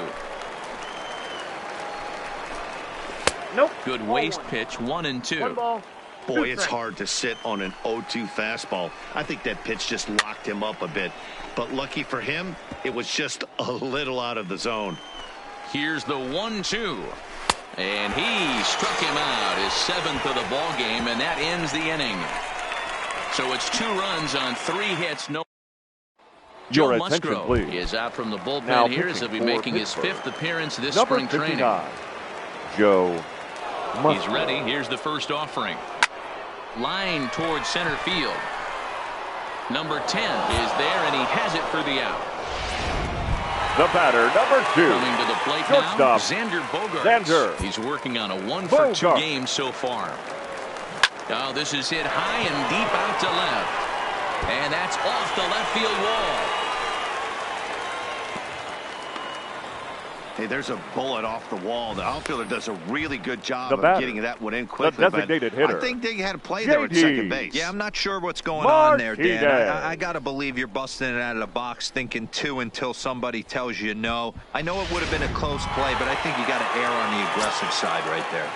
Nope.
Good waist pitch, 1-2.
One ball.
Boy, it's hard to sit on an 0-2 fastball. I think that pitch just locked him up a bit. But lucky for him, it was just a little out of the zone.
Here's the 1-2. And he struck him out, his 7th of the ball game, and that ends the inning. So it's 2 runs on 3 hits. No. Joe Musgrove is out from the bullpen here as he'll be making his 5th appearance this spring training.
Joe Musgrove.
He's ready. Here's the first offering. Line towards center field. Number 10 is there, and he has it for the out.
The batter, number 2.
Coming to the plate now, Xander Bogaerts. He's working on a 1-for-2 game so far. Oh, this is hit high and deep out to left. And that's off the left field wall.
Hey, there's a bullet off the wall. The outfielder does a really good job of getting that one in quickly.
The designated hitter.
I think they had a play there at second base.
Yeah, I'm not sure what's going on there, Dan. I got to believe you're busting it out of the box thinking 2 until somebody tells you no. I know it would have been a close play, but I think you got to err on the aggressive side right there.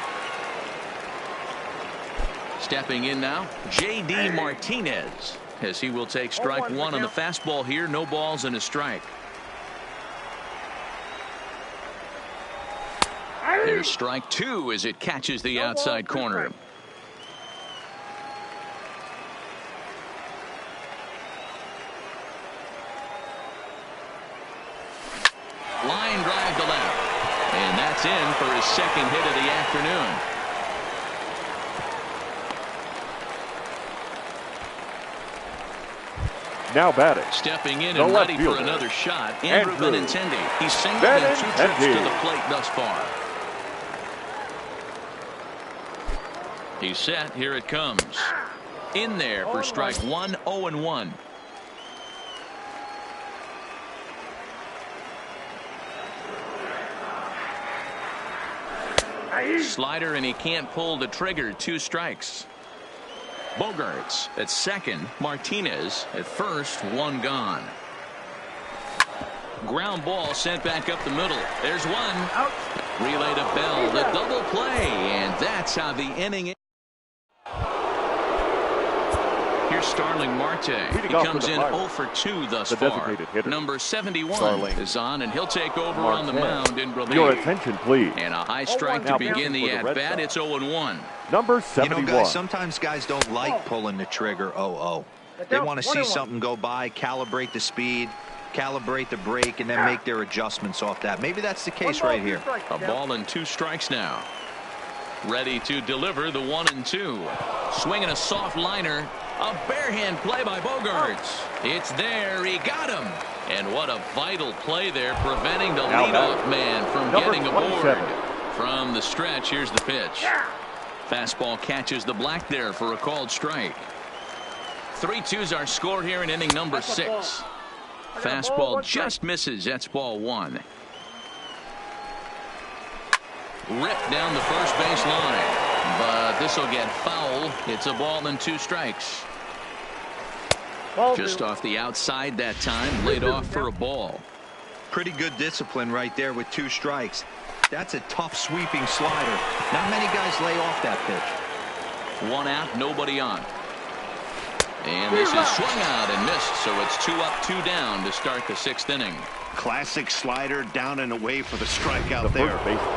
Stepping in now, J.D. Martinez, as he will take strike 1 on the fastball here. No balls and a strike. There's strike 2 as it catches the outside corner. Line drive to left. And that's in for his 2nd hit of the afternoon.
Now batting.
Stepping in and ready for another shot, Andrew Benintendi. He's singled in 2 trips to the plate thus far. He's set. Here it comes. In there for strike 1, 0-1. Slider, and he can't pull the trigger. 2 strikes. Bogaerts at second. Martinez at first. 1 gone. Ground ball sent back up the middle. There's 1.
Out.
Relay to Bell. The double play. And that's how the inning. Here's Starling Marte. He comes in 0 for 2 thus far. Number 71 is on, and he'll take over on the mound in relief.
Your attention, please.
And a high strike to begin the at-bat. It's 0-1.
Number 71.
You know, guys, sometimes guys don't like pulling the trigger 0-0. They want to see something go by, calibrate the speed, calibrate the brake, and then make their adjustments off that. Maybe that's the case right here.
A ball and 2 strikes now. Ready to deliver the 1-2. Swinging a soft liner. A barehand play by Bogaerts. It's there. He got him. And what a vital play there, preventing the leadoff man from getting aboard. From the stretch, here's the pitch. Fastball catches the black there for a called strike. 3-2's our score here in inning number 6. Fastball just misses. That's ball 1. Ripped down the first base line. But this will get foul. It's a ball and 2 strikes. Just off the outside that time. Laid off for a ball.
Pretty good discipline right there with 2 strikes. That's a tough sweeping slider. Not many guys lay off that pitch.
1 out, nobody on. And this is swung out and missed. So it's 2 up, 2 down to start the 6th inning.
Classic slider down and away for the strikeout there.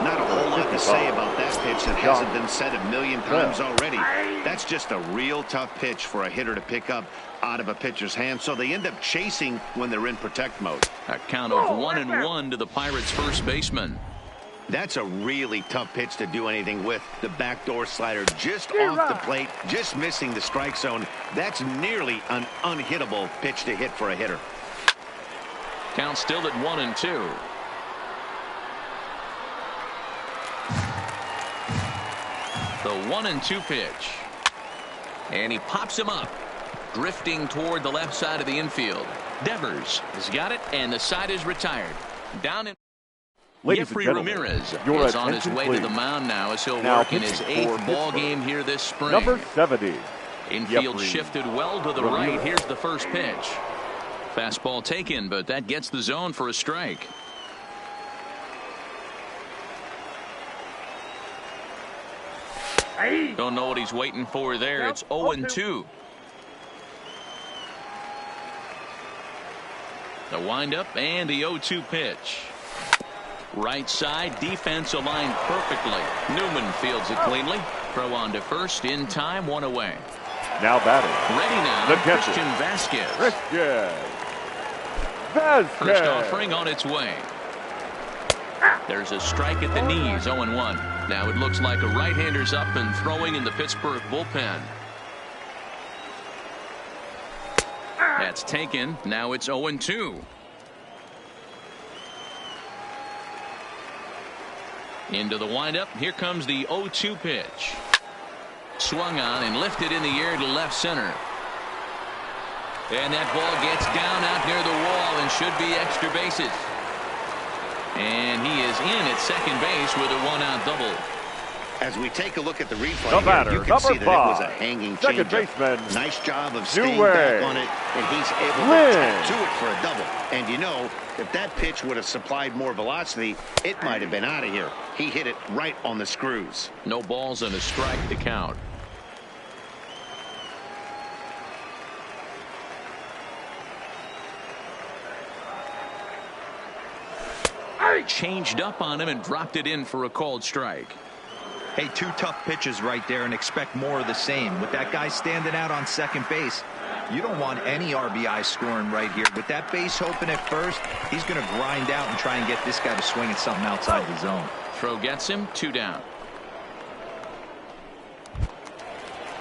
Not a whole lot to say about that pitch that hasn't been said a million times already. That's just a real tough pitch for a hitter to pick up out of a pitcher's hand, so they end up chasing when they're in protect mode.
A count of 1-1 to the Pirates' first baseman.
That's a really tough pitch to do anything with. The backdoor slider just off the plate, just missing the strike zone. That's nearly an unhittable pitch to hit for a hitter.
Count still at 1-2. The 1-2 pitch. And he pops him up. Drifting toward the left side of the infield. Devers has got it, and the side is retired. Down in. Jeffrey Ramirez is on his way to the mound now as he'll work in his 8th ball game here this spring.
Number 70.
Infield shifted well to the right. Here's the first pitch. Fastball taken, but that gets the zone for a strike. Don't know what he's waiting for there. It's 0-2. The windup and the 0-2 pitch. Right side, defense aligned perfectly. Newman fields it cleanly. Throw on to first, in time, one away.
Now batting.
Ready now,
the
Christian Vasquez. First offering on its way. There's a strike at the knees, 0-1. Now it looks like a right-hander's up and throwing in the Pittsburgh bullpen. That's taken. Now it's 0-2. Into the windup. Here comes the 0-2 pitch. Swung on and lifted in the air to left center. And that ball gets down out near the wall and should be extra bases. And he is in at second base with a one-out double.
As we take a look at the replay, here, you can see that it was a hanging changeup. Nice job of staying back on it, and he's able to tap to it for a double. And you know, if that pitch would have supplied more velocity, it might have been out of here. He hit it right on the screws.
No balls and a strike to count. Changed up on him and dropped it in for a called strike.
Hey, two tough pitches right there, and expect more of the same. With that guy standing out on second base, you don't want any RBI scoring right here. With that base open at first, he's going to grind out and try and get this guy to swing at something outside the zone.
Throw gets him, 2 down.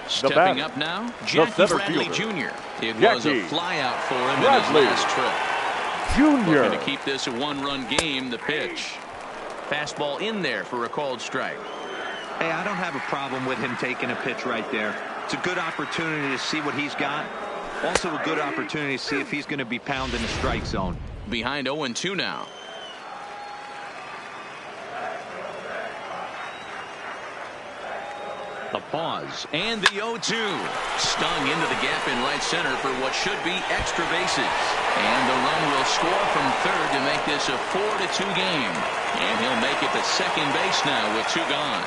Stepping up now, Jackie Bradley Jr. It was a flyout for him in his last trip. Looking to keep this a one-run game. The pitch. Fastball in there for a called strike.
Hey, I don't have a problem with him taking a pitch right there. It's a good opportunity to see what he's got. Also a good opportunity to see if he's going to be pounding the strike zone.
Behind 0-2 now. The pause and the 0-2. Stung into the gap in right center for what should be extra bases. And the run will score from third to make this a 4-2 game. And he'll make it to second base now with 2 gone.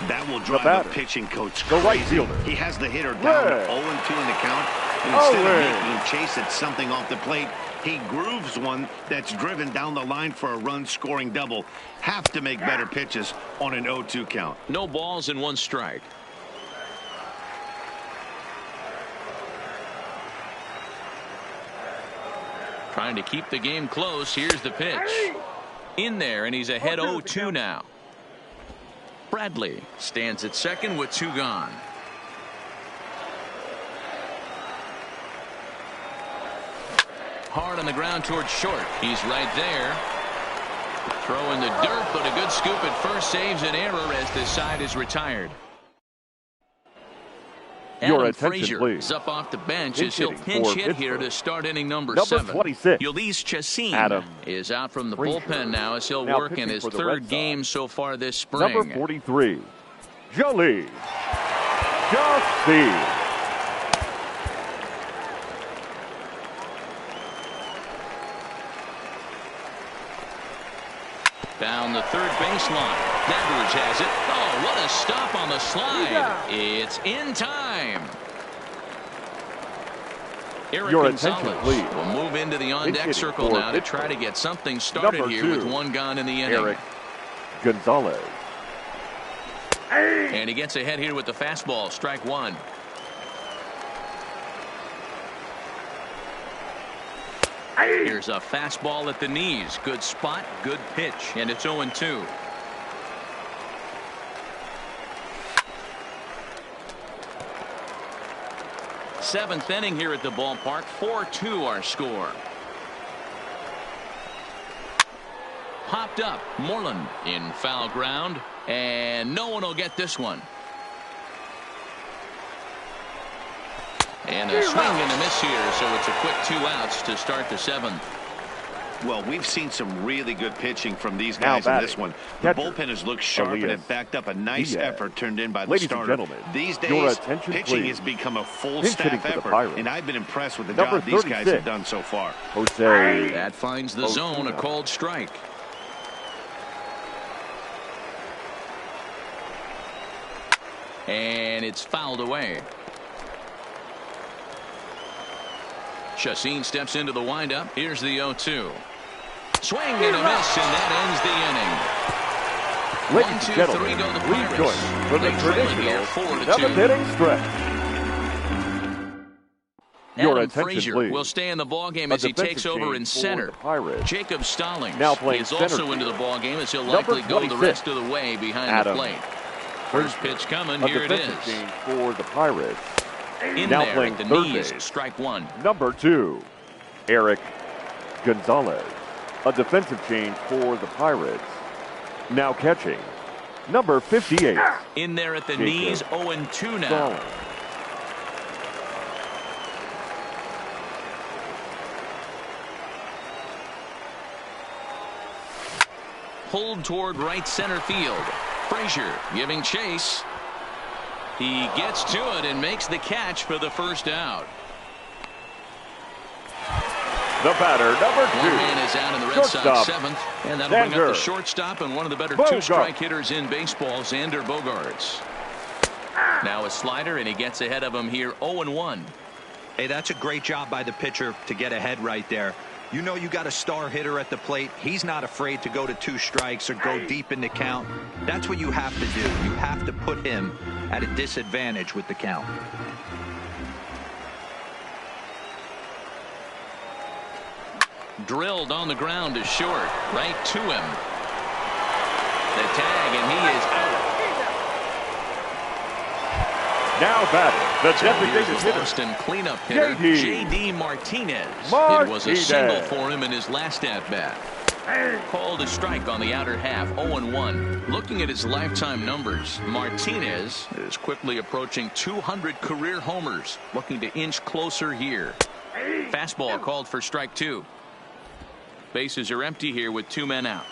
That will drive a pitching coach crazy.
The right fielder.
He has the hitter down to 0-2 in the count. And instead of making him chase at something off the plate, he grooves one that's driven down the line for a run-scoring double. Have to make better pitches on an 0-2 count.
No balls and 1 strike. Trying to keep the game close. Here's the pitch. In there, and he's ahead 0-2 now. Bradley stands at second with 2 gone. Hard on the ground towards short. He's right there. Throw in the dirt, but a good scoop at first saves an error as this side is retired. Adam Frazier is up off the bench as he'll pinch hit here to start inning number 7.
26.
Ulysses Chassin is out from the bullpen now as he'll work in his 3rd game so far this spring.
Number 43, Jolie Chassin.
Down the third baseline. Devers has it. Oh, what a stop on the slide. It's in time. Eric Gonzalez will move into the on-deck circle now to try to get something started here with 1 gone in the inning.
Eric Gonzalez.
And he gets ahead here with the fastball. Strike 1. Here's a fastball at the knees. Good spot, good pitch, and it's 0-2. Seventh inning here at the ballpark. 4-2 our score. Popped up. Moreland in foul ground, and no one will get this one. And a swing and a miss here, so it's a quick 2 outs to start the 7th.
Well, we've seen some really good pitching from these guys in this one. The bullpen has looked sharp and it backed up a nice effort turned in by the starter.
Ladies and gentlemen,
these
your
days,
attention,
pitching
please.
has become a full
Pinch
staff
hitting for the
effort,
Pirates.
and I've been impressed with the
Number
job these
36,
guys have done so far.
Jose.
That finds the zone, a called strike. And it's fouled away. Chacin steps into the windup. Here's the 0-2. Swing and a miss, and that ends the inning.
Ladies and gentlemen,
go the
please
Pirates.
join for the
They trail here
traditional
4-2.
7th-inning stretch. Your
Adam
attention,
Frazier
please.
will stay in the ballgame as he takes over in center. Jacob Stallings
now playing
is also
center
into the ballgame as he'll
Number
likely go the
26,
rest of the way behind
Adam
the plate. First pitch coming. Here it is.
Change for the Pirates.
In
now
there
playing
at the
third
knees.
base.
Strike one.
Number 2, Eric Gonzalez. A defensive change for the Pirates. Now catching, number 58.
In there at the
Jacob
knees. 0-2 now.
Stallings.
Pulled toward right center field. Frazier giving chase. He gets to it and makes the catch for the first out.
The batter, number 2.
One man is out in the Red Sox seventh, and that'll bring up the shortstop and one of the better two-strike hitters in baseball, Xander Bogaerts. Now a slider, and he gets ahead of him here, 0-1.
Hey, that's a great job by the pitcher to get ahead right there. You know you got a star hitter at the plate. He's not afraid to go to 2 strikes or go deep in the count. That's what you have to do. You have to put him at a disadvantage with the count.
Drilled on the ground to short, right to him. The tag, and he is out.
Now batting, the designated hitter.
First and cleanup hitter, J.D. Martinez. It was a single for him in his last at-bat. Called a strike on the outer half, 0-1. Looking at his lifetime numbers, Martinez is quickly approaching 200 career homers, looking to inch closer here. Fastball called for strike 2. Bases are empty here with 2 men out.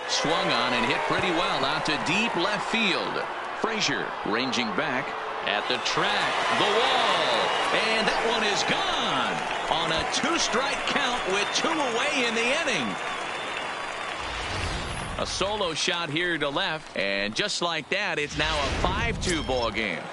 Swung on and hit pretty well out to deep left field. Frazier ranging back at the track, the wall, and that one is gone on a 2-strike count with 2 away in the inning. A solo shot here to left, and just like that, it's now a 5-2 ball game.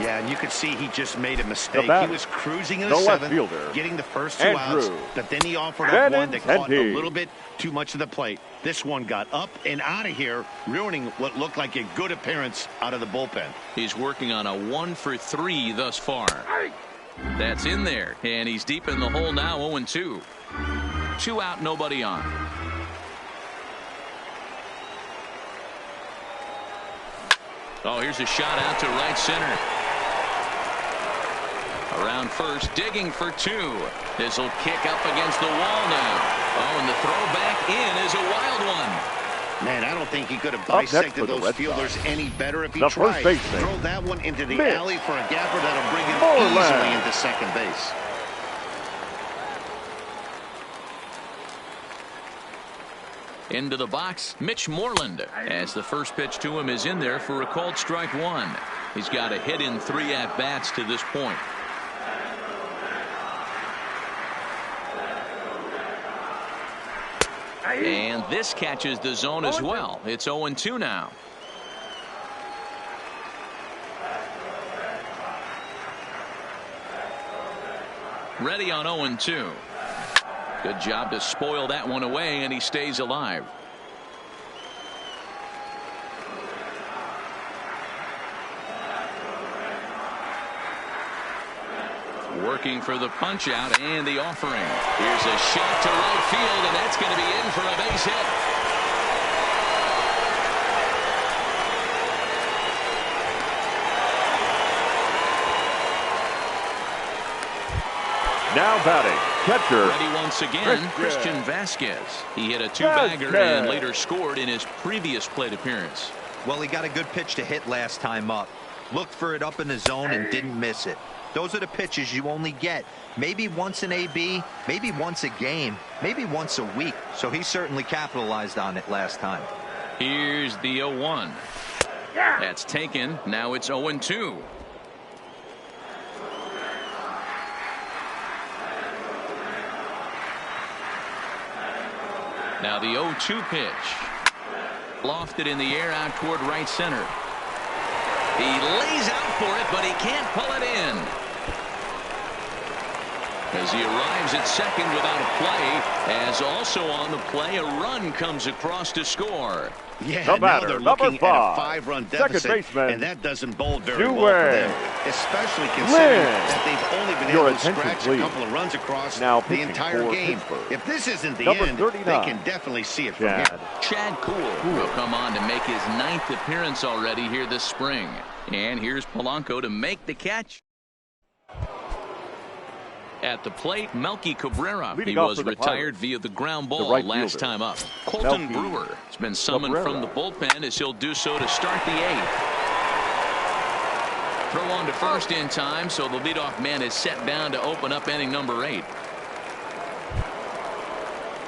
Yeah, and you could see he just made a mistake. He was cruising in the 7th,
fielder,
getting the first 2 outs, but then he offered up one that caught a little bit too much of the plate. This one got up and out of here, ruining what looked like a good appearance out of the bullpen.
He's working on a 1 for 3 thus far. That's in there, and he's deep in the hole now, 0-2. 2 out, nobody on. Oh, here's a shot out to right center. Around first, digging for 2. This will kick up against the wall now. Oh, and the throw back in is a wild one.
Man, I don't think he could have bisected those fielders any better if he tried. Throw that one into the alley for a gapper that'll bring him easily into second base.
Into the box, Mitch Moreland, as the first pitch to him is in there for a called strike 1. He's got a hit in 3 at-bats to this point. And this catches the zone as well. It's 0-2 now. Ready on 0-2. Good job to spoil that one away, and he stays alive. Working for the punch out and the offering. Here's a shot to right field, and that's going to be in for a base hit.
Now batting, catcher.
Ready once again, Christian Vasquez. He hit a 2-bagger and later scored in his previous plate appearance.
Well, he got a good pitch to hit last time up. Looked for it up in the zone and didn't miss it. Those are the pitches you only get maybe once in AB, maybe once a game, maybe once a week. So he certainly capitalized on it last time.
Here's the 0-1. That's taken. Now it's 0-2. Now the 0-2 pitch. Lofted in the air out toward right center. He lays out for it, but he can't pull it in. As he arrives at second without a play, as also on the play, a run comes across to score.
Yeah,
the
now
batter,
they're looking
number 5,
at a 5-run deficit,
second baseman,
and that doesn't bode very well for them, especially considering that they've only been able to scratch a couple of runs across the entire game. If this isn't the end, they can definitely see it from here.
Chad Kuhl will come on to make his 9th appearance already here this spring. And here's Polanco to make the catch. At the plate, Melky Cabrera. He was retired via the ground ball last time up. Colton Brewer has been summoned from the bullpen as he'll do so to start the 8th. Throw on to first in time, so the leadoff man is set down to open up inning number 8.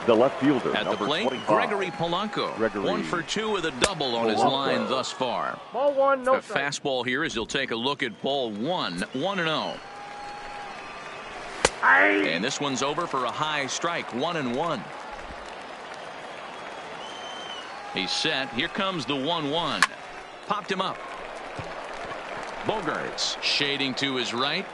The left fielder
at the plate,
25.
Gregory Polanco. 1 for 2 with a double on his line thus far.
Ball 1, no strike.
A fastball here as he'll take a look at ball 1, 1-0. And this one's over for a high strike, 1-1. He's set. Here comes the 1-1. Popped him up. Bogarts shading to his right.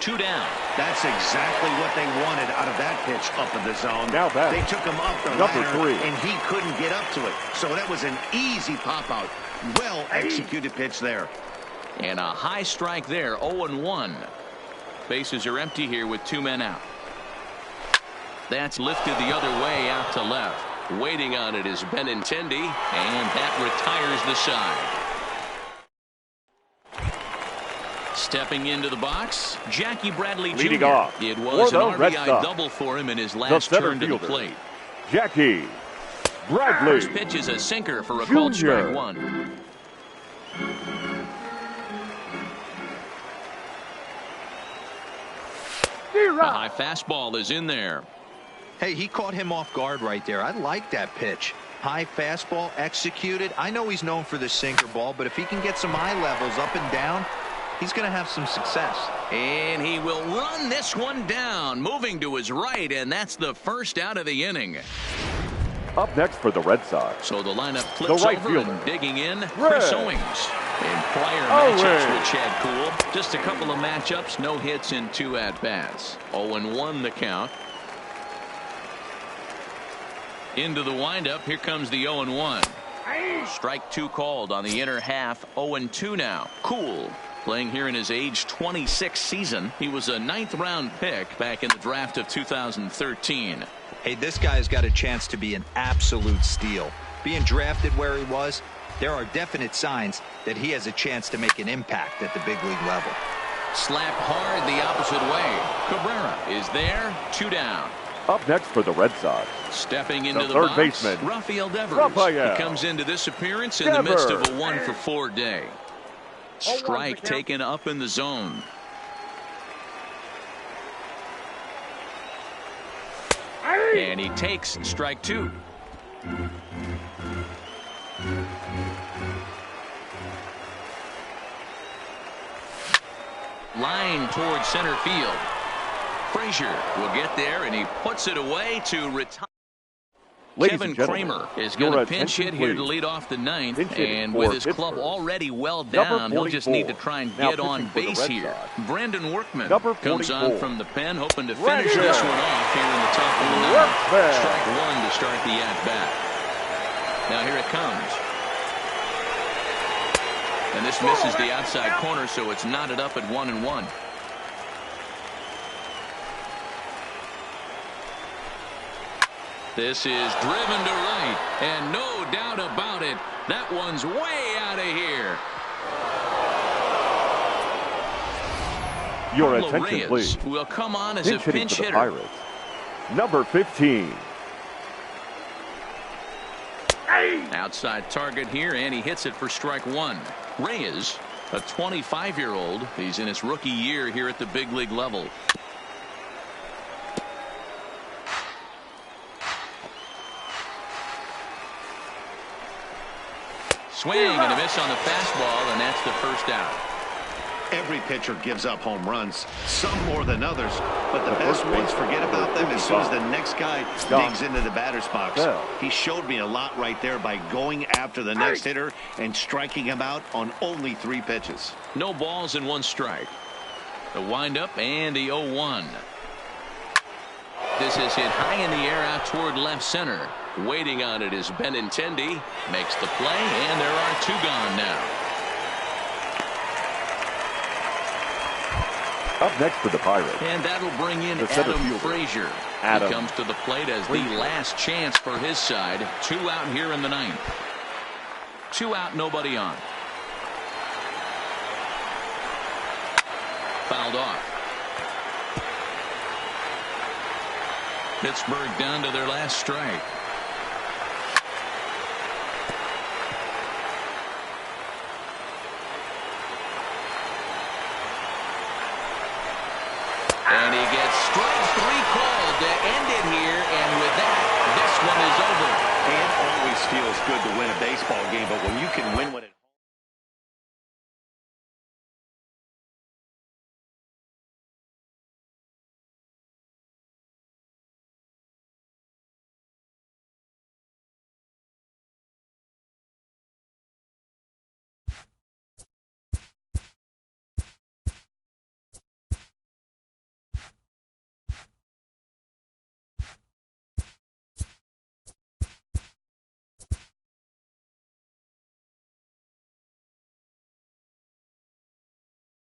2 down.
That's exactly what they wanted out of that pitch up in the zone.
Now back.
They took him up the ladder, and he couldn't get up to it. So that was an easy pop out. Well executed pitch there.
And a high strike there, 0-1. Bases are empty here with 2 men out. That's lifted the other way out to left. Waiting on it is Benintendi, and that retires the side. Stepping into the box, Jackie Bradley
Leading
Jr.
off.
It was an RBI
Sox.
double for him in his last turn to the plate.
Jackie Bradley.
First pitch is a sinker for a called strike 1. A high fastball is in there.
Hey, he caught him off guard right there. I like that pitch. High fastball executed. I know he's known for the sinker ball, but if he can get some eye levels up and down, he's going to have some success.
And he will run this one down, moving to his right, and that's the first out of the inning.
Up next for the Red Sox.
So the lineup flips
right
over
fielder.
and digging in, Chris Owings. In prior matchups with Chad Kuhl, just a couple of matchups, no hits in 2 at-bats. 0-1 the count. Into the windup, here comes the 0-1. Strike 2 called on the inner half, 0-2 now. Kuhl playing here in his age 26 season. He was a 9th round pick back in the draft of 2013.
Hey, this guy's got a chance to be an absolute steal. Being drafted where he was, there are definite signs that he has a chance to make an impact at the big league level.
Slapped hard the opposite way. Cabrera is there, 2 down.
Up next for the Red Sox.
Stepping into the
third
box,
baseman,
Rafael Devers.
Rafael.
He comes into this appearance in the midst of a 1 for 4 day. Strike taken up in the zone. And he takes strike 2. Line towards center field. Frazier will get there, and he puts it away to retire. Kevin Kramer is going to pinch hit here to lead off the 9th, and with his club already well down, he'll just need to try and get on base here. Brandon Workman comes on from the pen, hoping to finish this one off here in the top of the 9th. Strike 1 to start the at-bat. Now here it comes. And this misses the outside corner, so it's knotted up at 1-1. This is driven to right, and no doubt about it, that one's way out of here.
Your
Pablo
attention,
Reyes
please.
will come on as a pinch
for the
hitter.
Pirates. Number 15.
Outside target here, and he hits it for strike 1. Reyes A 25-year-old. He's in his rookie year here at the big league level. Swing and a miss on the fastball, and that's the first out.
Every pitcher gives up home runs, some more than others, but the best ones forget about them as soon as the next guy digs into the batter's box. He showed me a lot right there by going after the next hitter and striking him out on only 3 pitches.
No balls and 1 strike. The windup and the 0-1. This is hit high in the air out toward left center. Waiting on it is Benintendi. Makes the play, and there are 2 gone now.
Up next for the Pirates.
And that'll bring in Adam Frazier. He comes to the plate as the last chance for his side. 2 out here in the 9th. 2 out, nobody on. Fouled off. Pittsburgh down to their last strike. And he gets strike 3 called to end it here, and with that, this one is over.
It always feels good to win a baseball game, but when you can win when it